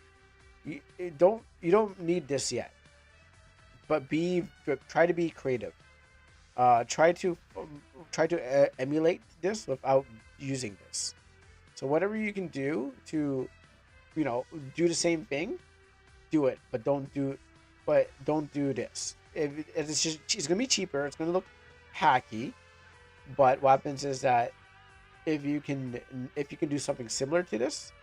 You don't need this yet, but try to be creative. Try to emulate this without using this. So whatever you can do to, do the same thing, do it, but don't do this. If it's gonna be cheaper. It's gonna look hacky, but what happens is that if you can do something similar to this,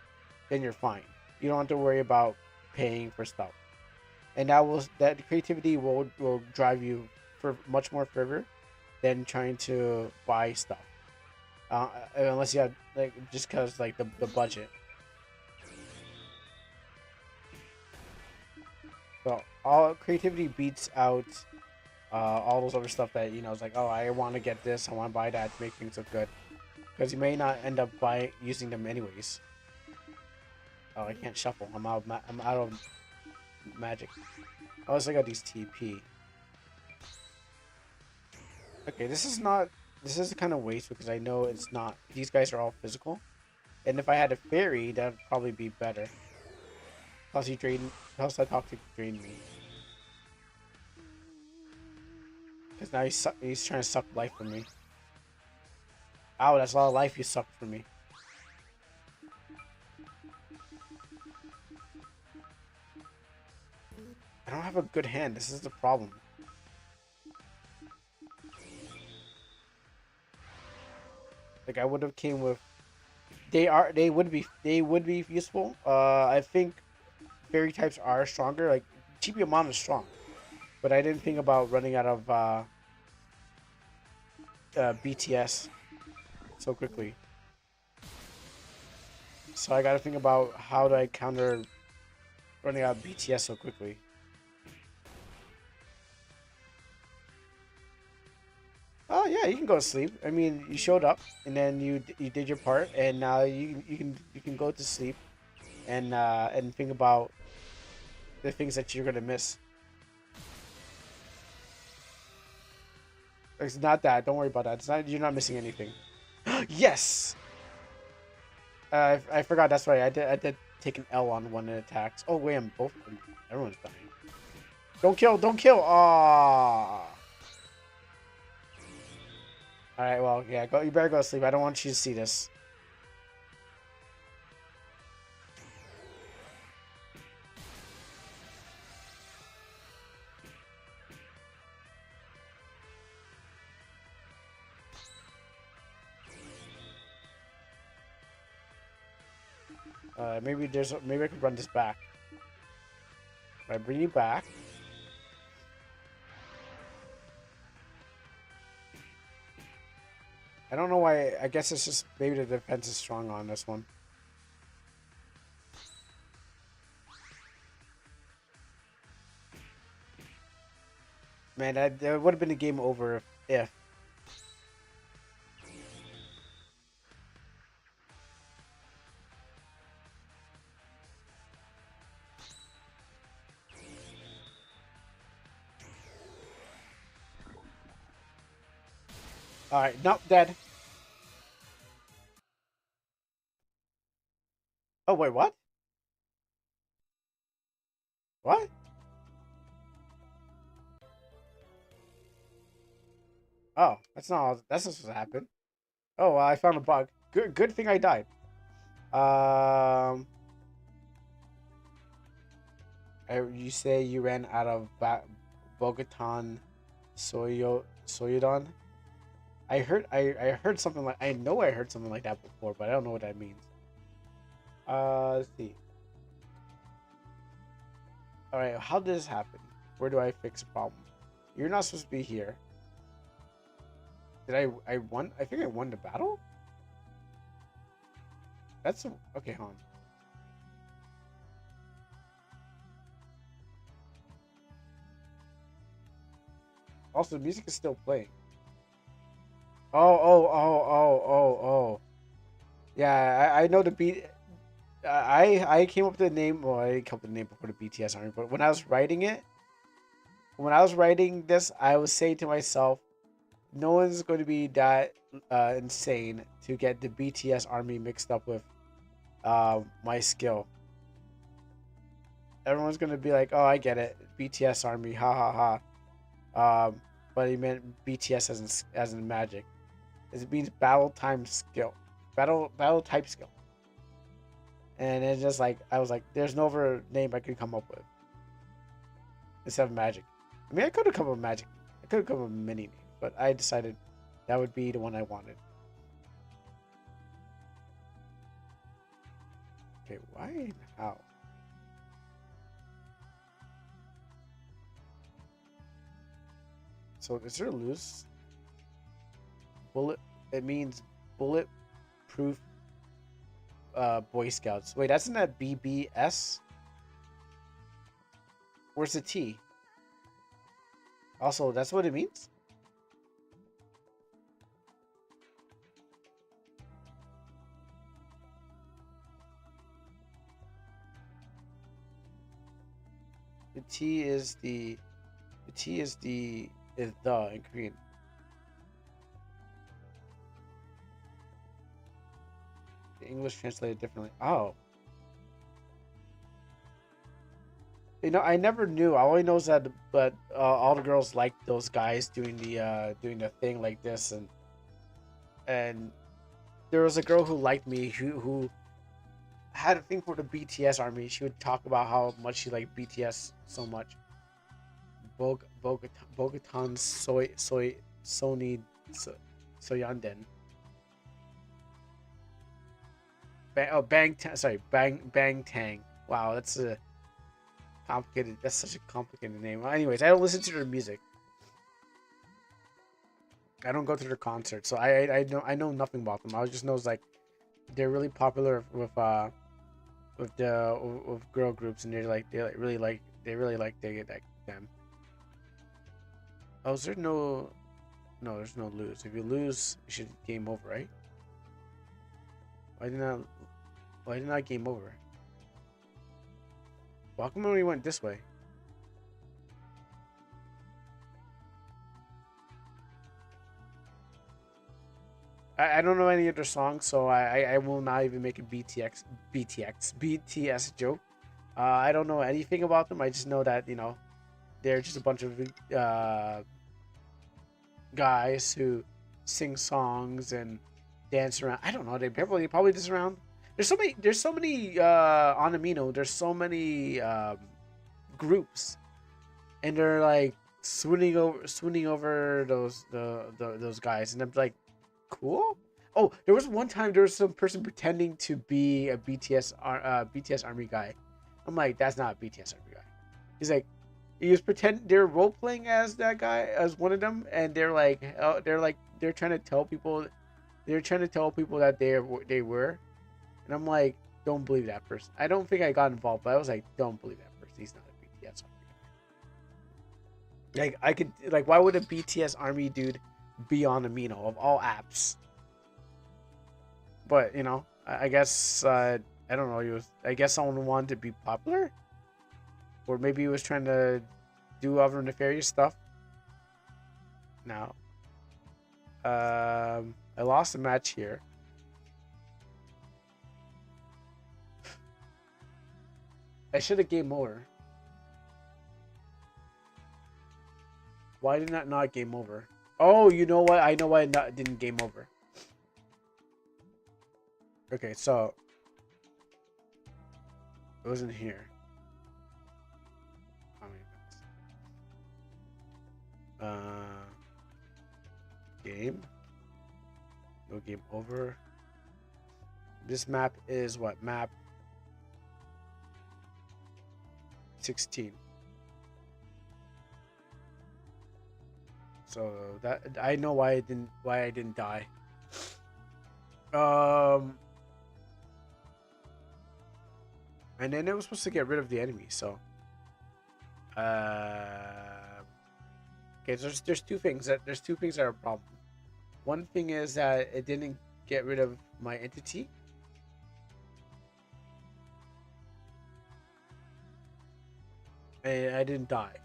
then you're fine. You don't have to worry about paying for stuff, and that creativity will drive you for much more further than trying to buy stuff. Unless you have just because the budget. So all creativity beats out all those other stuff that it's like, oh, I want to get this, I want to buy that to make things look good, because you may not end up using them anyways. Oh, I can't shuffle. I'm out of magic. Oh, I got these TP. Okay, this is not. This is kind of waste because I know it's not. These guys are all physical, and if I had a fairy, that'd probably be better. Plus, he drain. Plus, that toxic drained me. Because now he's trying to suck life from me. Ow, that's a lot of life you sucked from me. I don't have a good hand. This is the problem. Like I would have came with. They would be useful. I think fairy types are stronger. Like TP Amano is strong, but I didn't think about running out of BTS so quickly. So I gotta think about how do I counter running out of BTS so quickly. Oh yeah, you can go to sleep. I mean, you showed up and then you did your part, and now you can go to sleep and think about the things that you're gonna miss. It's not that. Don't worry about that. It's not. You're not missing anything. Yes. I forgot. That's right. I did take an L on one of the attacks. Oh wait, I'm both. Everyone's dying. Don't kill. Don't kill. Ah. All right. Well, yeah. Go. You better go to sleep. I don't want you to see this. Maybe I could run this back. I bring you back. I don't know why. I guess it's just maybe the defense is strong on this one. Man, that would have been a game over if. All right, nope, dead. Oh wait, what? What? Oh, that's not. That's not supposed to happen. Oh, well, I found a bug. Good thing I died. Um, you say you ran out of Bogotan Soyodon? I heard something like I know I heard something like that before, but I don't know what that means. Let's see. All right, how did this happen? Where do I fix a problem? You're not supposed to be here. Did I won? I think I won the battle. That's okay. Hold on. Also, the music is still playing. Oh. Yeah, I know the beat. I came up with the name. Well, I didn't come up with the name before the BTS army, but when I was writing this, I was saying to myself, no one's going to be that insane to get the BTS army mixed up with my skill. Everyone's going to be like, oh, I get it, BTS army, ha ha ha. But he meant BTS as in magic. It means battle time skill, battle type skill. And it's just like I was like, there's no other name I could come up with instead of magic. I mean, I could have come up with magic. I could have come up with many names, but I decided that would be the one I wanted. Okay, why and how? So is there loose bullet? It means bulletproof Boy Scouts. Wait, that's in that BBS. Where's the T? Also, that's what it means? The T is the T is the in Korean. The English translated differently. Oh. You know, I never knew. I only knows that, but all the girls like those guys doing the thing like this, and there was a girl who liked me who had a thing for the BTS army. She would talk about how much she liked BTS so much. Bogotan Sony Soyanden. Bang Tang. Wow, that's a complicated. That's such a complicated name. Well, anyways, I don't listen to their music. I don't go to their concerts, so I know nothing about them. I just knows like they're really popular with girl groups, and they really like them. Oh, is there no? There's no lose. If you lose, you should game over, right? Why did not why did not game over? Well, how come we went this way? I don't know any other songs, so I will not even make a BTS joke. I don't know anything about them. I just know that they're just a bunch of guys who sing songs and dance around. I don't know. They probably just around. There's so many on Amino. There's so many groups, and they're like swooning over those guys, and I'm like, cool. Oh, there was one time there was some person pretending to be a BTS army guy. I'm like, that's not a BTS army guy. He's like, he was pretend they're role playing as that guy, as one of them, and they're trying to tell people, that they were, and I'm like, don't believe that person. I don't think I got involved, but I was like, don't believe that person. He's not a BTS army guy. Like I could why would a BTS army dude be on Amino of all apps? But I guess I don't know. I guess someone wanted to be popular, or maybe he was trying to do other nefarious stuff. Now, I lost a match here. I should have game over. Why did that not game over? Oh, you know what? I know why I didn't game over. Okay, so it wasn't here. Game. No game over. This map is what? Map 16. So that I know why I didn't die. And then it was supposed to get rid of the enemy. So, okay. So there's two things that are a problem. One thing is that it didn't get rid of my entity. And I didn't die.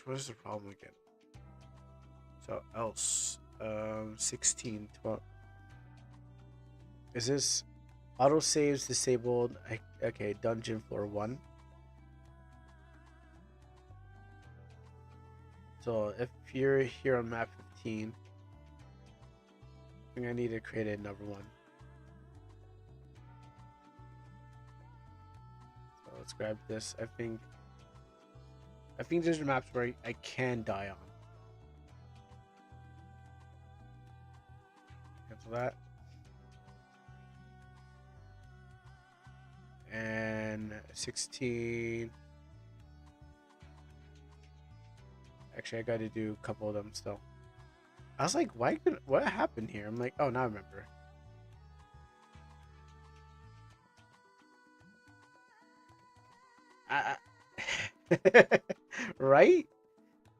What is the problem again? So else 16 12. Is this auto saves disabled? Okay, dungeon floor 1. So if you're here on map 15, I think I need to create another one. So let's grab this. I think there's maps where I can die on. Cancel that. And 16. Actually, I got to do a couple of them still. I was like, what happened here? I'm like, oh, now I remember. Right?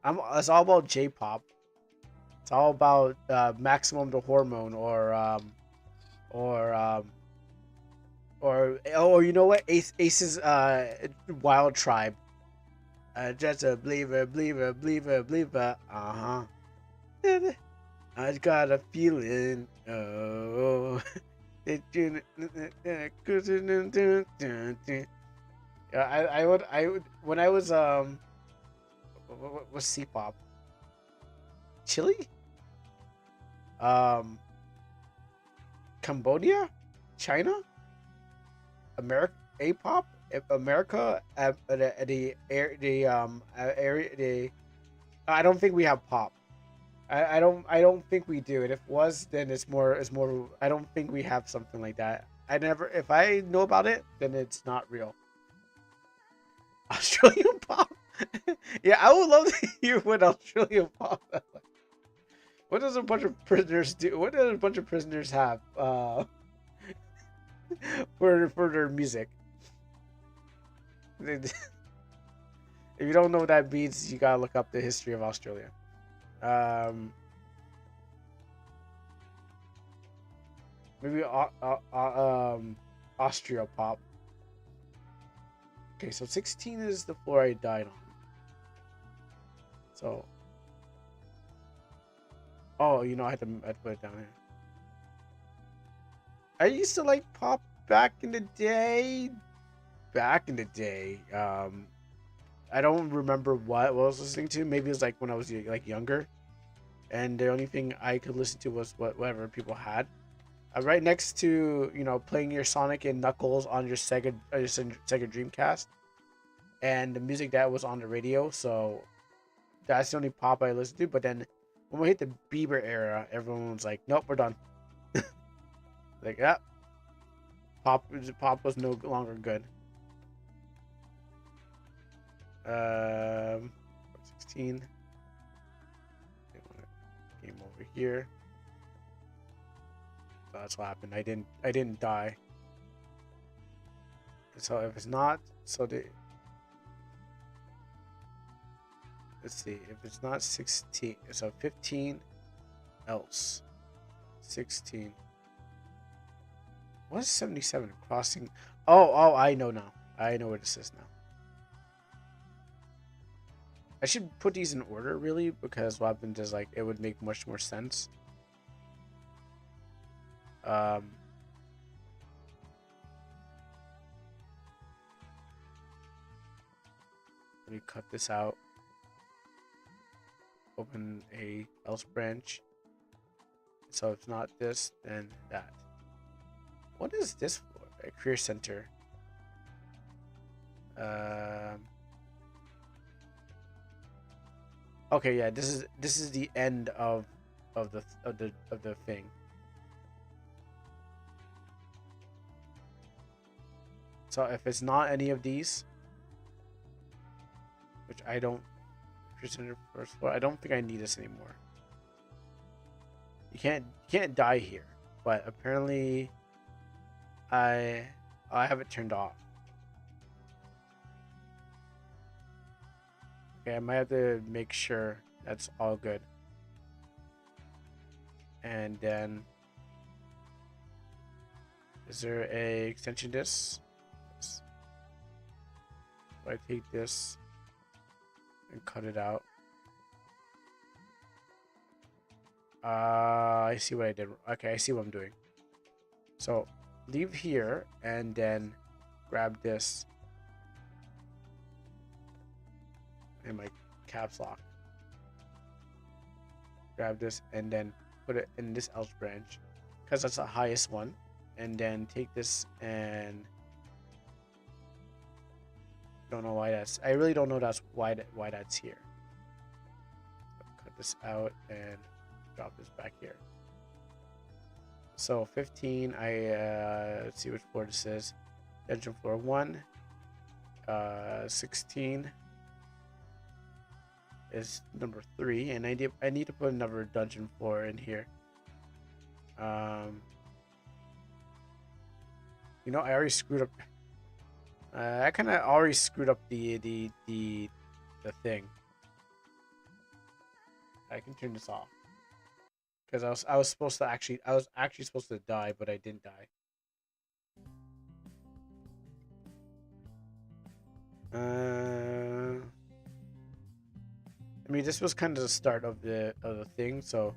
It's all about J-pop. It's all about Maximum the Hormone or um, or you know what? Ace's Wild Tribe. Just a believer, believer, believer, believer. I got a feeling. Oh. I would when I was what's C-pop? Chile? Um, Cambodia? China? America? A-pop? America? The area the I don't think we have pop. I don't think we do. And if it was, then it's more. I don't think we have something like that. I never. If I know about it, then it's not real. Australian pop. Yeah, I would love to hear what Australian pop. What does a bunch of prisoners do? What does a bunch of prisoners have for their music? If you don't know what that means, you gotta look up the history of Australia. Um, maybe Austria pop. Okay, so 16 is the floor I died on. So, oh, I had to put it down here. I used to like pop back in the day. Back in the day, I don't remember what I was listening to. Maybe it was like when I was like younger, and the only thing I could listen to was whatever people had. Right next to playing your Sonic and Knuckles on your Sega Dreamcast, and the music that was on the radio. So that's the only pop I listened to. But then when we hit the Bieber era, everyone was like, "Nope, we're done." Like, yeah, pop was no longer good. 16. Game over here. So that's what happened. I didn't die. So if it's not, let's see. If it's not 16, so 15 else 16. What is 77 crossing? Oh, I know now. I know what this is now. I should put these in order, really, because what happens is, like, it would make much more sense. Let me cut this out. Open a else branch. So if it's not this, then that. What is this for? A career center. Okay, yeah, this is the end of the thing. So if it's not any of these, which I don't, first floor, I don't think I need this anymore. You can't die here, but apparently I have it turned off. Okay, I might have to make sure that's all good. And then, is there a extension disc? Yes. So I take this and cut it out. I see what I did. Okay, I see what I'm doing. So leave here and then grab this in my caps lock. Grab this and then put it in this else branch because that's the highest one. And then take this and don't know why that's. I really don't know why that's here. So cut this out and drop this back here. So 15. Let's see which floor this is. Dungeon floor 1. 16 is number 3, and I need to put another dungeon floor in here. I already screwed up. I kind of already screwed up the thing. I can turn this off because I was supposed to actually supposed to die, but I didn't die. I mean, this was kind of the start of the thing. So,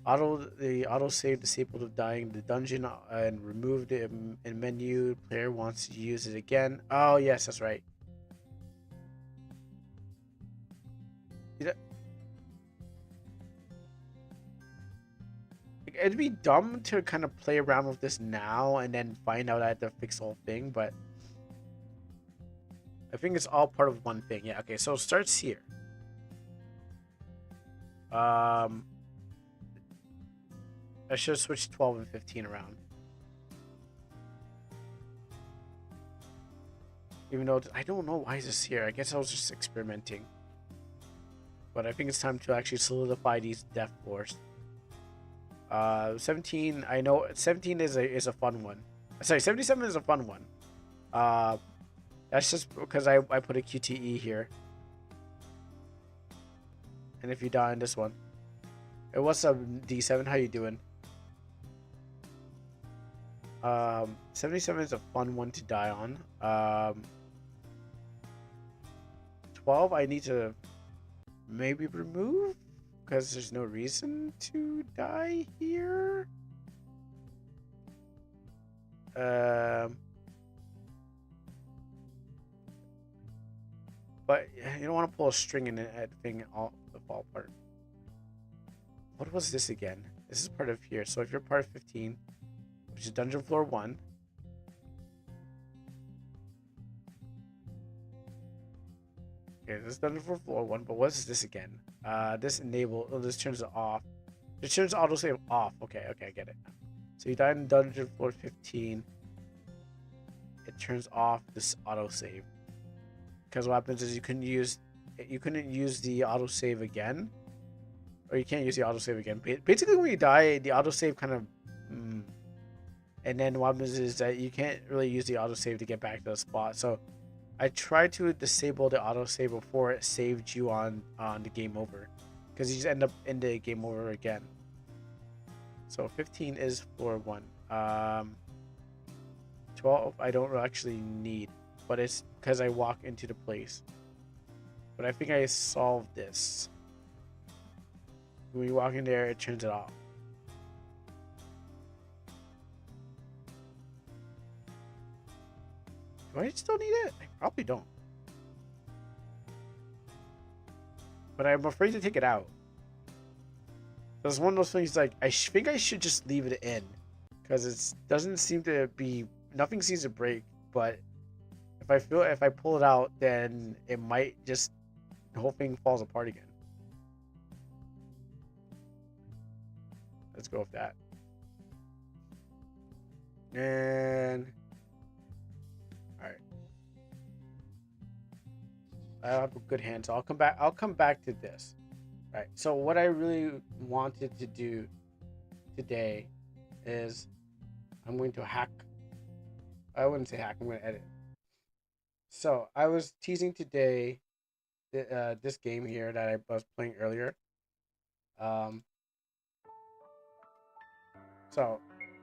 the auto save disabled of dying the dungeon and removed it in menu. Player wants to use it again. Oh yes, that's right. It'd be dumb to kind of play around with this now and then find out I have to fix the whole thing, but I think it's all part of one thing. Yeah, okay, so it starts here. I should have switched 12 and 15 around. Even though I don't know why is this here. I guess I was just experimenting. But I think it's time to actually solidify these death floors. 17, I know 17 is a fun one. Sorry, 77 is a fun one. That's just because I put a QTE here. And if you die on this one. Hey, what's up, D7? How you doing? 77 is a fun one to die on. 12 I need to maybe remove because there's no reason to die here. But you don't want to pull a string in it thing all the fall apart. What was this again? This is part of here. So if you're part of 15, which is dungeon floor 1. Okay, this is dungeon floor 1, but what is this again? This enable, oh, this turns it off. This turns autosave off. Okay, I get it. So you died in dungeon floor 15. It turns off this autosave. Because what happens is you couldn't use the autosave again. Or you can't use the autosave again. Basically, when you die, the autosave kind of... and then what happens is that you can't really use the autosave to get back to the spot. So I tried to disable the autosave before it saved you on the game over. Because you just end up in the game over again. So 15 is floor 1. 12 I don't actually need. But it's because I walk into the place. But I think I solved this. When you walk in there, it turns it off. Do I still need it? I probably don't. But I'm afraid to take it out. That's one of those things like, I think I should just leave it in. Because it doesn't seem to be... Nothing seems to break, but... If I pull it out, then it might just... The whole thing falls apart again. Let's go with that. And... Alright. I have a good hand, so I'll come back to this. Right. So what I really wanted to do today is I'm going to hack. I wouldn't say hack, I'm going to edit. So I was teasing today this game here that I was playing earlier. So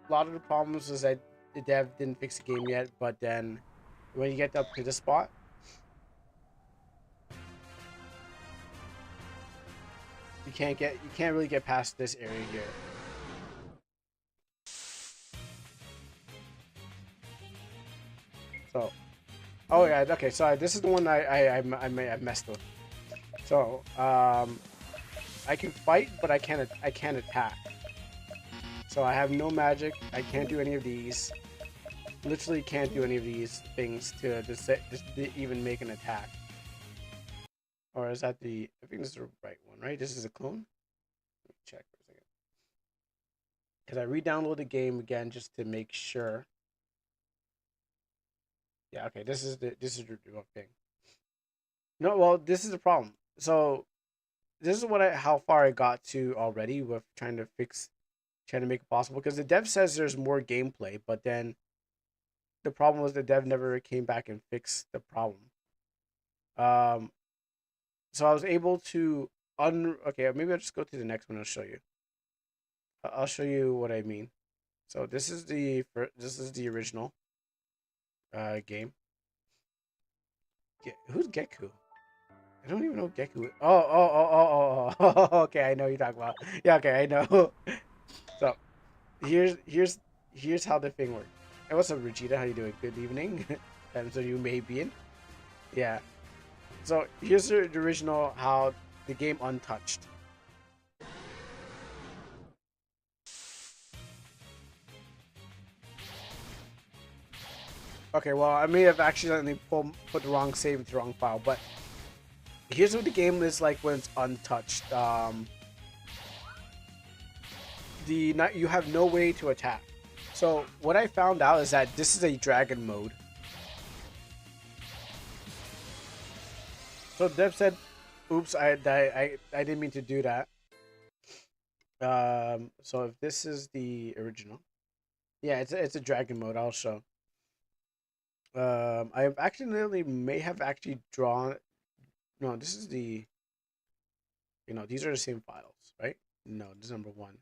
a lot of the problems is that the dev didn't fix the game yet, but then when you get up to this spot, you can't really get past this area here. So, oh yeah, okay. So this is the one I messed with. So I can fight, but I can't attack. So I have no magic. I can't do any of these. Literally can't do any of these things to just even make an attack. Or is that the... I think this is the right one, right? This is a clone? Let me check for a second. Because I re-downloaded the game again just to make sure. Yeah, okay. This is the wrong thing. No, well, this is the problem. So this is how far I got to already with trying to make it possible. Because the dev says there's more gameplay, but then the problem was the dev never came back and fixed the problem. Um, so I was able to okay, maybe I'll just go to the next one. I'll show you. I'll show you what I mean. So this is the original game. Who's Geku? I don't even know Geku. Oh. Okay, I know what you're talking about. Yeah, okay, I know. So here's how the thing works. Hey, what's up, Regina? How you doing? Good evening. And so you may be in. Yeah. So here's the original how the game untouched. Okay, well I may have accidentally put the wrong save into the wrong file, but here's what the game is like when it's untouched. You have no way to attack. So what I found out is that this is a dragon mode. So Dev said, "Oops, I didn't mean to do that." So if this is the original, yeah, it's a dragon mode. I'll show. I accidentally may have actually drawn. No, this is the. These are the same files, right? No, this is number one.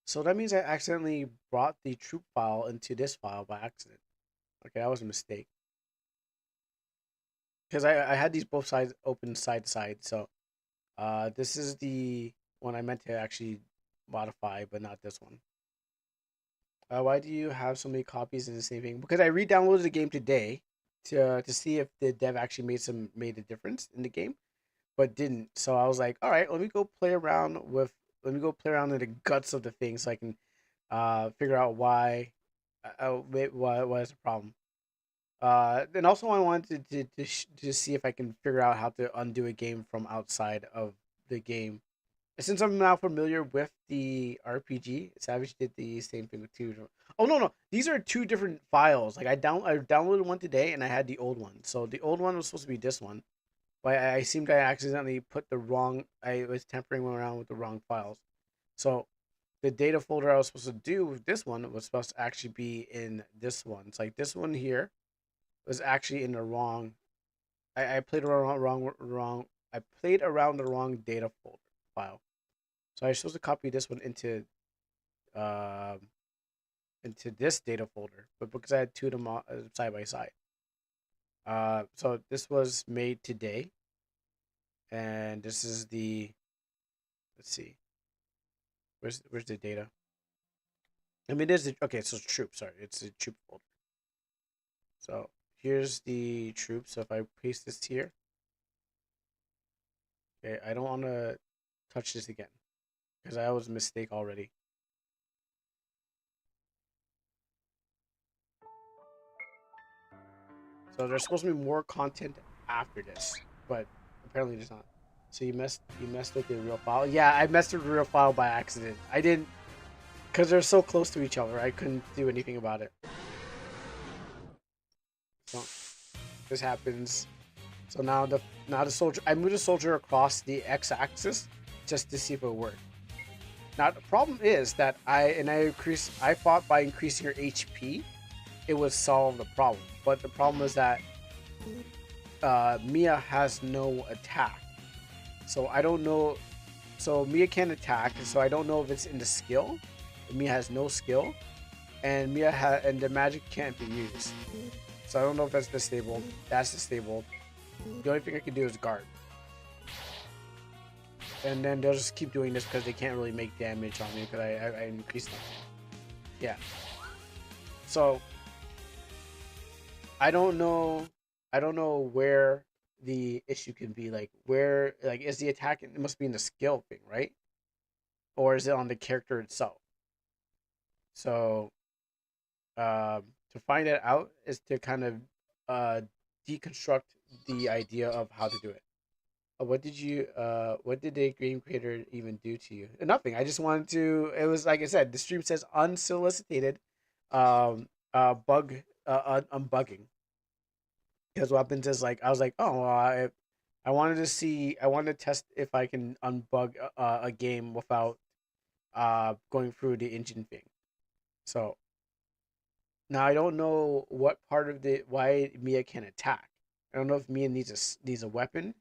So that means I accidentally brought the troop file into this file by accident. Okay, that was a mistake. Because I had these both sides open side to side. So this is the one I meant to actually modify, but not this one. Why do you have so many copies in the same thing? Because I re-downloaded the game today to see if the dev actually made a difference in the game, but didn't. So I was like, all right, let me go play around in the guts of the thing so I can figure out why is the problem. And also I wanted to see if I can figure out how to undo a game from outside of the game. Since I'm now familiar with the RPG, Savage did the same thing with two. Oh no, these are two different files. Like I downloaded one today and I had the old one. So the old one was supposed to be this one, but I seemed I accidentally put the wrong. I was tampering around with the wrong files. So the data folder I was supposed to do with this one was supposed to actually be in this one. It's like this one here was actually in the wrong. I played around wrong. I played around the wrong data folder file. So I was supposed to copy this one um into this data folder, but because I had two of them side by side. So this was made today, and this is the. Let's see. Where's the data? I mean, there's okay. So troop. Sorry, it's a troop folder. So here's the troops. So if I paste this here, okay, I don't want to touch this again because I was a mistake already. So there's supposed to be more content after this, but apparently there's not. So you messed with the real file. Yeah, I messed with the real file by accident. I didn't because they're so close to each other. I couldn't do anything about it. So this happens. So now the soldier. I moved the soldier across the x-axis just to see if it worked. Now the problem is that I thought by increasing your HP, it would solve the problem. But the problem is that Mia has no attack, so I don't know. So Mia can't attack, so I don't know if it's in the skill. Mia has no skill, and and the magic can't be used. So I don't know if that's disabled. That's disabled. The only thing I can do is guard, and then they'll just keep doing this because they can't really make damage on me because I increased them. Yeah. So I don't know. I don't know where the issue can be. Like where, like, is the attack? It must be in the skill thing, right? Or is it on the character itself? So, to find it out is to kind of uh deconstruct the idea of how to do it. What did the game creator even do to you? Nothing. I just wanted to. It was like I said. The stream says unsolicited, bug, unbugging. Because what happens is like I was like, oh, well, I wanted to see, I wanted to test if I can unbug a game without going through the engine thing. So Now I don't know what part of the why Mia can attack. I don't know if Mia needs a weapon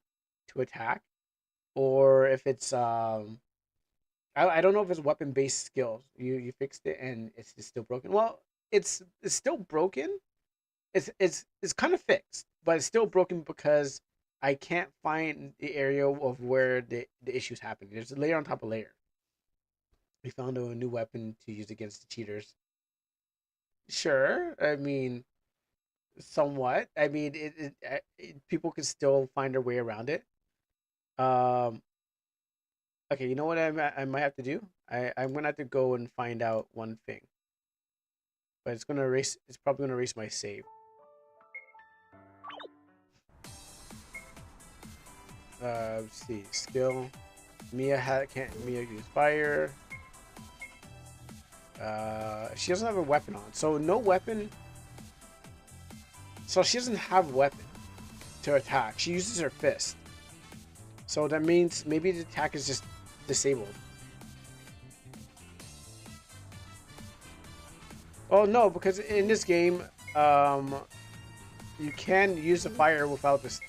to attack, or if it's I don't know if it's weapon based skills. You fixed it and it's still broken. Well, it's still broken. It's kind of fixed, but it's still broken because I can't find the area of where the issues happen. There's a layer on top of layer. We found a new weapon to use against the cheaters. Sure, I mean somewhat. I mean people can still find their way around it. Um, okay, you know what I might have to do? I'm gonna have to go and find out one thing, but it's gonna erase. It's probably gonna erase my save. Let's see, skill. Can't Mia use fire? She doesn't have a weapon on, so no weapon. So she doesn't have a weapon to attack. She uses her fist. So that means maybe the attack is just disabled. Oh no, because in this game, um, you can use the fire without this.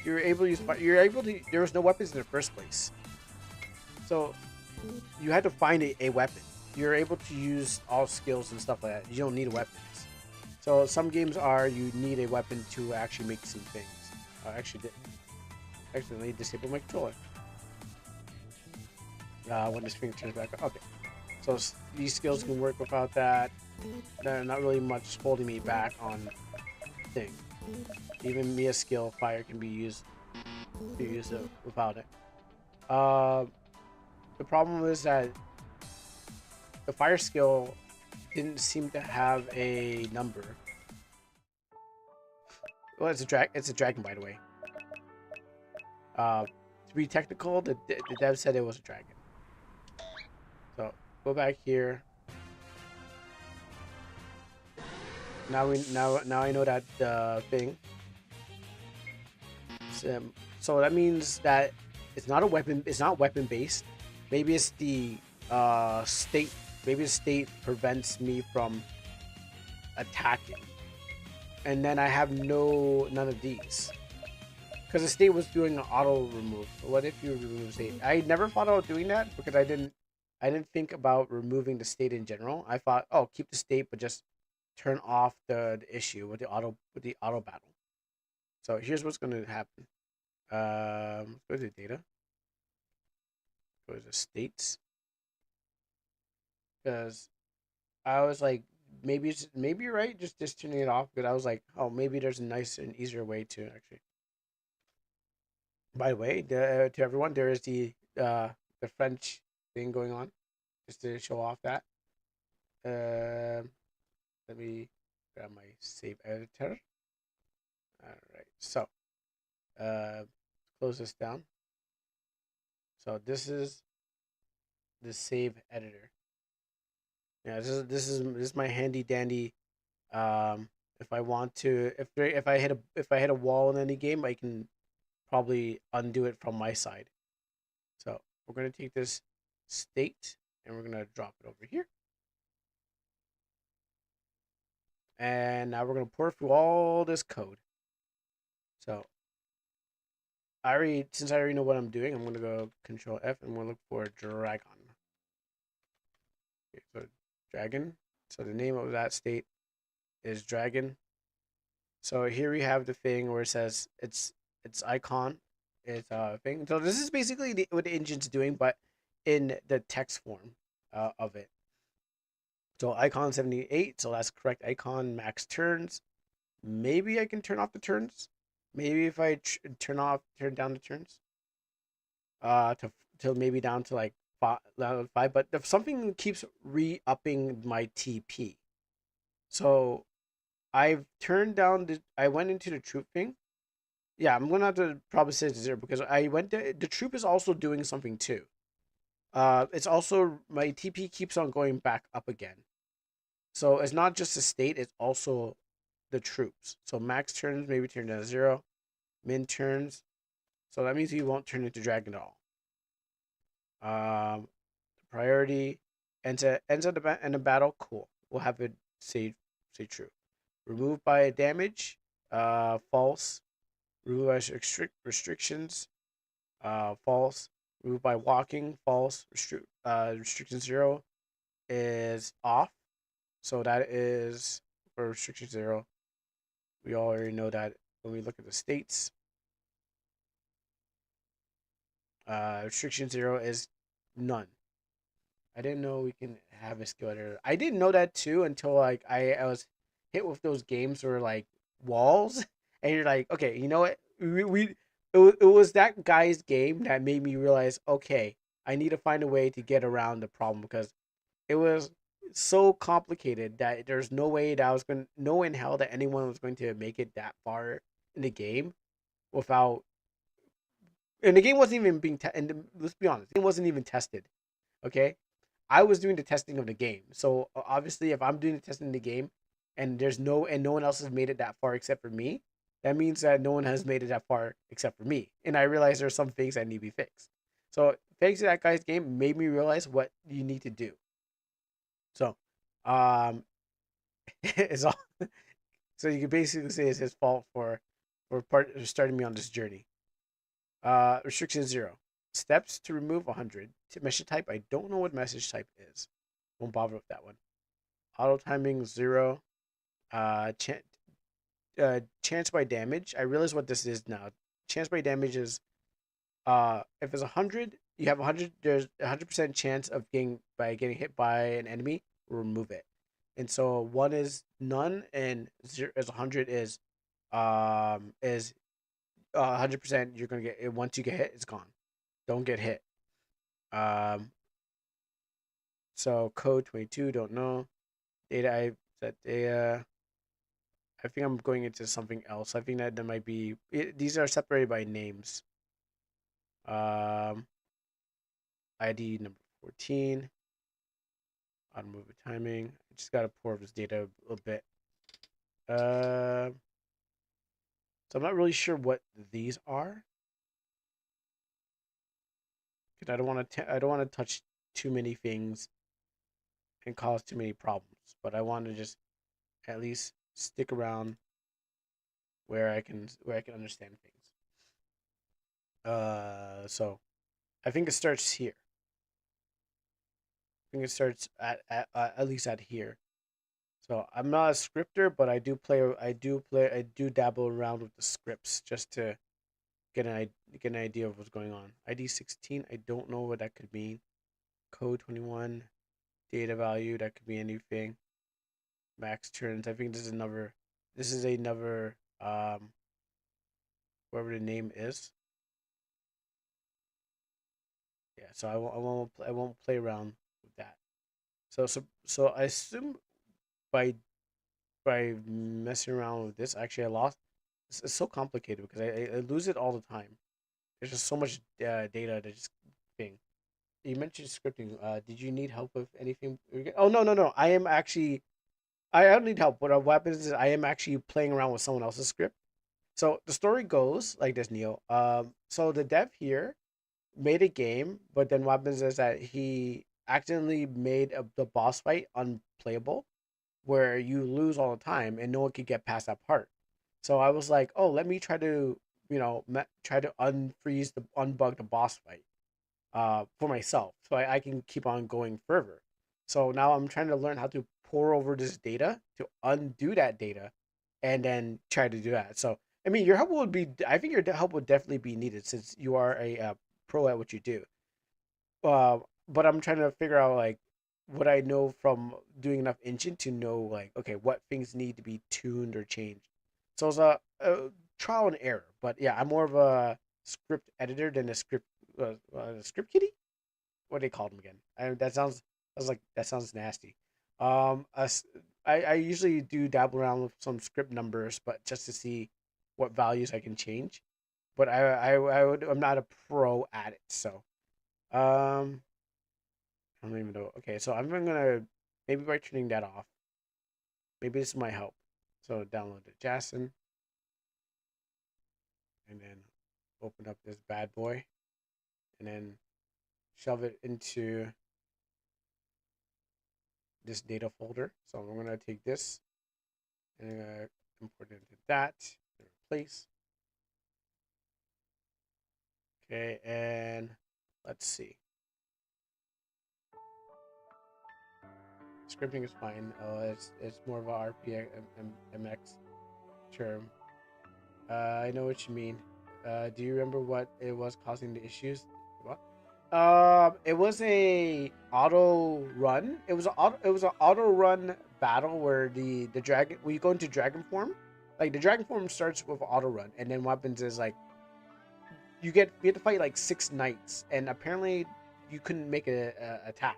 You're able to use fire. You're able to. There was no weapons in the first place, so you had to find a weapon. You're able to use all skills and stuff like that. You don't need weapons. So some games are you need a weapon to actually make some things. I actually did accidentally disable my controller. When this thing turns back on. Okay. So these skills can work without that. They're not really much holding me back on thing. Even Mia's skill, fire can be used to use it without it. Uh, the problem is that the fire skill didn't seem to have a number. Well, it's a dragon, by the way. To be technical, the dev said it was a dragon. So go back here. Now I know that thing. So that means that it's not a weapon. It's not weapon based. Maybe it's the state. Maybe the state prevents me from attacking, and then I have none of these because the state was doing an auto remove. What if you remove state? I never thought about doing that because I didn't think about removing the state in general. I thought, oh, keep the state, but just turn off the issue with the auto battle. So here's what's going to happen. Go to data. Go to states. Because I was like, maybe you're right, just turning it off. But I was like, oh, maybe there's a nice and easier way to actually. By the way, to everyone, there is the French thing going on, just to show off that. Let me grab my save editor. All right, so uh, close this down. So this is the save editor. Yeah, this is my handy dandy. If I want to, if I hit a wall in any game, I can probably undo it from my side. So we're gonna take this state and we're gonna drop it over here. And now we're gonna pour through all this code. So since I already know what I'm doing, I'm gonna go Control F and we'll look for dragon. Okay, so dragon. So the name of that state is dragon. So here we have the thing where it says it's icon, it's a thing. So this is basically what the engine's doing, but in the text form of it. So icon 78, so that's correct icon, max turns. Maybe I can turn off the turns. Maybe if I turn down the turns, to maybe down to like five. But if something keeps re-upping my TP, so I've turned down I went into the troop thing. Yeah, I'm gonna have to probably say it's 0 because the troop is also doing something too. It's also my TP keeps on going back up again. So it's not just the state, it's also the troops. So max turns maybe turn down to 0, min turns. So that means you won't turn into dragon at all. Priority ends at the end of battle. Cool. We'll have it saved say true. Removed by damage, false. Removed by restrictions, false. Removed by walking, false. Restriction 0 is off. So that is for restriction 0. We already know that when we look at the states. Restriction 0 is none. I didn't know we can have a skill editor. I didn't know that too until like I was hit with those games where like walls, and you're like, okay, you know what? It was that guy's game that made me realize, okay, I need to find a way to get around the problem because it was so complicated that there's no way that I was going, no way in hell that anyone was going to make it that far in the game without. And the game wasn't even being and let's be honest, it wasn't even tested. Okay, I was doing the testing of the game. So obviously, if I'm doing the testing of the game, and no one else has made it that far except for me, that means that no one has made it that far except for me. And I realize there's some things that need to be fixed. So fixing that guy's game made me realize what you need to do. So, um, it's all. So you can basically say it's his fault for starting me on this journey. Restriction 0. Steps to remove 100. Message type, I don't know what message type is. Won't bother with that one. Auto timing 0. Uh, ch- chance by damage. I realize what this is now. Chance by damage is if it's 100, you have 100. There's 100% chance of getting hit by an enemy. Remove it. And so 1 is none, and 0 is 100 is 100%. You're gonna get it once you get hit. It's gone. Don't get hit. Um, so code 22, don't know. Data, I set data. I think I'm going into something else. I think that there might be, these are separated by names. Um, ID number 14. Automotive timing. I just got to pour this data a little bit. So I'm not really sure what these are. Because I don't want to touch too many things and cause too many problems. But I want to just at least stick around where I can understand things. So I think it starts here. I think it starts at least at here. So I'm not a scripter, but I do dabble around with the scripts just to get an idea of what's going on. ID 16, I don't know what that could mean. Code 21, data value, that could be anything. Max turns, I think this is another whatever the name is. Yeah, so I won't play around with that. So I assume by messing around with this, actually I lost. It's so complicated because I lose it all the time. There's just so much data to just thing. You mentioned scripting. Did you need help with anything? Oh no. I don't need help. What happens is I am actually playing around with someone else's script. So the story goes like this, Neil. So the dev here made a game, but then what happens is that he accidentally made the boss fight unplayable, where you lose all the time and no one could get past that part. So I was like, oh, let me try to, try to unbug the boss fight, for myself, so I can keep on going further. So now I'm trying to learn how to pour over this data to undo that data, and then try to do that. So I mean, your help would be. I think your help would definitely be needed since you are a pro at what you do. But I'm trying to figure out like what I know from doing enough engine to know like okay what things need to be tuned or changed. So it's a trial and error. But yeah, I'm more of a script editor than a script kiddie. What do they call them again? That sounds nasty. Us, I usually do dabble around with some script numbers, but just to see what values I can change. But I'm not a pro at it, so um I don't even know. Okay, so I'm gonna maybe by turning that off. Maybe this might help. So download the Jason and then open up this bad boy and then shove it into this data folder. So I'm gonna take this And I'm gonna import it into that. Replace. Okay, and let's see. Scripting is fine. Oh, it's more of a RPMX term. I know what you mean. Do you remember what it was causing the issues? What? It was a auto run. It was an auto run battle where the dragon when you go into dragon form, like the dragon form starts with auto run, and then what happens is like you have to fight like 6 knights, and apparently you couldn't make a attack.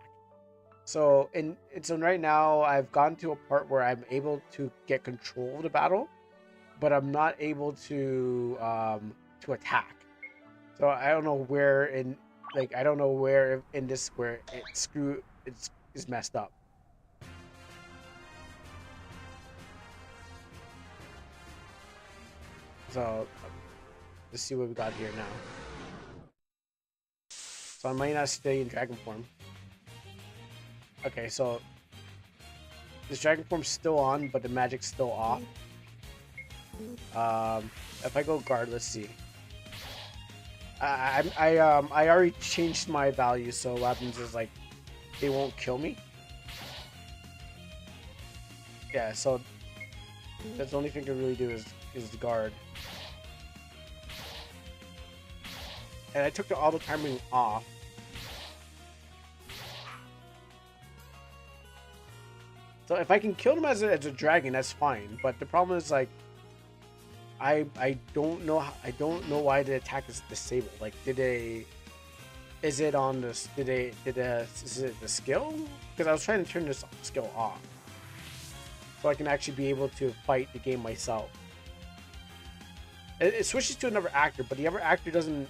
So and so right now I've gotten to a part where I'm able to get control of the battle, but I'm not able to attack. So I don't know where in like I don't know where in this where it's is messed up. So let's see what we got here now. So I might not stay in dragon form. Okay, so this dragon form's still on, but the magic's still off. If I go guard, let's see. I already changed my value, so what happens is like they won't kill me. Yeah, so that's the only thing I really do is the guard. And I took the auto timing off. So if I can kill them as a dragon, that's fine. But the problem is like I don't know why the attack is disabled. Like is it on this is it the skill? Because I was trying to turn this skill off. So I can actually be able to fight the game myself. It switches to another actor, but the other actor doesn't.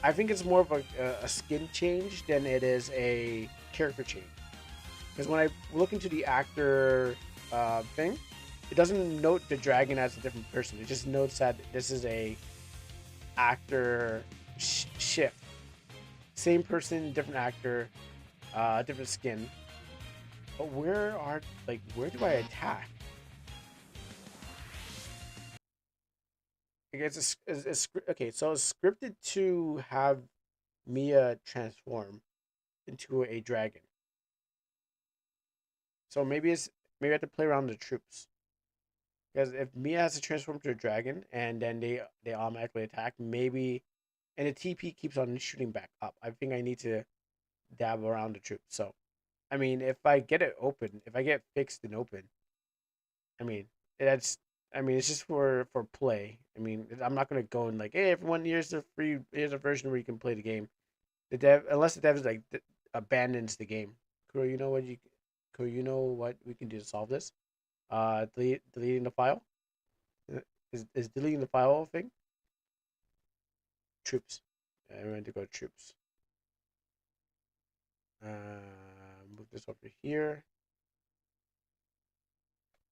I think it's more of a skin change than it is a character change. Because when I look into the actor thing, it doesn't note the dragon as a different person. It just notes that this is a actor shift. Same person, different actor, different skin. But where do I attack? Okay, so it's scripted to have Mia transform into a dragon. So maybe I have to play around the troops. Because if Mia has to transform to a dragon and then they automatically attack, maybe and the TP keeps on shooting back up. I think I need to dab around the troops. So I mean if I get it open, if I get fixed and open, I mean that's it's just for play. I mean I'm not gonna go and like, hey everyone, here's a version where you can play the game. The dev unless the dev is like abandons the game. Kuro, you know what we can do to solve this? Deleting the file. Is deleting the file a thing? Troops. I'm going to go to troops. Move this over here.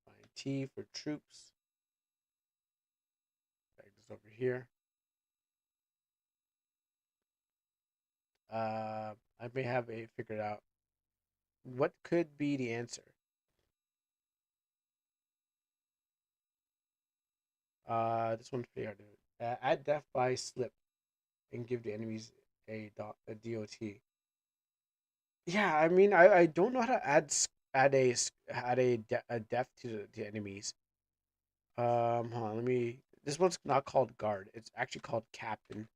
Find T for troops. Drag this over here. I may have a figured out. What could be the answer? This one's pretty hard to add death by slip and give the enemies a DOT. Yeah, I mean, I don't know how to add a death to the enemies. Hold on, let me. This one's not called guard. It's actually called captain.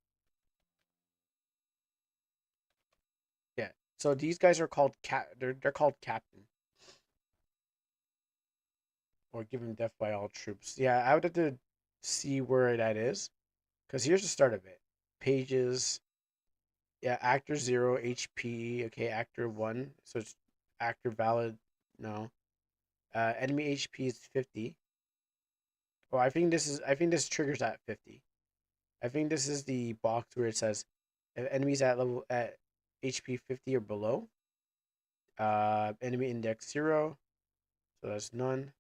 Yeah. So these guys are called They're called captain, or given death by all troops. Yeah, I would have to see where that is, because here's the start of it. Pages. Yeah, actor 0 HP. Okay, actor 1. So it's actor valid. No. Enemy HP is 50. Oh, I think this triggers at 50. I think this is the box where it says if enemies at HP 50 or below. Enemy index 0. So that's none.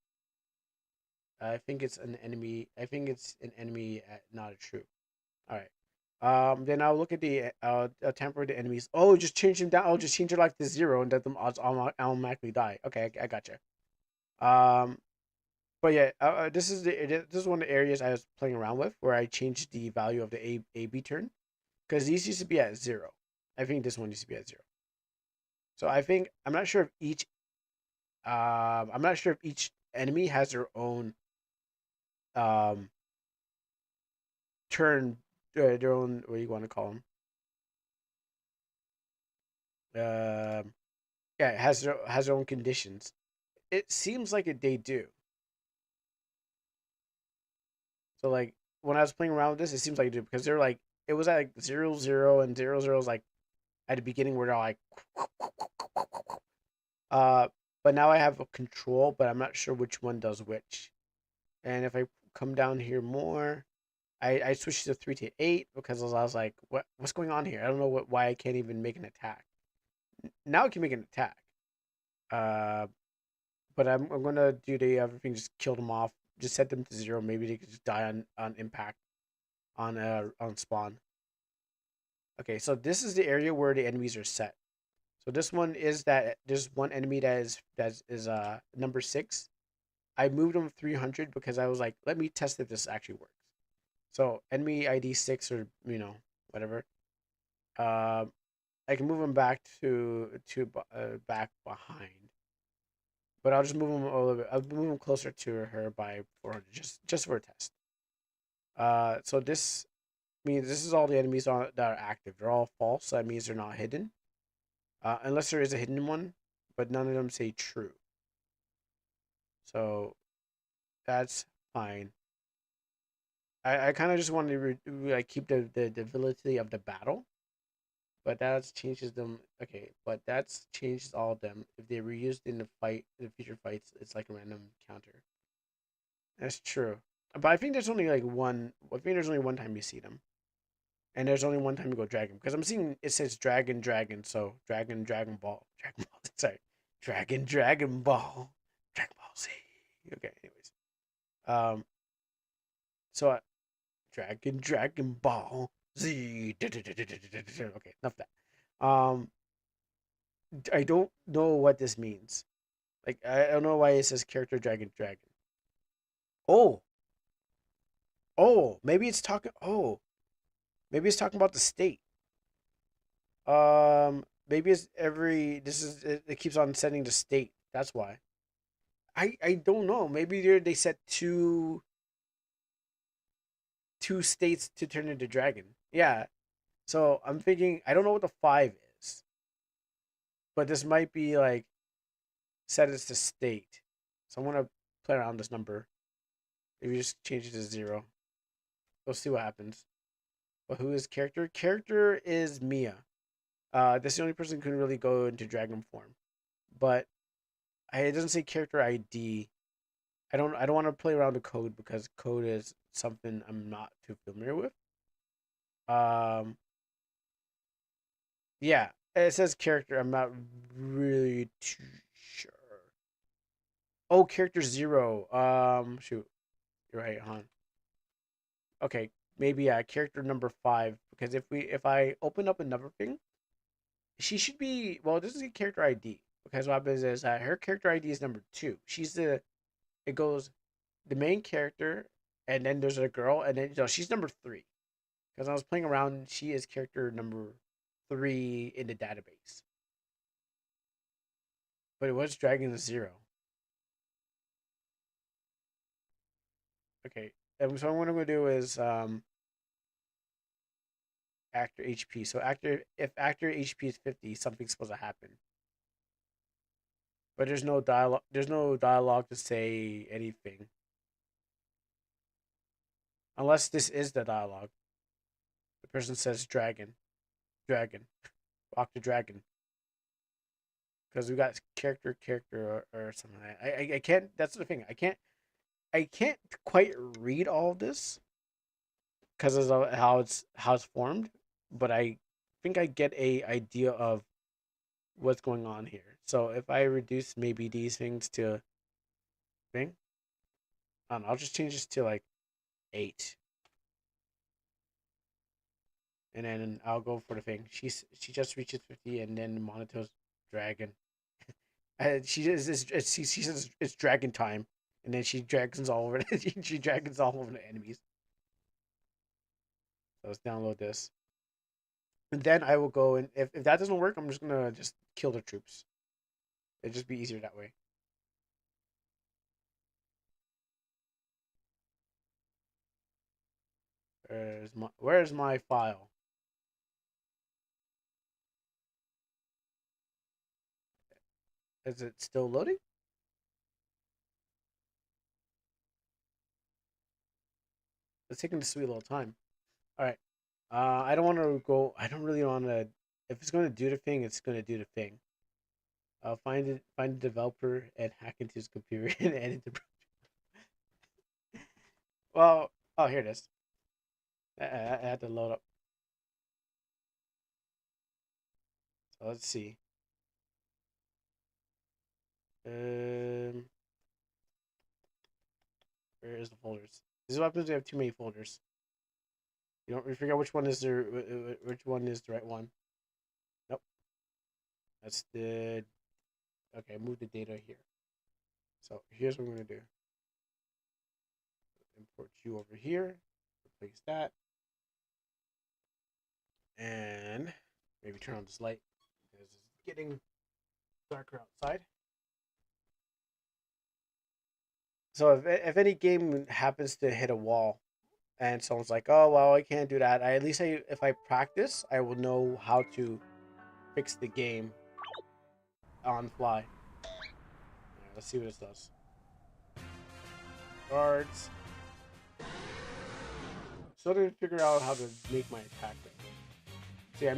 I think it's an enemy. I think it's an enemy at not a troop. All right. Then I'll look at the temper the enemies. Oh, just change them down. I'll just change your life to 0 and let them automatically die. Okay, I gotcha. Um, But yeah, this is one of the areas I was playing around with where I changed the value of the A B turn because these used to be at 0. I think this one used to be at 0. So I think I'm not sure if each enemy has their own um turn, their own, what do you want to call them? Yeah, it has their own conditions. It seems like they do. So like when I was playing around with this, it seems like they do because they're like it was at like 0 0 and 0 0 is like at the beginning where they're like uh but now I have a control, but I'm not sure which one does which. And if I come down here more, I switched to 3 to 8 because I was like, what's going on here? I don't know why I can't even make an attack. Now I can make an attack. Uh, but I'm gonna do the other thing, just kill them off, just set them to 0. Maybe they could just die on impact on spawn. Okay, so this is the area where the enemies are set. So this one is that there's one enemy that is number 6. I moved him 300 because I was like, let me test if this actually works. So enemy ID 6 or whatever. Uh, I can move him back to back behind, but I'll just move him a little bit. I'll move him closer to her by 400 just for a test. So this means this is all the enemies that are active. They're all false. So that means they're not hidden, unless there is a hidden one, but none of them say true. So that's fine. I kind of just want to like keep the validity of the battle, but that changes them. Okay, but that's changes all of them. If they were used in the future fights, it's like a random counter. That's true. But I think there's only like one. I think there's only one time you see them, and there's only one time you go dragon because I'm seeing it says dragon, dragon. So dragon, Dragon Ball, Dragon Ball. Sorry, dragon, Dragon Ball, Dragon Ball Z. Okay. Anyways, um, so dragon, Dragon Ball Z. Okay, enough of that. I don't know what this means. Like I don't know why it says character dragon, dragon. Oh, maybe it's talking. Maybe it's talking about the state. Maybe it's every. This is it keeps on setting the state. That's why. I don't know. Maybe they set two states to turn into dragon. Yeah. So I'm thinking I don't know what the 5 is, but this might be like set as the state. So I'm gonna play around this number. If you just change it to 0, we'll see what happens. But who is character? Character is Mia. That's the only person who can really go into dragon form. But it doesn't say character ID. I don't want to play around the code because code is something I'm not too familiar with. Um yeah, it says character. I'm not really too sure. Oh, character 0. Shoot. You're right, huh? Okay, maybe character number 5 because if I open up another thing, she should be, well, this is a character ID because what happens is her character ID is number 2. It goes the main character, and then there's a girl, and then she's number 3 because I was playing around. She is character number 3 in the database, but it was Dragon 0. Okay, and so what I'm gonna do is actor HP. So if actor HP is 50, something's supposed to happen. But there's no dialogue. There's no dialogue to say anything, unless this is the dialogue. The person says dragon, dragon, walk the dragon. Because we got character, or something. I can't. That's the thing. I can't quite read all of this because of how it's formed. But I think I get a idea of what's going on here. So if I reduce maybe these things to thing, I don't know, I'll just change this to like 8, and then I'll go for the thing. She just reaches 50, and then Monato's dragon. She says it's dragon time. and then she dragons all over. She dragons all over the enemies. So let's download this, and then I will go and if that doesn't work, I'm just gonna just kill the troops. It'd just be easier that way. Where's my file? Is it still loading? It's taking a sweet little time. All right. I don't want to go. I don't really want to. If it's going to do the thing, it's going to do the thing. Find it. Find the developer and hack into his computer and edit the. Well, oh, here it is. I had to load up. So let's see. Um, where is the folders? This is what happens when you have too many folders. You figure out which one is which one is the right one. Nope. That's the okay. Move the data here. So here's what I'm gonna do. Import you over here. Replace that, and maybe turn on this light because it's getting darker outside. So if any game happens to hit a wall, and someone's like, "Oh well, I can't do that," if I practice, I will know how to fix the game on the fly. Right, let's see what this does. Guards. So to figure out how to make my attack thing. See, I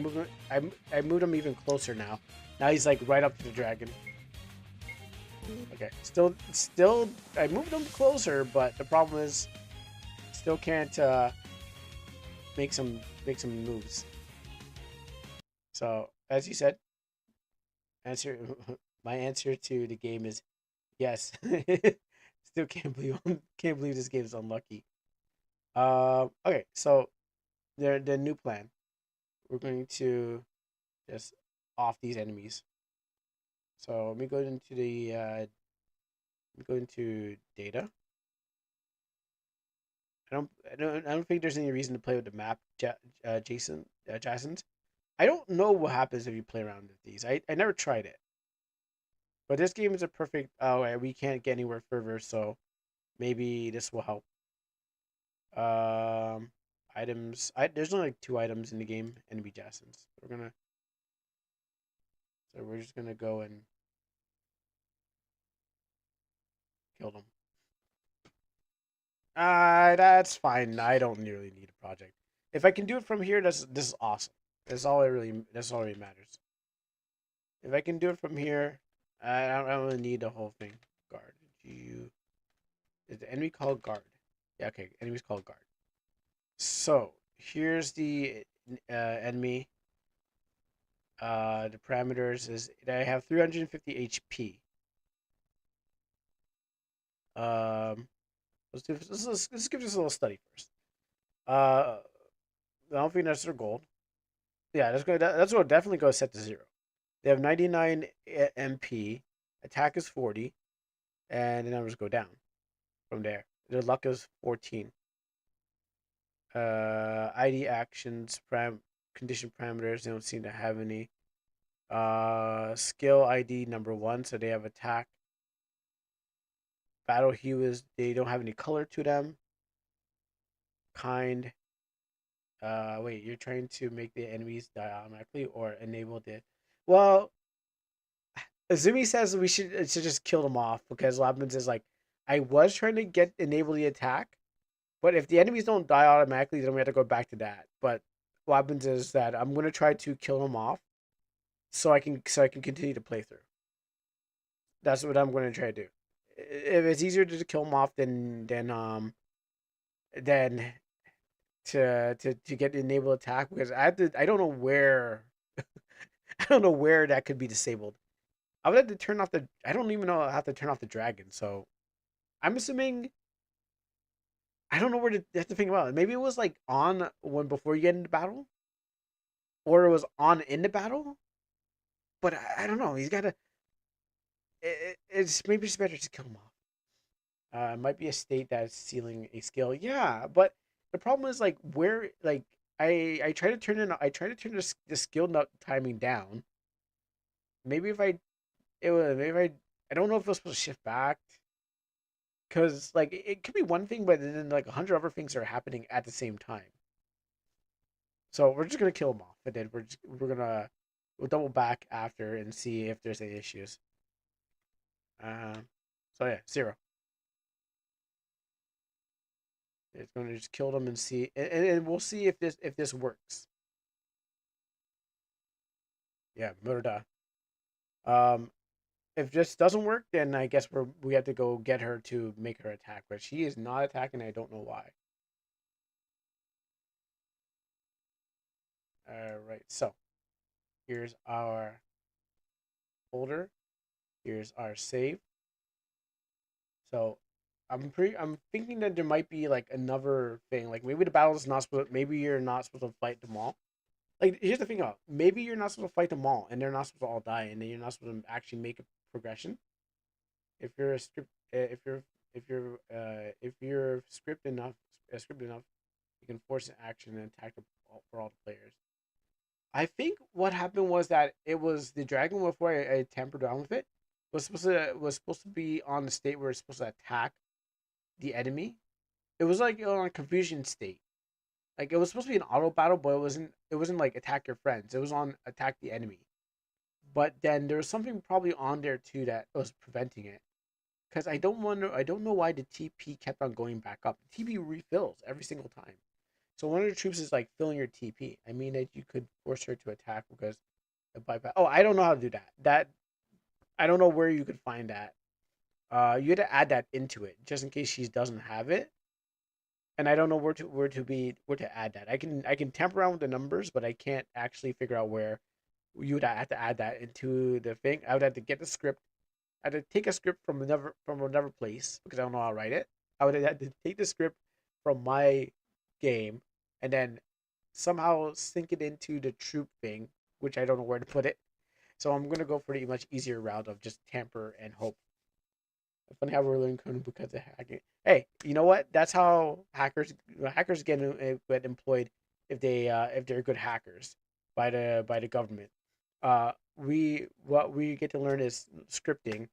moved him even closer now. Now he's like right up to the dragon. Okay, still, I moved him closer, but the problem is, still can't make some moves. So as you said, answer my answer to the game is yes. Still can't believe this game is unlucky. Okay, so the new plan. We're going to just off these enemies. So let me go into the go into data. I don't think there's any reason to play with the map, Jason's. I don't know what happens if you play around with these. I never tried it, but this game is a perfect. Oh, we can't get anywhere further, so maybe this will help. Um, items. There's only like 2 items in the game, enemy Jasons. We're just gonna go and kill them. That's fine. I don't really need a project. If I can do it from here, this is awesome. That's all really matters. If I can do it from here, I don't really need the whole thing. Guard. Is the enemy called guard? Yeah, okay. Enemy's called guard. So here's the enemy. The parameters is I have 350 HP. Let's give this a little study first. I don't think that's their gold. Yeah, that's going to definitely go set to 0. They have 99 MP. Attack is 40, and the numbers go down from there. Their luck is 14. ID actions, condition parameters. They don't seem to have any. Skill ID number 1, so they have attack. Battle hue is they don't have any color to them. Kind. Wait, you're trying to make the enemies die automatically or enable the. Well, Azumi says we should just kill them off because what happens is like I was trying to enable the attack, but if the enemies don't die automatically, then we have to go back to that. But what happens is that I'm gonna try to kill them off so I can continue to play through. That's what I'm gonna try to do. If it's easier to kill them off than to get enable attack because I don't know where I don't know where that could be disabled. I would have to turn off the. I don't even know how to turn off the dragon. So I'm assuming. I don't know where to have to think about it. Maybe it was like on when before you get into battle, or it was on in the battle. But I don't know. He's got to. It's maybe it's better to kill him off. It might be a state that's sealing a skill. Yeah, but the problem is like where like I try to turn in I try to turn the skill timing down. Maybe if maybe if I don't know if it was supposed to shift back because like it could be one thing, but then like 100 other things are happening at the same time. So we're just gonna kill them off, and then we'll double back after and see if there's any issues. So yeah, 0. It's gonna just kill them and see, and we'll see if this works. Yeah, murder. Um, if this doesn't work, then I guess we have to go get her to make her attack, but she is not attacking. I don't know why. All right, so here's our folder. Here's our save. So I'm thinking that there might be like another thing. Like maybe the battle is not supposed. Maybe you're not supposed to fight them all. Like here's the thing. Maybe you're not supposed to fight them all, and they're not supposed to all die, and then you're not supposed to actually make a progression. If you're a script, if you're script enough, you can force an action and attack for all the players. I think what happened was that it was the dragon before I tampered around with it was supposed to be on the state where it's supposed to attack the enemy. It was like on a confusion state. Like it was supposed to be an auto battle, but it wasn't like attack your friends. It was on attack the enemy. But then there was something probably on there too that was preventing it. Because I don't know why the TP kept on going back up. The TP refills every single time. So one of the troops is like filling your TP. I mean that you could force her to attack because the bypass. Oh, I don't know how to do that. I don't know where you could find that. You had to add that into it just in case she doesn't have it. And I don't know where to add that. I can tamper around with the numbers, but I can't actually figure out where you would have to add that into the thing. I would have to get the script. I had to take a script from another place because I don't know how to write it. I would have to take the script from my game and then somehow sync it into the troop thing, which I don't know where to put it. So I'm gonna go for the much easier route of just tamper and hope. Funny how we're learning coding because of hacking. Hey, you know what? That's how hackers get employed if they're good hackers by the government. We what we get to learn is scripting.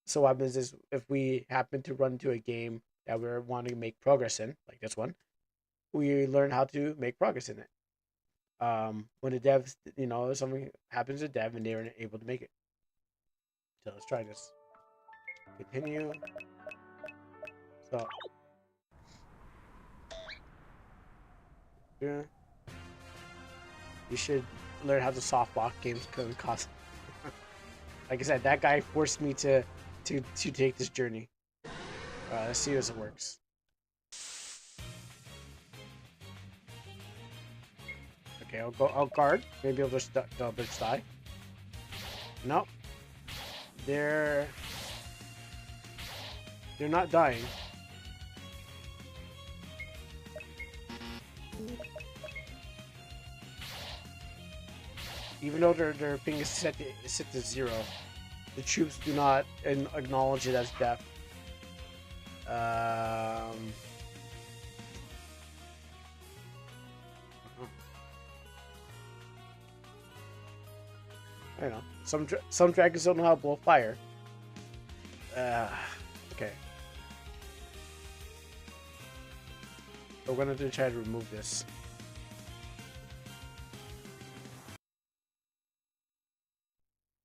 So what happens is if we happen to run into a game that we're wanting to make progress in, like this one, we learn how to make progress in it. When the devs, something happens to dev and they're able to make it. So let's try this. Continue. So yeah, you should learn how to softball games can cost. Like I said, that guy forced me to take this journey. Let's see if it works. Okay, I'll go. I'll guard. Maybe they'll just die. Nope. They're they're not dying. Even though their ping is set to 0, the troops do not acknowledge it as death. I don't know. Some dragons don't know how to blow fire. Okay. We're gonna try to remove this.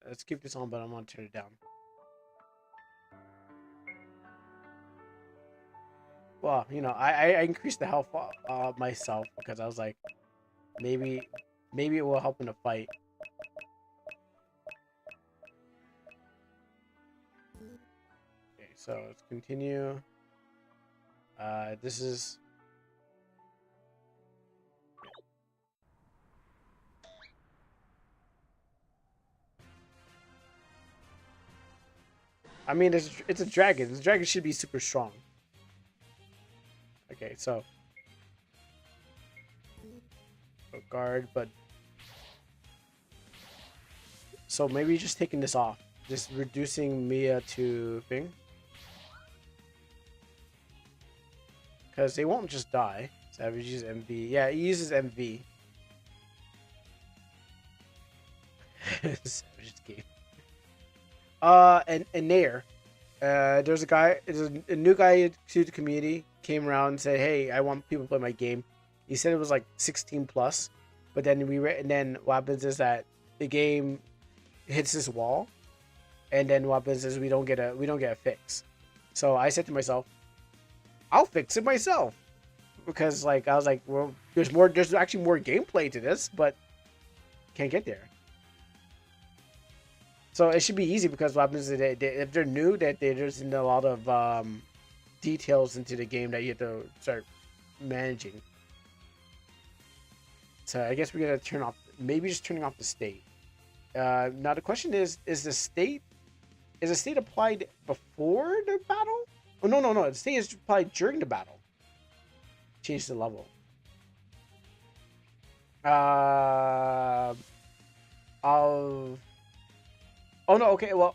Let's keep this on, but I'm gonna turn it down. Well, I increased the health myself because I was like, maybe it will help in the fight. Okay, so let's continue. This is. I mean, it's a dragon. The dragon should be super strong. Okay, so guard, but so maybe just taking this off, just reducing Mia to thing. because they won't just die. Savage uses MV. Yeah, he uses MV. Savage game. And Nair. There's a guy, there's a new guy to the community came around and said, "Hey, I want people to play my game." He said it was like 16 plus, but then and then what happens is that the game hits this wall, and then what happens is we don't get a fix. So I said to myself, I'll fix it myself because like I was like, well, there's actually more gameplay to this, but can't get there. So it should be easy because what happens is if they're new, that there's a lot of details into the game that you have to start managing. So I guess we're gonna turn off, maybe just turning off the state. Now the question is the state applied before the battle? Oh no, the state is applied during the battle. Change the level. Uh, I'll. Oh no, okay. Well,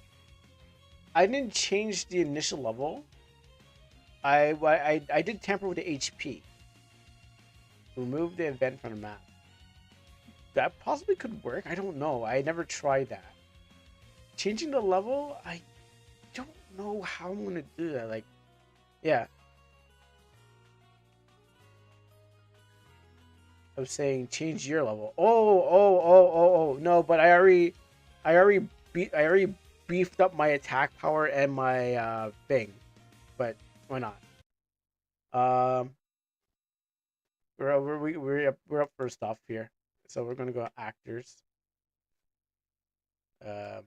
I didn't change the initial level. I did tamper with the HP. Remove the event from the map. That possibly could work. I don't know. I never tried that. Changing the level, I don't know how I'm gonna do that. Like, yeah, I'm saying change your level. Oh. No, but I already beefed up my attack power and my thing. But why not? Um, we're up for stuff here, so we're gonna go actors. Uh,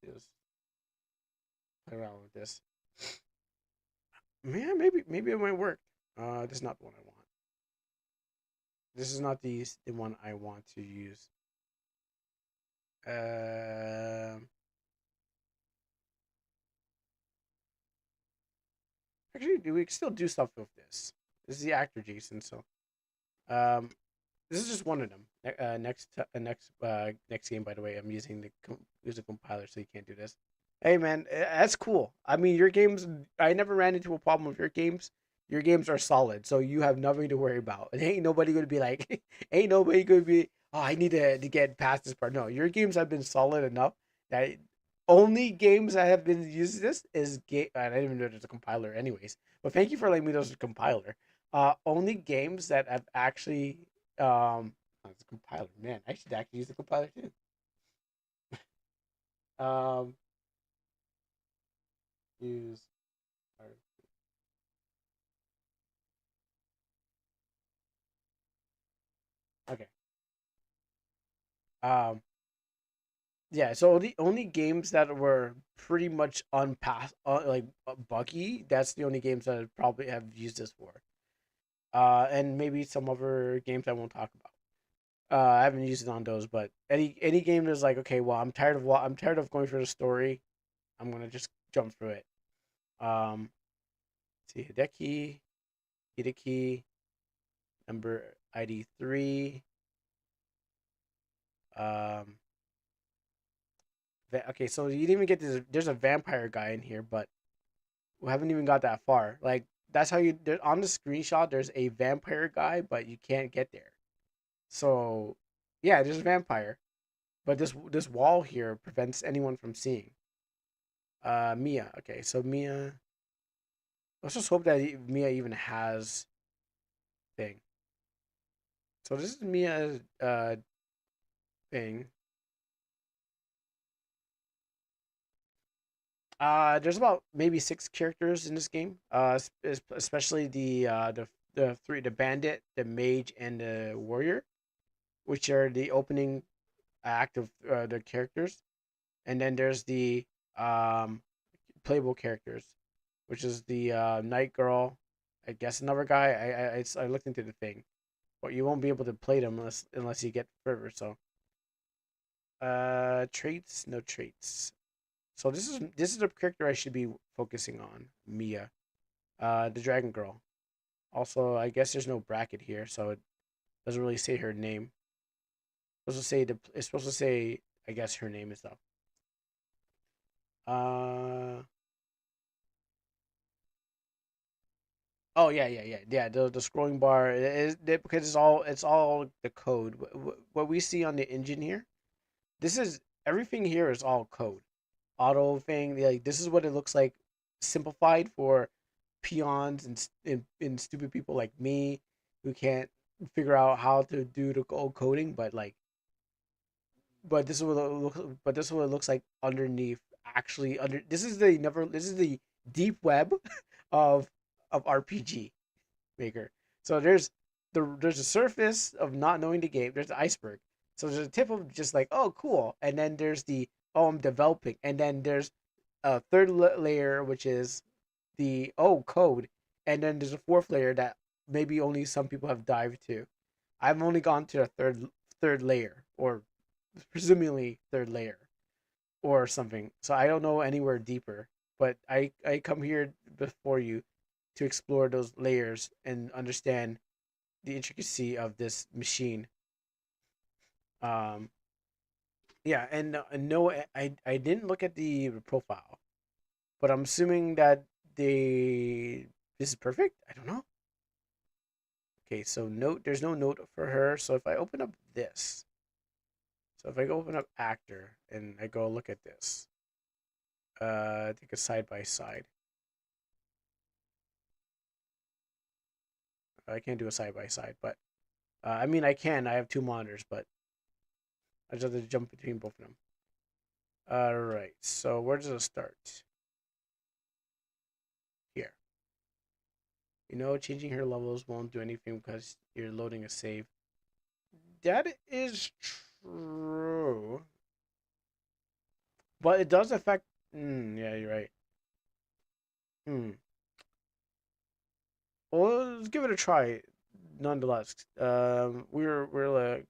just play around with this. Yeah, maybe it might work. This is not the one I want. This is not the one I want to use. Um, Actually, we can still do stuff with this. This is the actor Jason, so um, this is just one of them. Next game, by the way, I'm using the music compiler, so you can't do this. Hey man, that's cool. I mean, your games. I never ran into a problem with your games. Your games are solid, so you have nothing to worry about. And ain't nobody gonna be like, ain't nobody gonna be. Oh, I need to get past this part. No, your games have been solid enough that only games that have been used this is game. I didn't even know there's a compiler, anyways. But thank you for letting me know there's a compiler. Only games that have actually oh, it's a compiler. Man, I should actually use the compiler too. Um, use. Okay. Um, yeah. So the only games that were pretty much unpass, buggy. That's the only games that I probably have used this for. And maybe some other games I won't talk about. I haven't used it on those, but any game that's like, okay, well, I'm tired of going through the story. I'm gonna just jump through it. Um, see Hideki, number ID 3. Um, okay, so you didn't even get this. There's a vampire guy in here, but we haven't even got that far. Like that's how you there, on the screenshot. There's a vampire guy, but you can't get there. So yeah, there's a vampire, but this wall here prevents anyone from seeing. Mia. Okay, so Mia. Let's just hope that Mia even has thing. So this is Mia's thing. There's about maybe 6 characters in this game. Especially the bandit, the mage, and the warrior, which are the opening act of the characters. And then there's the um playable characters, which is the night girl. I guess another guy. I looked into the thing, but you won't be able to play them unless you get further. So traits, no traits. So this is the character I should be focusing on, Mia, the dragon girl. Also, I guess there's no bracket here, so it doesn't really say her name. It's supposed to say, I guess, her name and stuff. Uh, Oh yeah. The scrolling bar is because it's all the code. What we see on the engine here, this is everything here is all code. Auto thing, like this is what it looks like, simplified for peons and stupid people like me who can't figure out how to do the old coding. But this is what it looks. But this is what it looks like underneath. Actually, under this is the never. This is the deep web of RPG Maker. So there's a surface of not knowing the game. There's the iceberg. So there's a tip of just like, oh cool, and then there's the, oh, I'm developing, and then there's a third layer which is the, oh, code, and then there's a fourth layer that maybe only some people have dived to. I've only gone to a third layer, or presumably third layer or something. So I don't know anywhere deeper. But I come here before you to explore those layers and understand the intricacy of this machine. Um, yeah, and no, I didn't look at the profile, but I'm assuming that they this is perfect. I don't know. Okay, so note, there's no note for her. So if I open up this, so if I go open up actor and I go look at this, I think a side by side. I can't do a side by side, but I mean I can. I have two monitors, but I just have to jump between both of them. All right. So where does it start? Here. Changing her levels won't do anything because you're loading a save. That is true, but it does affect. Yeah, you're right. Hmm. Well, let's give it a try. Nonetheless, we're like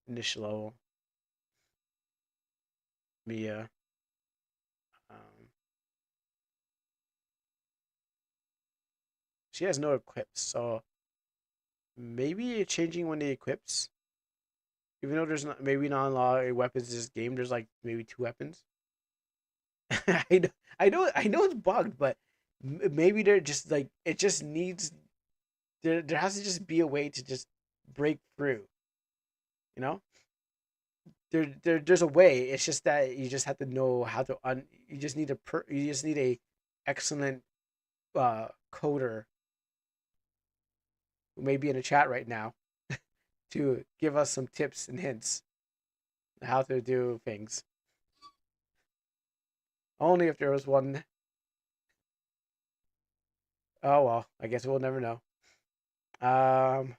initial level. Mia. Um, she has no equips, so maybe changing when they equips. Even though there's not maybe not a lot of weapons in this game, there's like maybe two weapons. I know, I know it's bugged, but maybe they're just like it just needs there has to just be a way to just break through. You know, there's a way. It's just that you just have to know how to You just need you just need a excellent coder who may be in the chat right now to give us some tips and hints on how to do things. Only if there was one. Oh well, I guess we'll never know. Let's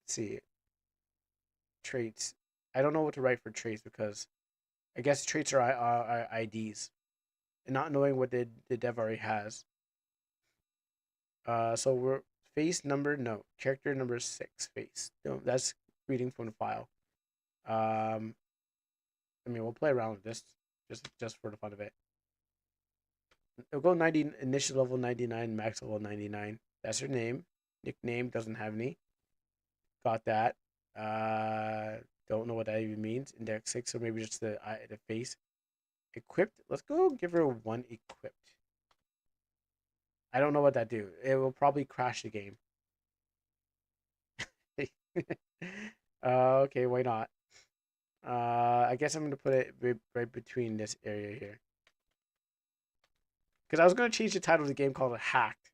see, traits. I don't know what to write for traits because I guess traits are IDs, and not knowing what the dev already has. So we're face number, no, character number 6 face. No, that's reading from the file. I mean we'll play around with this just for the fun of it. It'll go 90, initial level 99, max level 99. That's her name. Nickname doesn't have any. Got that. Don't know what that even means. Index 6, or maybe just the face. Equipped. Let's go give her one equipped. I don't know what that do. It will probably crash the game. Okay, why not? I guess I'm gonna put it right between this area here. Because I was gonna change the title of the game called Hacked.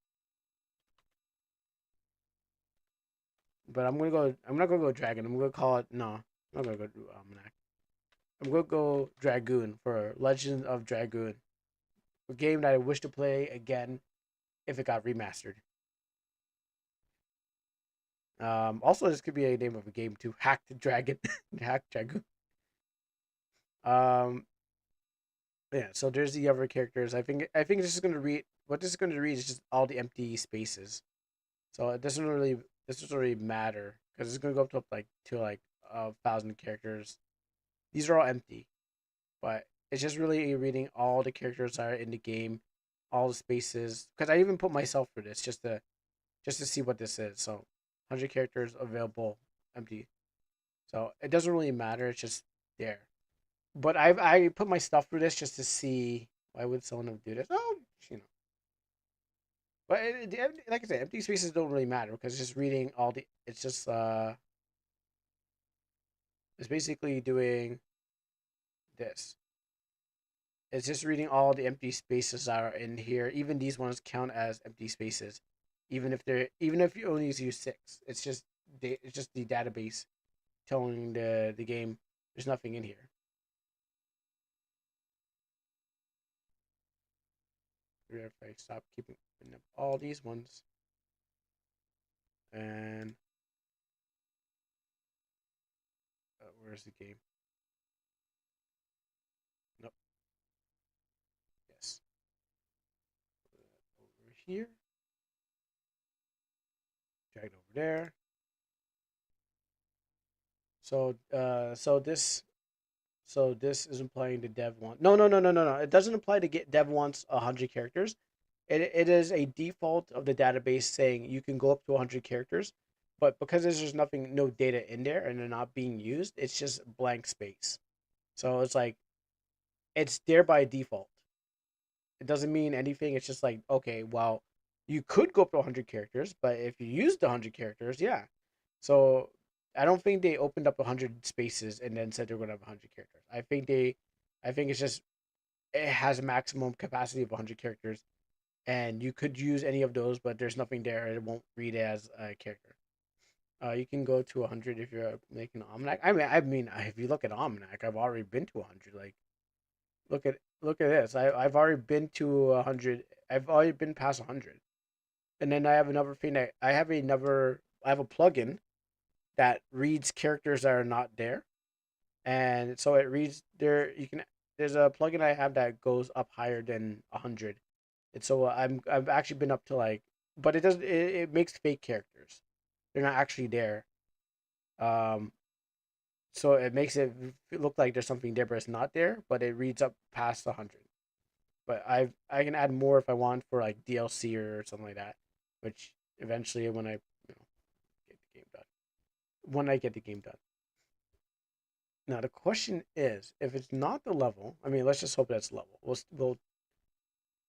But I'm not gonna go Dragon. I'm gonna call it, no. I'm not gonna go Almanac. I'm gonna go Dragoon for Legend of Dragoon. A game that I wish to play again if it got remastered. Also, this could be a name of a game too. Hacked Dragon, Hacked Dragoon. Um, yeah. So there's the other characters. I think this is gonna read. What this is gonna read is just all the empty spaces. So it doesn't really matter because it's gonna go up to like 1,000 characters. These are all empty, but it's just really reading all the characters that are in the game, all the spaces. Because I even put myself for this just to see what this is. So 100 characters available, empty. So it doesn't really matter. It's just there. But I put my stuff through this just to see why would someone do this. Oh, you know. But like I said, empty spaces don't really matter because it's just reading all the. It's just it's basically doing this. It's just reading all the empty spaces that are in here. Even these ones count as empty spaces, even if you only use six. It's just the database telling the game there's nothing in here. If I stop keeping up all these ones, and where's the game? Nope. Yes. Over here. Drag it over there. So this is implying the dev want. No. It doesn't apply to get dev wants 100 characters. It is a default of the database saying you can go up to 100 characters, but because there's just nothing, no data in there, and they're not being used, it's just blank space. So it's like it's there by default. It doesn't mean anything. It's just like, okay, well, you could go up to 100 characters, but if you used 100 characters, yeah. So I don't think they opened up 100 spaces and then said they're going to have 100 characters. I think it's just it has a maximum capacity of 100 characters, and you could use any of those, but there's nothing there. It won't read it as a character. You can go to 100 if you're making an almanac. I mean, if you look at almanac, I've already been to 100. Like, look at this. I've already been to 100. I've already been past 100. And then I have another thing that I have a plugin that reads characters that are not there, and so it reads there. You can There's a plugin I have that goes up higher than 100. And so I've actually been up to like, but it doesn't. It makes fake characters. They're not actually there. Um, so it makes it look like there's something there, but it's not there. But it reads up past 100. But I can add more if I want for like DLC or something like that, which eventually when I get the game done. When I get the game done. Now the question is, if it's not the level, I mean, let's just hope that's level.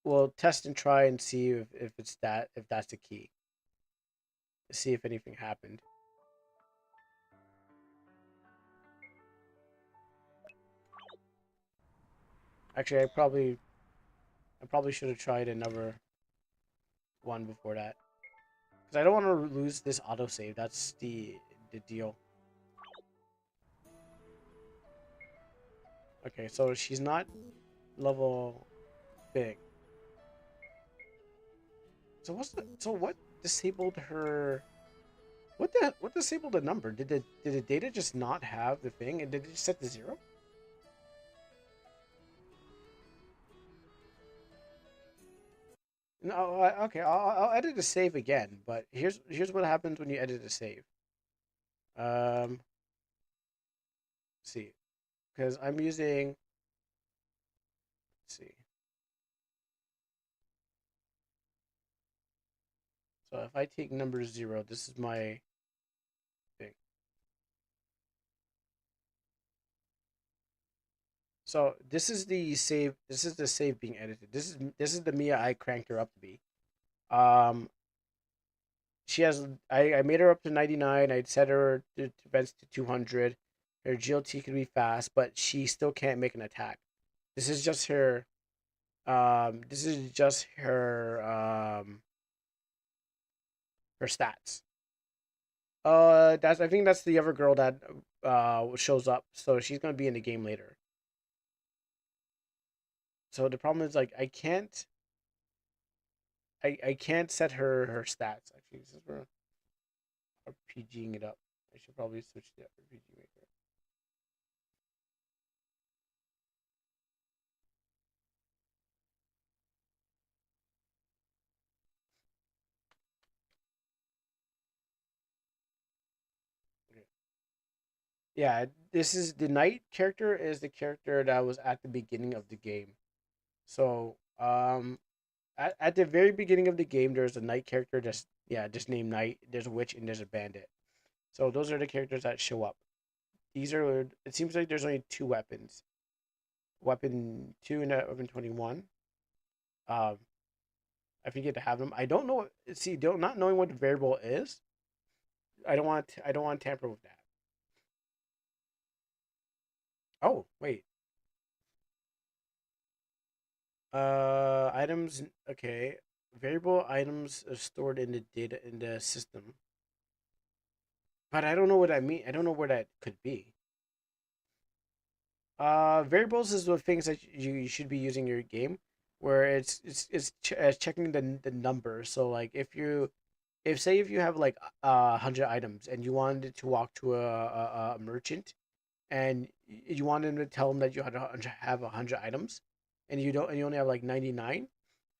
We'll test and try and see if that's the key. To see if anything happened. Actually, I probably should have tried another one before that because I don't want to lose this autosave. That's the deal. Okay, so she's not level big. So what disabled her? What disabled the number? Did the data just not have the thing, and did it just set to 0? No, okay. I'll edit the save again. But here's what happens when you edit a save. Let's see, because I'm using. Let's see. So if I take number 0, this is my thing. So this is the save. This is the save being edited. This is the Mia I cranked her up to be. Um, she has I made her up to 99. I'd set her to defense to 200. Her GLT can be fast, but she still can't make an attack. This is just her this is just her stats. That's I think that's the other girl that shows up. So she's going to be in the game later. So the problem is like I can't set her stats actually. Since we're RPGing it up, I should probably switch to the RPG maker. Okay. Yeah, this is the knight character is the character that was at the beginning of the game. So at the very beginning of the game, there's a knight character just named Knight. There's a witch and there's a bandit. So those are the characters that show up. These are. It seems like there's only two weapons. Weapon 2 and weapon 21. Um, I forget to have them. I don't know. See, don't not knowing what the variable is. I don't want to tamper with that. Oh wait. Items. Okay. Variable items are stored in the data in the system, but I don't know what I mean. I don't know where that could be. Variables is the things that you should be using in your game, where it's checking the number. So like if say if you have like 100 items and you wanted to walk to a merchant and you wanted him to tell him that you had have 100 items, and you only have like 99,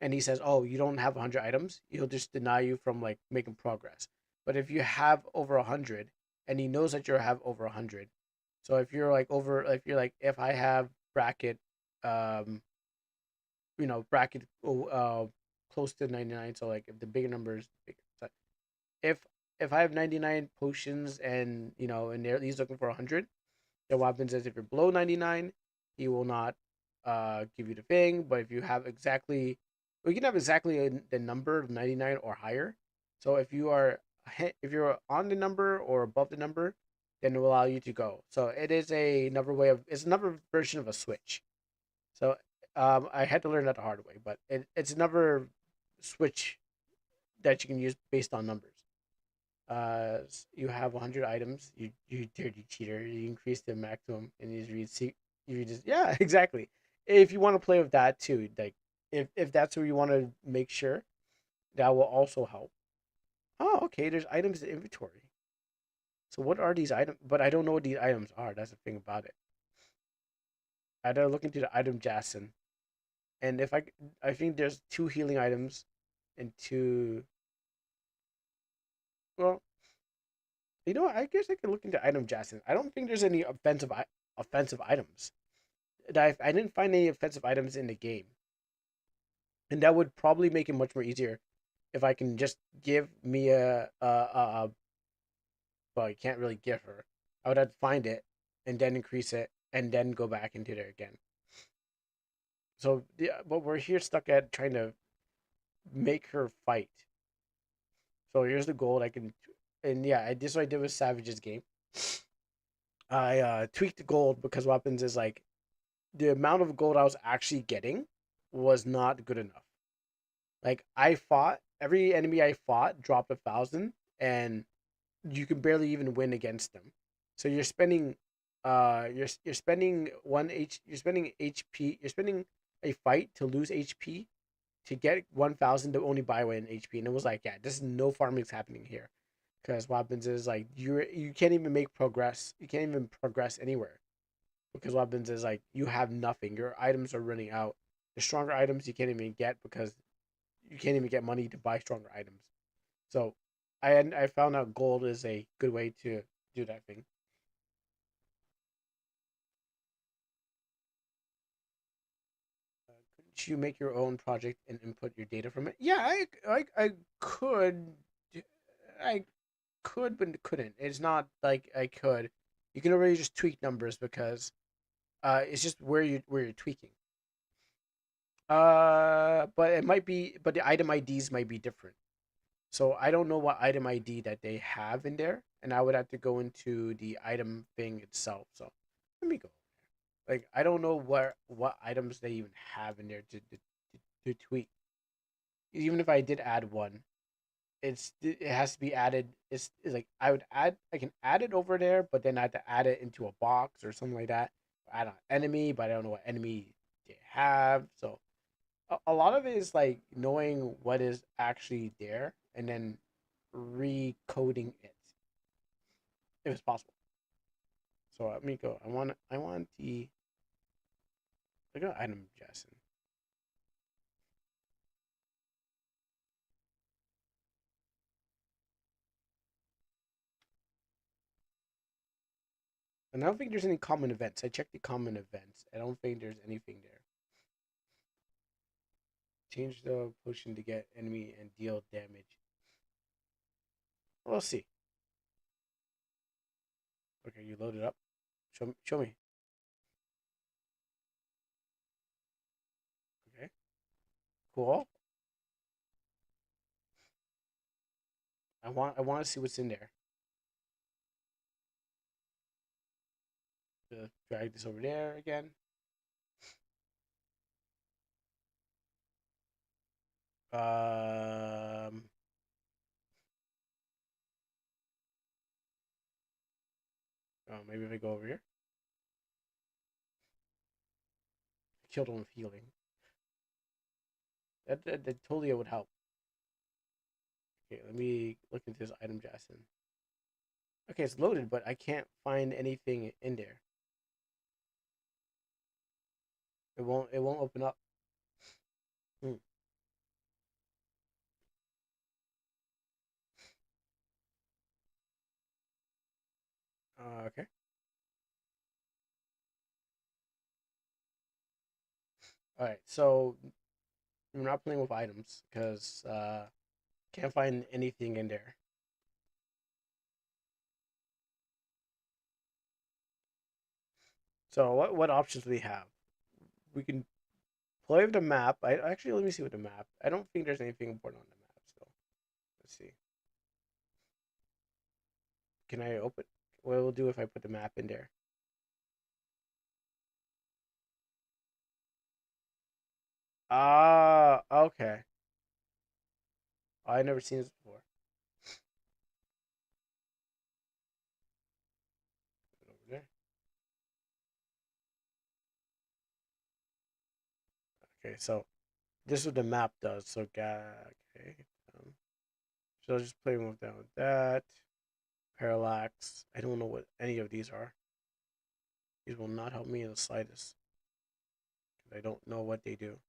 and he says, oh, you don't have 100 items, he'll just deny you from like making progress. But if you have over 100 and he knows that you have over 100, so if you're like over, if you're like, if I have bracket, um bracket, close to 99, so like if the bigger number is bigger, so if I have 99 potions and and he's looking for 100, then what happens is if you're below 99, he will not give you the thing. But if you have exactly, well, you can have exactly the number of 99 or higher. So if you're on the number or above the number, then it will allow you to go. So it is it's another version of a switch. So I had to learn that the hard way, but it's another switch that you can use based on numbers. You have 100 items. You dirty cheater. You increase the maximum, and you just yeah, exactly. If you want to play with that too, like if that's where you want to make sure, that will also help. Oh, okay. There's items in inventory. So what are these items? But I don't know what these items are. That's the thing about it. I gotta look into the item Jason, and if I think there's two healing items, and two. Well, I guess I could look into item Jason. I don't think there's any offensive items. I didn't find any offensive items in the game, and that would probably make it much more easier if I can just give Mia well, you can't really give her. I would have to find it and then increase it and then go back into there again. So yeah, but we're here stuck at trying to make her fight. So here's the gold I can, and yeah, this is what I did with Savage's game. I tweaked the gold because what happens is like the amount of gold I was actually getting was not good enough. Like I fought every enemy I fought dropped 1,000, and you can barely even win against them. So you're spending you're spending HP, you're spending a fight to lose HP to get 1,000 to only buy one HP, and it was like, yeah, this is no farming's happening here, because what happens is like you can't even make progress, you can't even progress anywhere, because what happens is like you have nothing, your items are running out. The stronger items you can't even get because you can't even get money to buy stronger items. So I found out gold is a good way to do that thing. Couldn't you make your own project and input your data from it? Yeah, I could, I could, but couldn't. It's not like I could. You can already just tweak numbers because it's just where you're tweaking. But it might be, but the item IDs might be different. So I don't know what item ID that they have in there, and I would have to go into the item thing itself. So let me go. Like I don't know what items they even have in there to tweak. Even if I did add one, it has to be added. It's like I can add it over there, but then I have to add it into a box or something like that. Add an enemy, but I don't know what enemy they have. So a lot of it is like knowing what is actually there and then recoding it if it's possible. So let me go. I want the look at item Jason. And I don't think there's any common events. I checked the common events. I don't think there's anything there. Change the potion to get enemy and deal damage. We'll see. Okay, you load it up. Show me. Okay, cool. I want to see what's in there. Drag this over there again. Um, oh, maybe if I go over here, killed him with healing. That totally would help. Okay, let me look into this item, Jason. Okay, it's loaded, but I can't find anything in there. It won't open up. Hmm. Okay. All right. So we're not playing with items because can't find anything in there. So what options do we have? We can play with the map. I actually let me see with the map. I don't think there's anything important on the map. So let's see. Can I open? What will do if I put the map in there? Ah, okay. I never seen this before. Over there. Okay, so this is what the map does. So okay. Um, so I'll just play with down with that. Parallax. I don't know what any of these are. These will not help me in the slightest. I don't know what they do.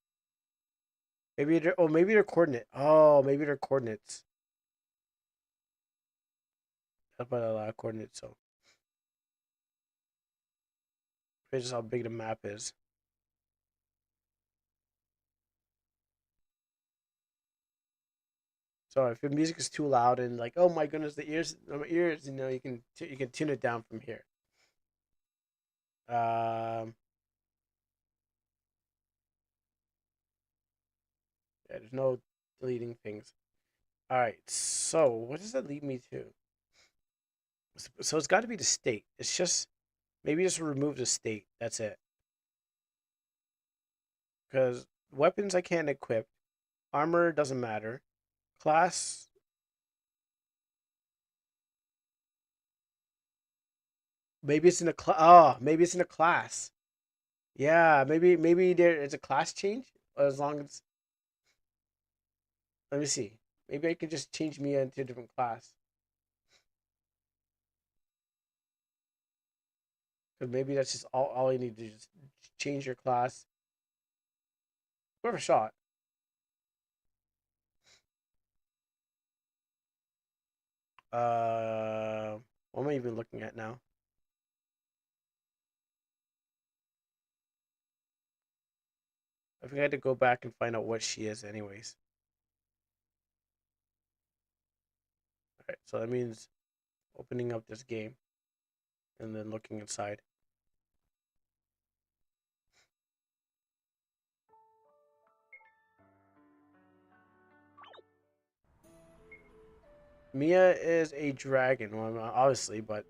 Maybe they're maybe they're coordinate. Oh, maybe they're coordinates. That's about a lot of coordinates. So it's just how big the map is. So if your music is too loud and like, oh my goodness, the ears, my ears, you can tune it down from here. Yeah, there's no deleting things. All right, so what does that lead me to? So it's got to be the state. It's just maybe just remove the state. That's it. Because weapons I can't equip, armor doesn't matter, class. Maybe it's in a class. Oh, maybe it's in a class. Yeah, maybe there is a class change as long as. Let me see. Maybe I can just change Mia into a different class. Because maybe that's just all you need to just change your class. Worth a shot. What am I even looking at now? I think I had to go back and find out what she is, anyways. All right, so that means opening up this game and then looking inside. Mia is a dragon, well, obviously, but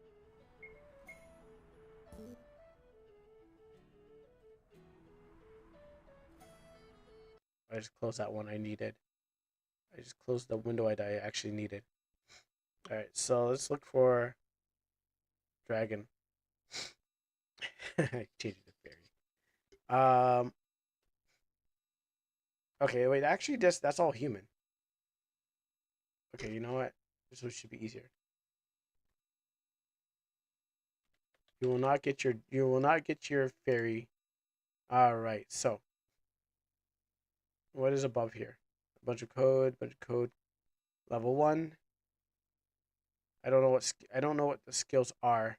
I just closed that one I needed. I just closed the window I actually needed. All right, so let's look for dragon. Change it to fairy. Okay, wait. Actually, that's all human. Okay, you know what? This one should be easier. You will not get your fairy. All right. So what is above here? A bunch of code. Bunch of code. Level 1. I don't know what the skills are.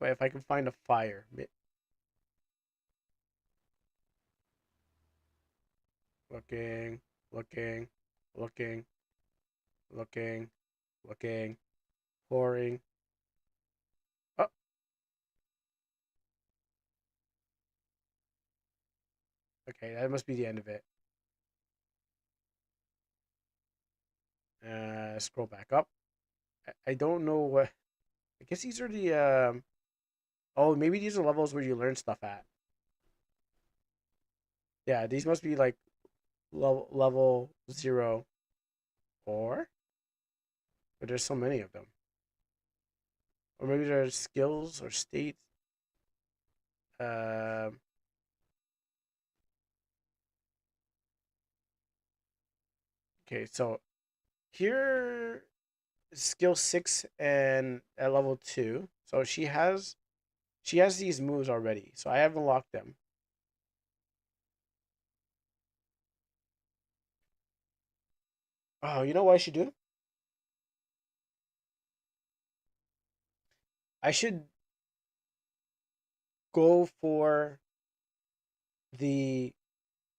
But if I can find a fire, looking, looking, looking, looking, looking, pouring. Oh, okay. That must be the end of it. Scroll back up. I don't know what. I guess these are the. Oh, maybe these are levels where you learn stuff at. Yeah, these must be like level 0 or. But there's so many of them. Or maybe there's skills or states. Um. Okay, so here skill 6 and at level 2. So she has these moves already. So I haven't locked them. Oh, you know what I should do? I should go for the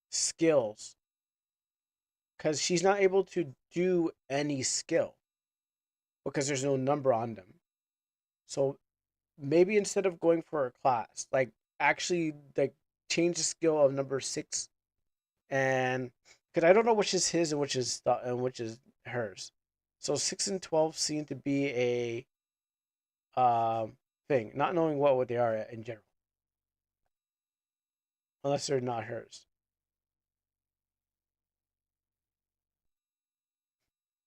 skills because she's not able to do any skill because there's no number on them. So maybe instead of going for a class, like actually like change the skill of number 6 and because I don't know which is his and which is hers. So 6 and 12 seem to be a thing, not knowing what they are in general, unless they're not hers.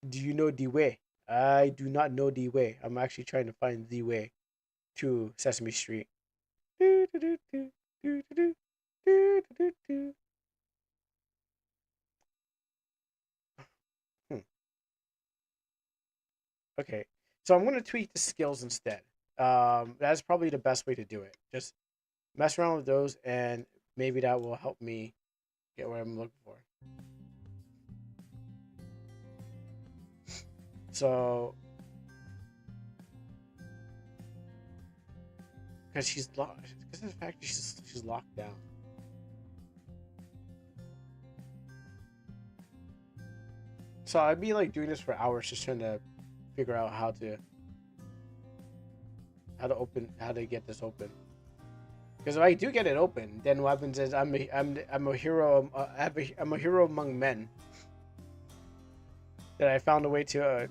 Do you know the way? I do not know the way. I'm actually trying to find the way to Sesame Street. Do, do, do, do, do, do, do, do, do, do. Hmm. Okay, so I'm gonna tweak the skills instead. That's probably the best way to do it. Just mess around with those, and maybe that will help me get what I'm looking for. So, because she's locked, because of the fact that she's locked down. So I'd be like doing this for hours, just trying to figure out how to get this open. Because if I do get it open, then what happens is I'm a hero. I'm a hero among men. That I found a way to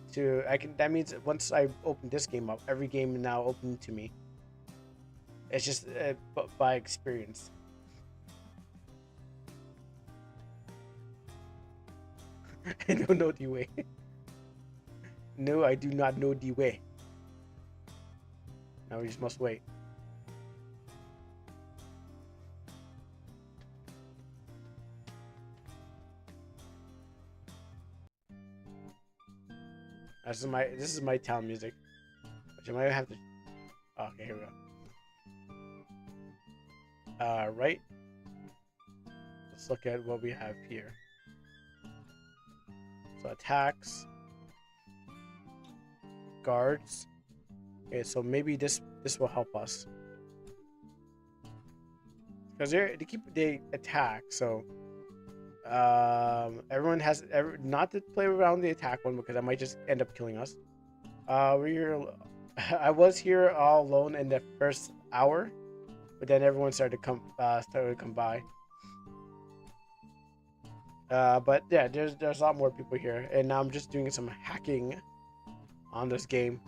I can. That means once I open this game up, every game is now open to me. It's just by experience. I don't know the way. No, I do not know the way. Now we just must wait. This is my town music. Which I might have to. Oh, okay, here we go. Right. Let's look at what we have here. So attacks, guards. Okay, so maybe this will help us because they attack. So everyone has not to play around the attack one because I might just end up killing us. We're I was here all alone in the first hour, but then everyone started to come by. But yeah, there's a lot more people here, and now I'm just doing some hacking on this game.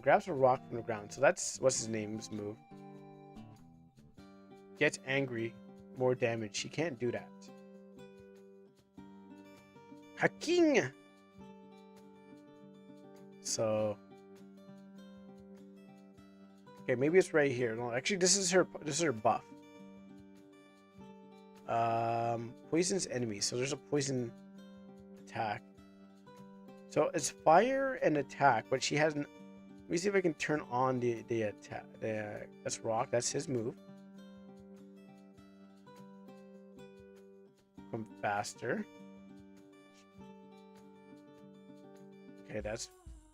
Grabs a rock from the ground, so that's what's his name's move. Gets angry, more damage. She can't do that. Hacking. So okay, maybe it's right here. No, actually, this is her. This is her buff. Poisons enemies. So there's a poison attack. So it's fire and attack, but she hasn't. Let me see if I can turn on the attack. That's rock. That's his move. Come faster. Okay, that's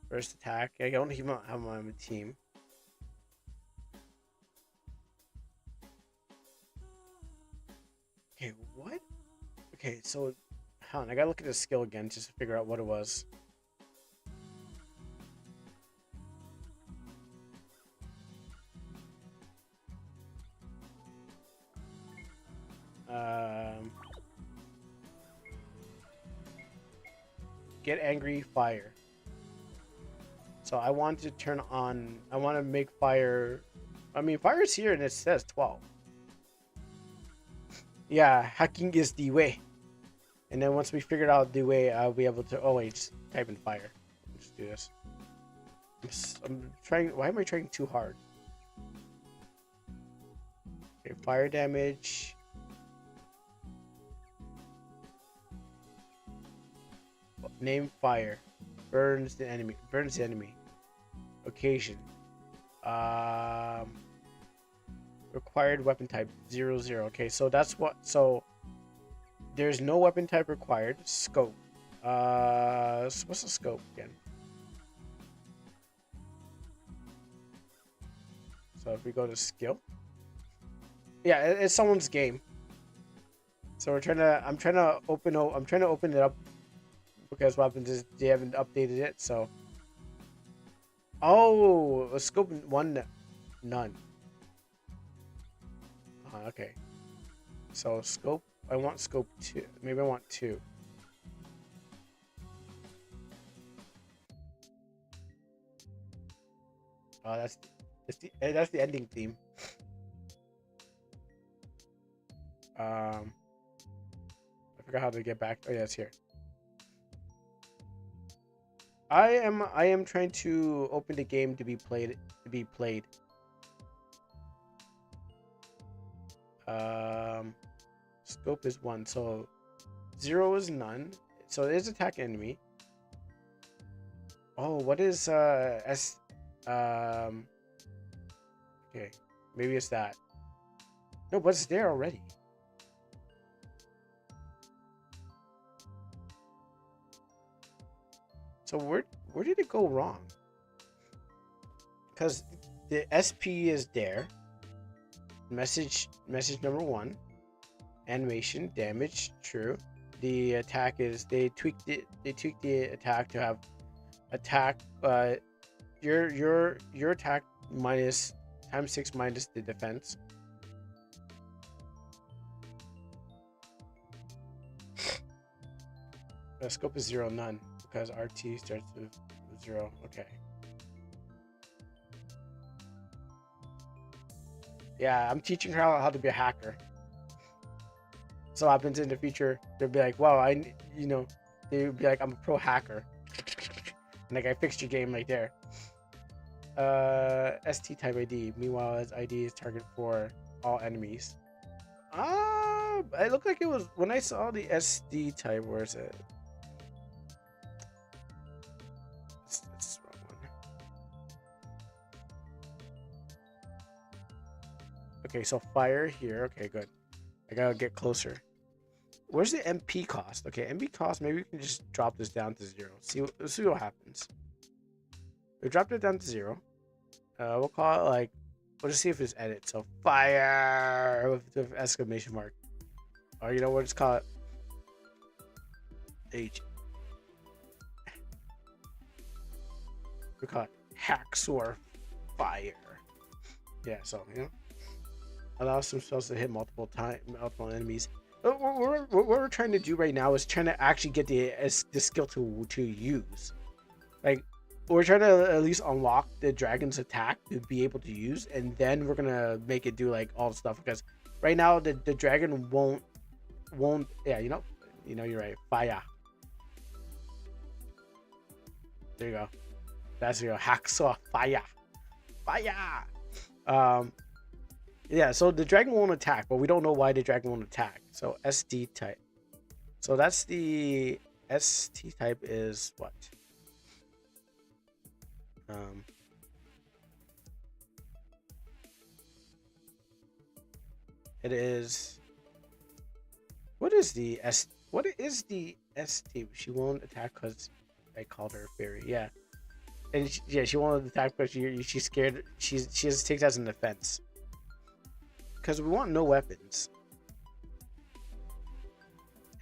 first attack. I don't even have him on my team. Okay, what? Okay, so hold on, I gotta look at the skill again just to figure out what it was. Get angry, fire. So I want to turn on. I want to make fire. I mean, fire's here and it says 12. Yeah, hacking is the way. And then once we figured out the way, I'll be able to. Oh wait, just type in fire. Let's do this. I'm trying. Why am I trying too hard? Okay, fire damage. Name fire. Burns the enemy. Burns the enemy. Occasion. Required weapon type 00. Okay, so that's what. So there's no weapon type required. Scope. So what's the scope again? So if we go to skill, yeah, it's someone's game. So I'm trying to open it up because what happens is they haven't updated it. So, oh, a scope 1, none. Okay. So scope, I want scope 2. Maybe I want 2. Oh, that's the ending theme. I forgot how to get back. Oh yeah, it's here. I am trying to open the game to be played. Scope is 1, so 0 is none. So it is attack enemy. Oh, what is S? Okay, maybe it's that. No, but it's there already. So where did it go wrong? Because the SP is there. Message number 1. Animation damage true. The attack is they tweaked the attack to have attack your attack minus times 6 minus the defense. The scope is 0, none, because RT starts with 0. Okay. Yeah, I'm teaching her how to be a hacker. So what happens in the future, they'll be like, wow, they'll be like, I'm a pro hacker. And like, I fixed your game right there. ST type ID. Meanwhile, its ID is target for all enemies. It looked like it was, when I saw the SD type, where is it? That's the wrong one. Okay, so fire here. Okay, good. I gotta get closer. Where's the MP cost? Okay, MP cost, maybe we can just drop this down to 0. Let's see what happens. We dropped it down to 0. We'll call it like, we'll just see if it's edit. So fire with exclamation mark. Or you know what, just call it H. We call it Hacksaw Fire. Yeah, so allows some spells to hit multiple enemies. What we're trying to do right now is trying to actually get the skill to use. Like, we're trying to at least unlock the dragon's attack to be able to use, and then we're gonna make it do like all the stuff, because right now the dragon won't. Yeah, you're right. Fire. There you go. That's your hacksaw fire. Yeah, so the dragon won't attack, but we don't know why the dragon won't attack. So SD type. So that's the ST type is what? It is. What is the ST? She won't attack because I called her a fairy. Yeah, and she won't attack because she's scared. She just takes that as an offense. Because we want no weapons.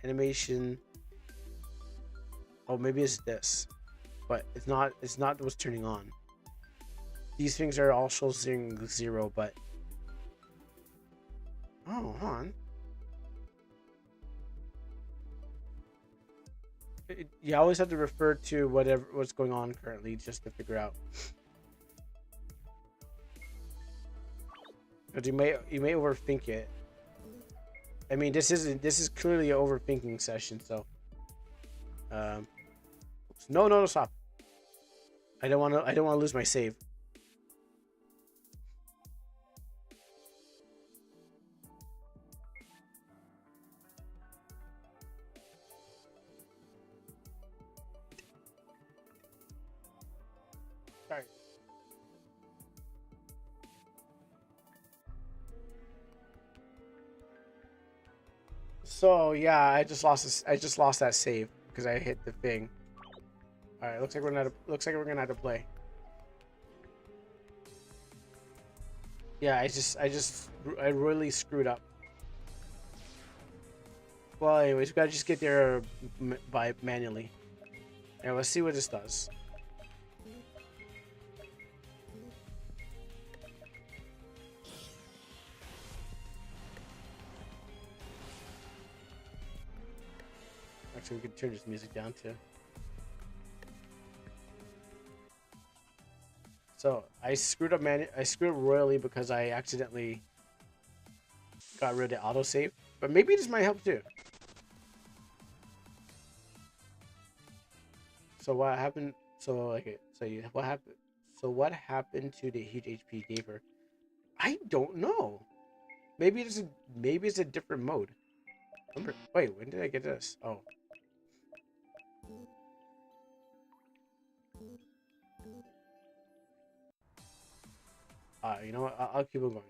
Animation. Oh, maybe it's this, but it's not. It's not what's turning on. These things are also saying 0, but oh, hold on. You always have to refer to what's going on currently just to figure out. Because you may overthink it. I mean, this is clearly an overthinking session. So, um, no, stop. I don't want to lose my save. Sorry. So yeah, I just lost this. I just lost that save because I hit the thing. All right, looks like we're gonna have to play. Yeah, I really screwed up. Well, anyways, we gotta just get there by manually. Yeah, let's see what this does. Actually, we can turn this music down too. So I screwed up, man. I screwed up royally because I accidentally got rid of autosave. But maybe this might help too. So what happened? So okay. So what happened? So what happened to the huge HP gave her? I don't know. Maybe it's a different mode. Wait, when did I get this? Oh, you know what? I'll keep on going.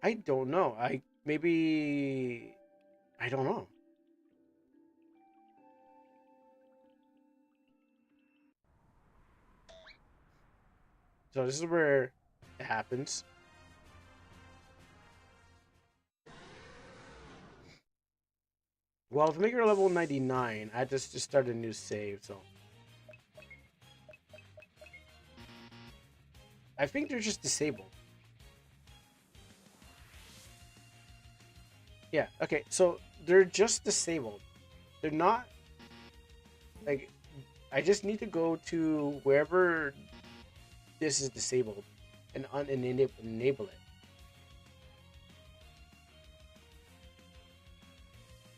I don't know. I don't know. So this is where it happens. Well, to make her level 99, I just started a new save. So I think they're just disabled. Yeah. Okay. So they're just disabled. They're not like. I just need to go to wherever this is disabled and enable it.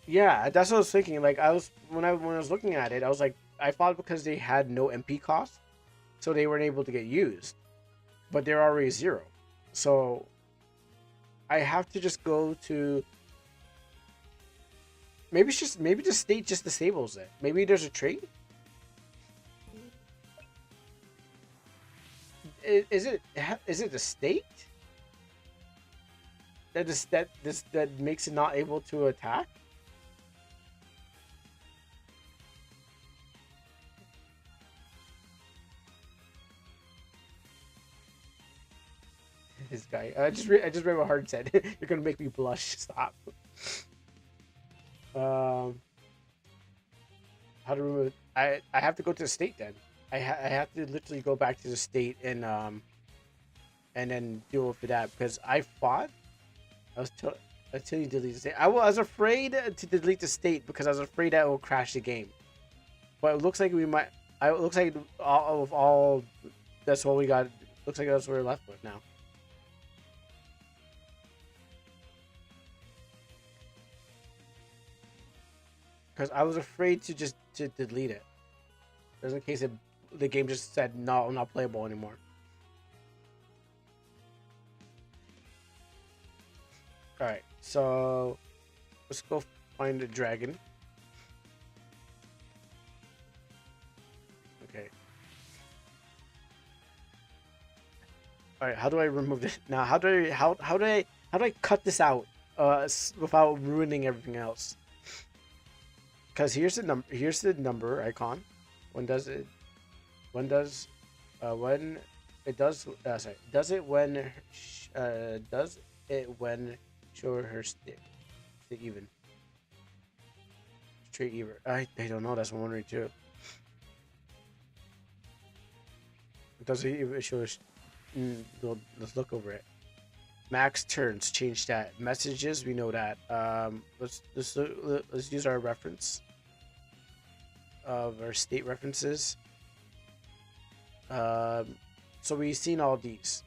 Yeah, that's what I was thinking. Like when I was looking at it, I was like, I thought because they had no MP cost, so they weren't able to get used, but they're already zero. So I have to just go to maybe the state just disables it. Maybe there's a trait. Is it the state that makes it not able to attack? This guy. I just read what Hard said. You're gonna make me blush. Stop. Um, how to remove? I have to go to the state then. I have to literally go back to the state and then deal with that because I fought. I was t- until you delete the state. I was afraid to delete the state because I was afraid that it will crash the game. But it looks like we might. It looks like all. That's what we got. Looks like that's what we're left with now. Because I was afraid to delete it, just in case the game just said no, not playable anymore. All right, so let's go find a dragon. Okay. All right, how do I remove this now? How do I cut this out without ruining everything else? Because here's the number icon. When does it? When it does. Sorry. Does it when show her stick? Stick even. Straight even. I don't know. That's what I'm wondering too. Does it even show? Let's look over it. Max turns. Change that. Messages. We know that. Let's use our reference. of our state references. So we've seen all these.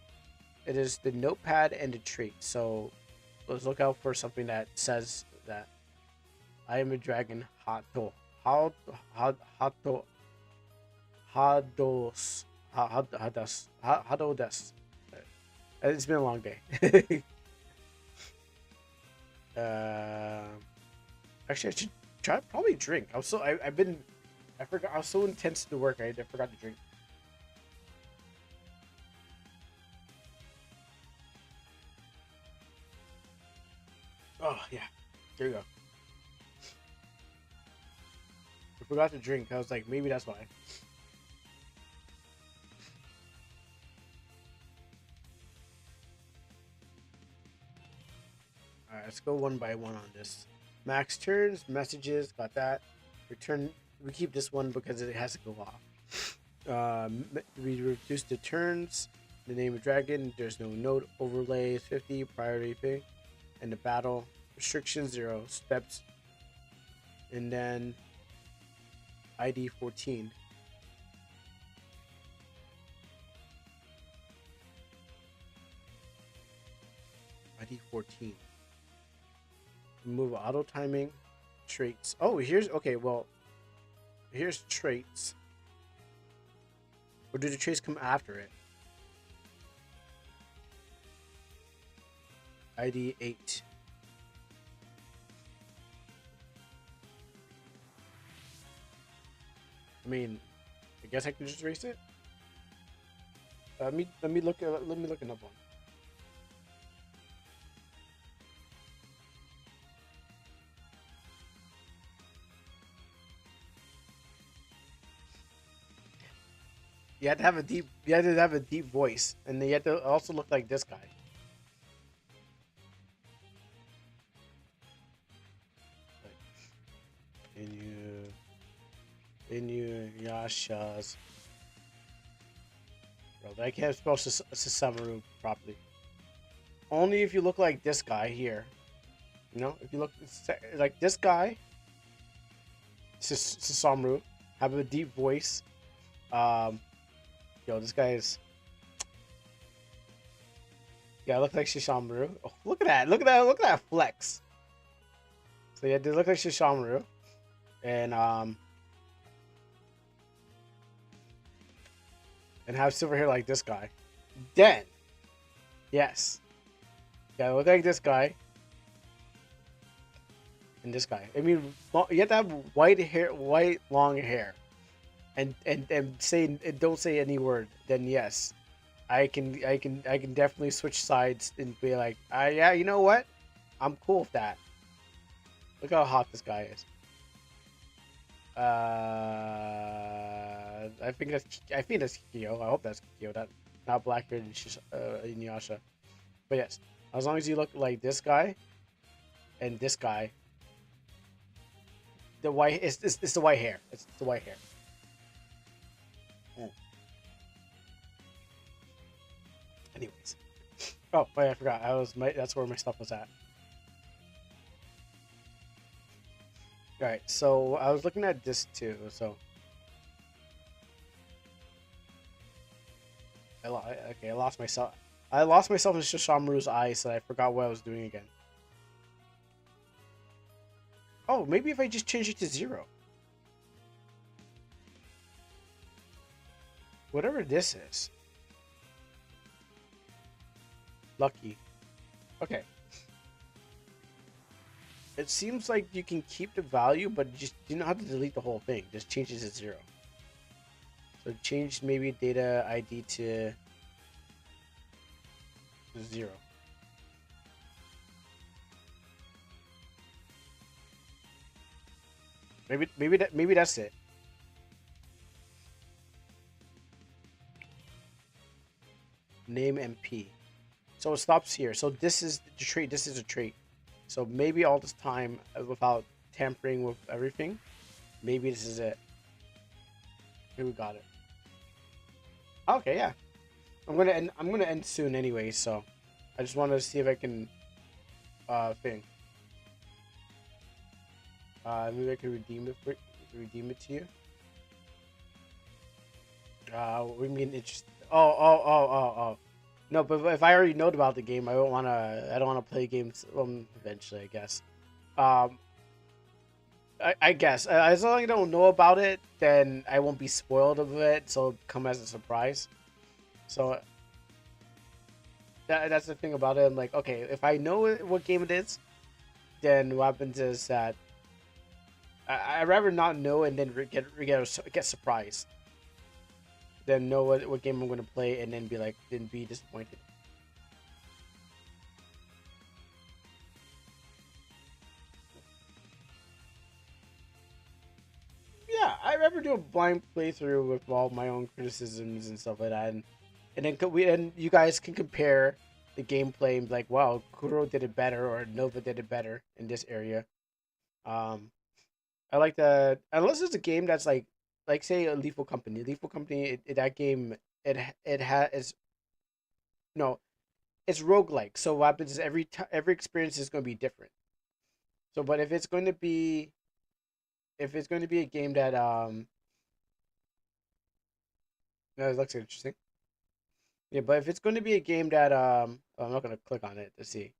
It is the notepad and the trait. So let's look out for something that says that I am a dragon. Hato. Hato. Hados. Hados. It's been a long day. Actually, I should probably drink. I forgot. I was so intense to work. I forgot to drink. Oh yeah, there you go. I forgot to drink. I was like, maybe that's why. Alright, let's go one by one on this. Max turns, messages, got that. Return. We keep this one because it has to go off. We reduce the turns. The name of dragon. There's no node overlay. 50 priority thing. And the battle restriction 0 steps. And then ID 14. ID 14. Remove auto timing. Traits. Oh, here's okay. Well, here's traits. Or do the traits come after it? ID 8. I mean, I guess I can just erase it. Let me look another one. You have to have a deep voice, and you have to also look like this guy. Yashas. Bro, I can't spell Sasamaru properly. Only if you look like this guy here. You know, if you look like this guy, Sasamaru, have a deep voice. Yo, this guy is. Yeah, I look like Shisamaru. Oh, look at that! Look at that flex. So yeah, they look like Shisamaru, and have silver hair like this guy. Then, yes, yeah, look like this guy, and this guy. I mean, you have to have white long hair, and say don't say any word. Then yes, I can definitely switch sides and be like, yeah, you know what? I'm cool with that. Look how hot this guy is. I think that's Kikyo. I hope that's Kikyo. That not Blackbeard and Inuyasha. But yes, as long as you look like this guy and this guy, the white it's the white hair. It's the white hair. Anyways, oh wait, I forgot. That's where my stuff was at. All right, so I was looking at this too. So I lost myself. I lost myself in Shisamaru's eyes, so I forgot what I was doing again. Oh, maybe if I just change it to 0. Whatever this is. Lucky. Okay. It seems like you can keep the value, but you don't have to delete the whole thing. Just change it to 0. So change maybe data ID to 0. Maybe that's it. Name MP. So it stops here. So this is the trait. This is a trait. So maybe all this time without tampering with everything, maybe this is it. Here we got it. Okay, yeah. I'm gonna end soon anyway, so I just wanted to see if I can thing. Maybe I can redeem it to you. We mean it's oh. No, but if I already know about the game, I don't wanna. I don't wanna play games. Eventually, I guess. Um, I guess as long as I don't know about it, then I won't be spoiled of it. So it'll come as a surprise. So that's the thing about it. I'm like, okay, if I know what game it is, then what happens is that I'd rather not know and then get surprised than know what game I'm going to play and then be disappointed. Yeah, I rather do a blind playthrough with all my own criticisms and stuff like that, and then you guys can compare the gameplay and be like, wow, Kuro did it better or Nova did it better in this area. Um, I like that unless it's a game that's like say a Lethal Company. Lethal Company, that game it has no, it's roguelike. So what happens is every experience is going to be different. So, but if it's going to be a game that no, it looks interesting. Yeah, but if it's going to be a game that I'm not going to click on it to see,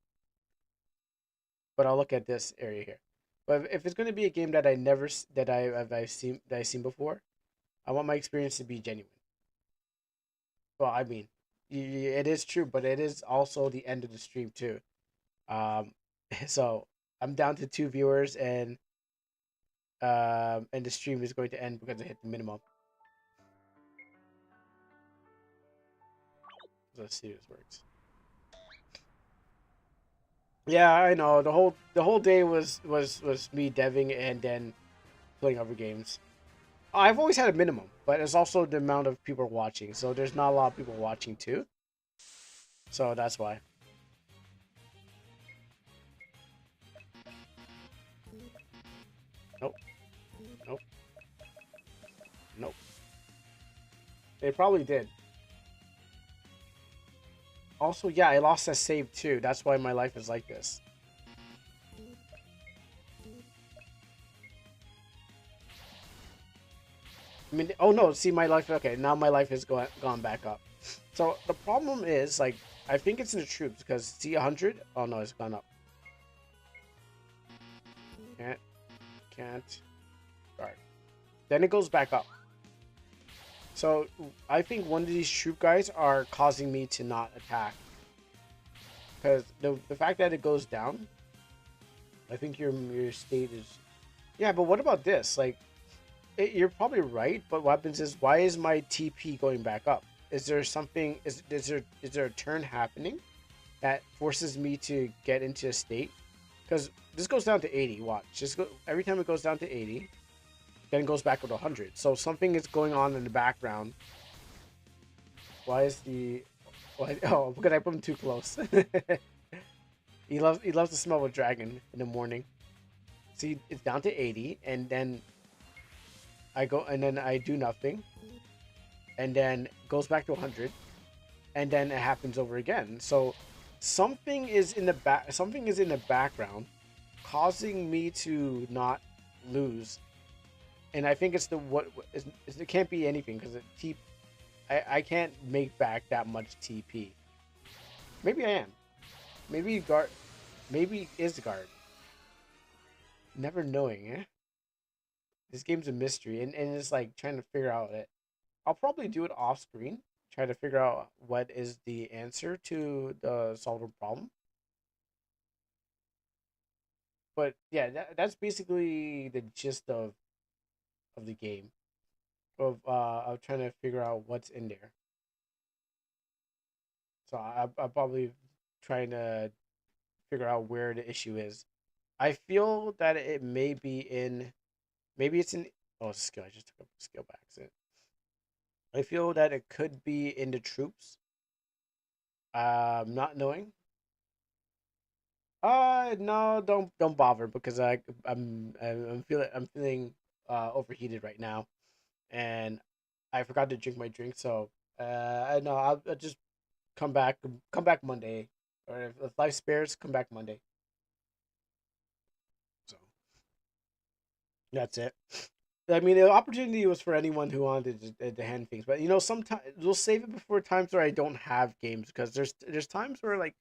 but I'll look at this area here. But if it's going to be a game that I never that I've seen before, I want my experience to be genuine. Well, I mean, it is true, but it is also the end of the stream too. Um, so I'm down to 2 viewers, and the stream is going to end because I hit the minimum. Let's see if this works. Yeah, I know. The whole day was me deving and then playing other games. I've always had a minimum, but it's also the amount of people watching. So there's not a lot of people watching too. So that's why. Nope. Nope. Nope. They probably did. Also, yeah, I lost that save too. That's why my life is like this. I mean, oh no, see my life. Okay, now my life has gone back up. So the problem is like I think it's in the troops because see 100. Oh no, it's gone up. Can't can't guard. Then it goes back up. So I think one of these troop guys are causing me to not attack because the fact that it goes down. I think your state is yeah, but what about this? Like you're probably right, but what happens is why is my TP going back up? Is there something? Is there a turn happening that forces me to get into a state? Because this goes down to 80. Watch, just go every time it goes down to 80, then it goes back up to 100. So something is going on in the background. Why is the why, oh because I put him too close. He loves to smell a dragon in the morning. See, it's down to 80, and then I do nothing, and then goes back to 100, and then it happens over again. So something is in the background causing me to not lose. And I think it's the it can't be anything because I can't make back that much TP. Maybe I am. Maybe guard. Maybe is guard. Never knowing, eh? This game's a mystery, and it's like trying to figure out it. I'll probably do it off screen, try to figure out what is the answer to the solve problem. But yeah, that's basically the gist of the game of trying to figure out what's in there. So I'm probably trying to figure out where the issue is. I feel that it may be in maybe it's in oh skill. I just took a skill by accident. I feel that it could be in the troops. Not knowing. No, don't bother because I'm feeling overheated right now, and I forgot to drink my drink. So I know I'll just come back Monday, or if life spares, come back Monday. So that's it. I mean, the opportunity was for anyone who wanted to hand things, but sometimes we'll save it before times where I don't have games because there's times where like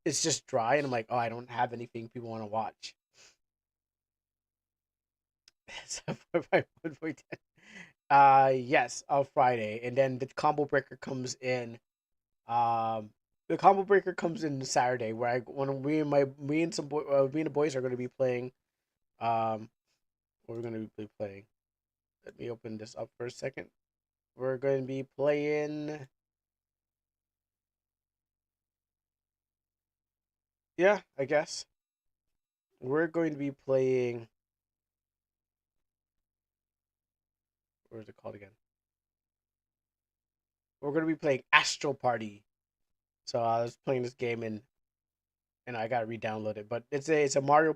it's just dry and I'm like, oh, I don't have anything people want to watch. So 1.10. Yes, on Friday, and then the combo breaker comes in. Um, the combo breaker comes in Saturday, where I when me and me and the boys are going to be playing. Um, what we're going to be playing. Let me open this up for a second. We're going to be playing. Yeah, I guess we're going to be playing. What is it called again? We're going to be playing Astro Party. So I was playing this game and I got to re-download it. But it's a Mario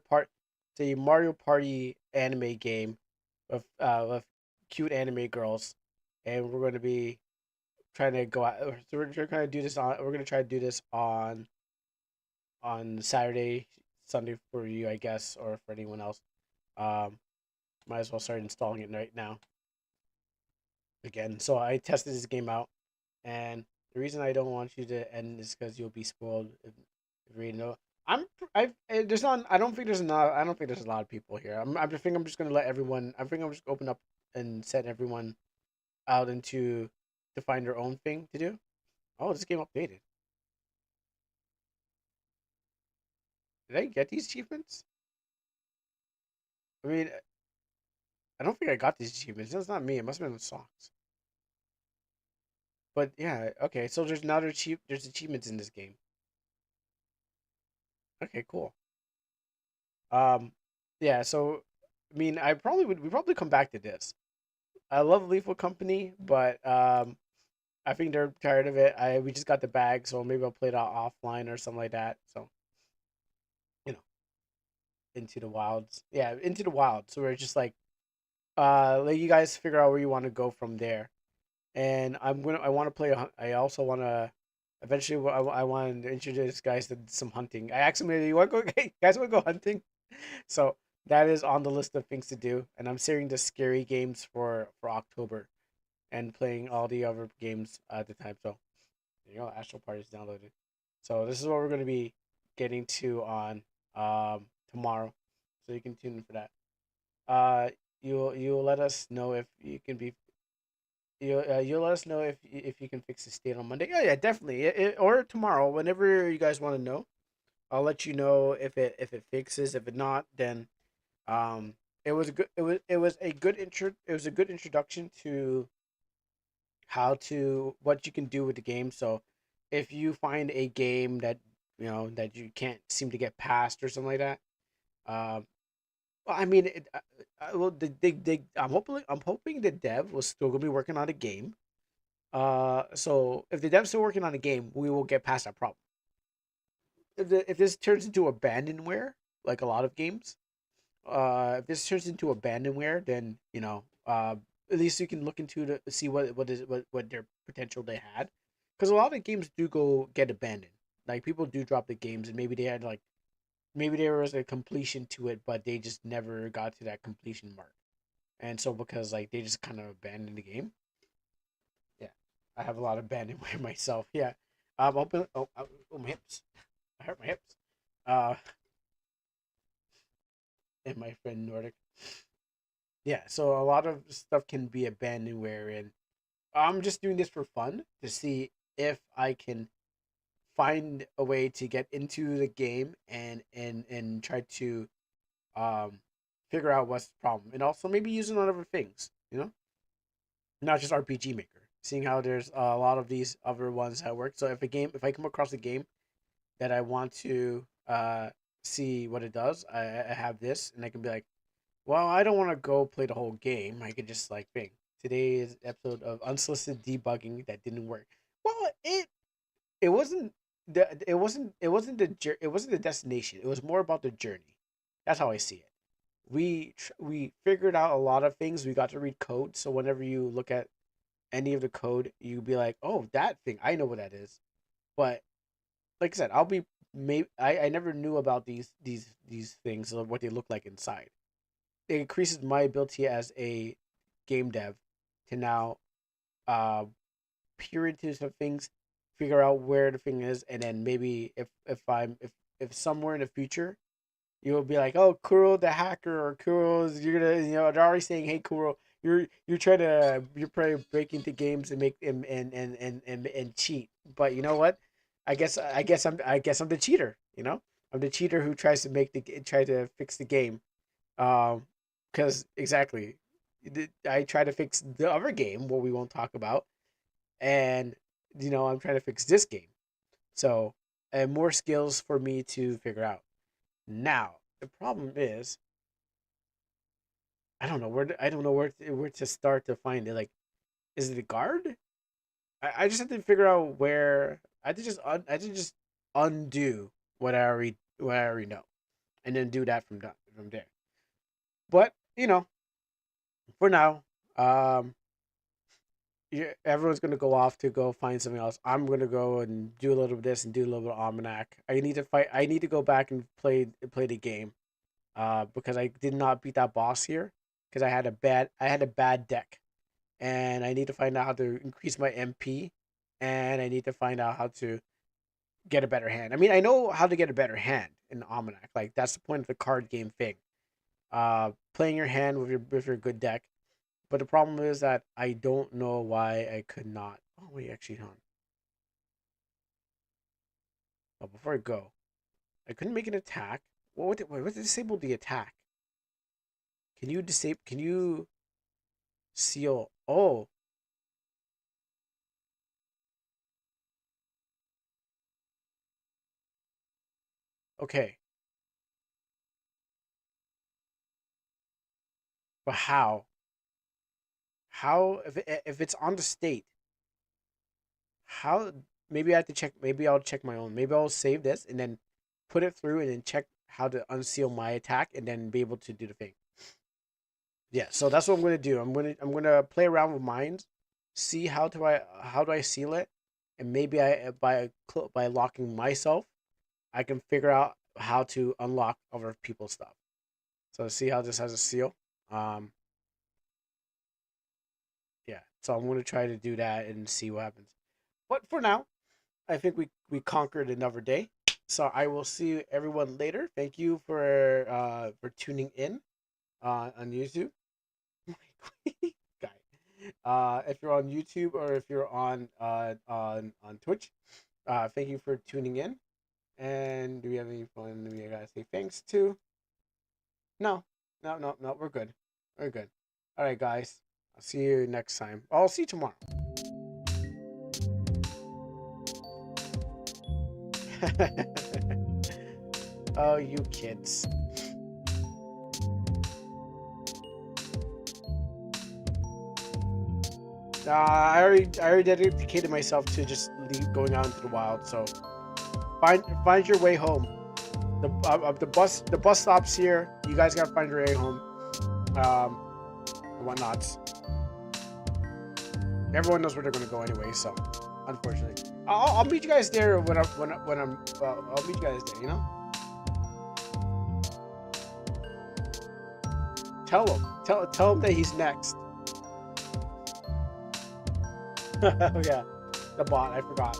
Party anime game with cute anime girls, and we're going to be trying to go out. So we're trying to do this on. We're going to try to do this on Saturday, Sunday for you, I guess, or for anyone else. Um, might as well start installing it right now again. So I tested this game out, and the reason I don't want you to end is because you'll be spoiled if you know. There's not I don't think there's not I don't think there's a lot of people here. I'm just gonna let everyone. I think I'm just open up and set everyone out into to find their own thing to do. Oh, this game updated. Did I get these achievements? I mean, I don't think I got these achievements. That's not me. It must have been the songs. But yeah, okay. So there's achievements in this game. Okay, cool. Um, yeah. So I mean, we probably come back to this. I love Lethal Company, but I think they're tired of it. I We just got the bag, so maybe I'll play it out offline or something like that. So you know, into the wilds. Yeah, into the wilds. So we're just like let you guys figure out where you want to go from there. And I want to play. I also want to. Eventually, I want to introduce guys to some hunting. I asked him, "You want to go? Hey, guys, want to go hunting?" So that is on the list of things to do. And I'm saving the scary games for October and playing all the other games at the time. So there you go. Astral Party is downloaded. So this is what we're going to be getting to on tomorrow. So you can tune in for that. Uh, you'll let us know if you can be you'll let us know if you can fix the state on Monday. Yeah, yeah, definitely. Or tomorrow, whenever you guys want to know, I'll let you know if it fixes. If it not, then it was a good it was a good introduction to how to what you can do with the game. So if you find a game that that you can't seem to get past or something like that, um, well, I mean, well, I'm hoping the dev was still gonna be working on a game. So if the dev's still working on a game, we will get past that problem. If this turns into abandonware, like a lot of games, if this turns into abandonware, then at least you can look into to see what their potential they had, because a lot of games do go get abandoned. Like people do drop the games, and maybe there was a completion to it, but they just never got to that completion mark, and so because like they just kind of abandoned the game. Yeah, I have a lot of abandonware myself. Yeah, open. Oh, my hips. I hurt my hips. Uh, and my friend Nordic. Yeah, so a lot of stuff can be abandonware, and I'm just doing this for fun to see if I can find a way to get into the game and try to um figure out what's the problem, and also maybe use it on other things, not just RPG Maker. Seeing how there's a lot of these other ones that work. So if I come across a game that I want to see what it does, I have this, and I can be like, well, I don't want to go play the whole game. I could just like bing. Today's episode of unsolicited debugging that didn't work. Well, it wasn't it wasn't the destination. It was more about the journey. That's how I see it. We figured out a lot of things. We got to read code, so whenever you look at any of the code, you be like, "Oh, that thing, I know what that is." But like I said, I never knew about these things or what they look like inside. it increases my ability as a game dev to now uh peer into some things, figure out where the thing is, and then maybe if somewhere in the future you will be like, oh, Kuro the hacker, or Kuro's, you're gonna, they're already saying, hey, Kuro, you're probably break into games and make and cheat. But you know what? I guess I'm the cheater. I'm the cheater who tries to try to fix the game. Because exactly, I try to fix the other game, what we won't talk about, and I'm trying to fix this game. So, and more skills for me to figure out. Now, the problem is, I don't know where to start to find it. Like, is it a guard? I just have to figure out where I have to just undo what I already know, and then do that from there. But for now, um, yeah, everyone's gonna go off to go find something else. I'm gonna go and do a little bit of this and do a little bit of almanac. I need to fight. I need to go back and play the game. Because I did not beat that boss here because I had a bad deck, and I need to find out how to increase my MP, and I need to find out how to get a better hand. I mean, I know how to get a better hand in almanac. Like, that's the point of the card game thing. Playing your hand with your good deck. But the problem is that I don't know why I could not. Oh wait, actually, hold on. Oh, before I go, I couldn't make an attack. What disable the attack? Can you disable? Can you seal? Oh, okay. But how? How if it's on the state? How? Maybe I have to check. Maybe I'll check my own. Maybe I'll save this and then put it through and then check how to unseal my attack and then be able to do the thing. Yeah. So that's what I'm gonna do. I'm gonna play around with mines, see how do I seal it, and maybe by locking myself, I can figure out how to unlock other people's stuff. So see how this has a seal. Um, yeah. So I'm gonna try to do that and see what happens. But for now, I think we conquered another day. So I will see everyone later. Thank you for tuning in on YouTube. Guy. If you're on YouTube or if you're on Twitch, thank you for tuning in. And do we have any fun? Do we gotta say thanks to? No, no. We're good. We're good. All right, guys. I'll see you next time. I'll see you tomorrow. Oh, you kids. I already dedicated myself to just going out into the wild. So find your way home. The bus stops here. You guys gotta find your way home. And whatnots. Everyone knows where they're gonna go anyway. So unfortunately, I'll meet you guys there when I'm I'll meet you guys there. Tell him that he's next. Oh yeah, the bot. I forgot.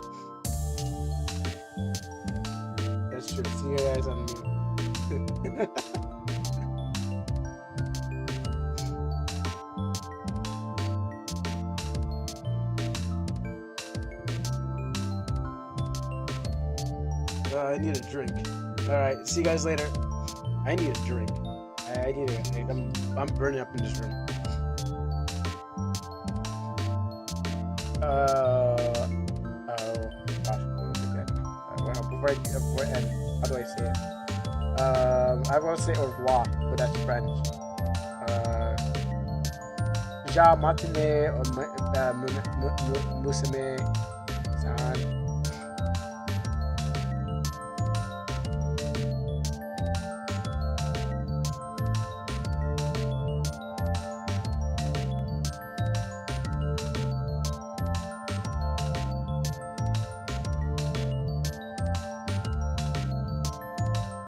That's true. See you guys on mute. I need a drink. All right, see you guys later. I need a drink. I need a. I'm burning up in this room. Oh gosh, what was it again? Before I end, how do I say it? I want to say au revoir, but that's French. Ja matine musame san.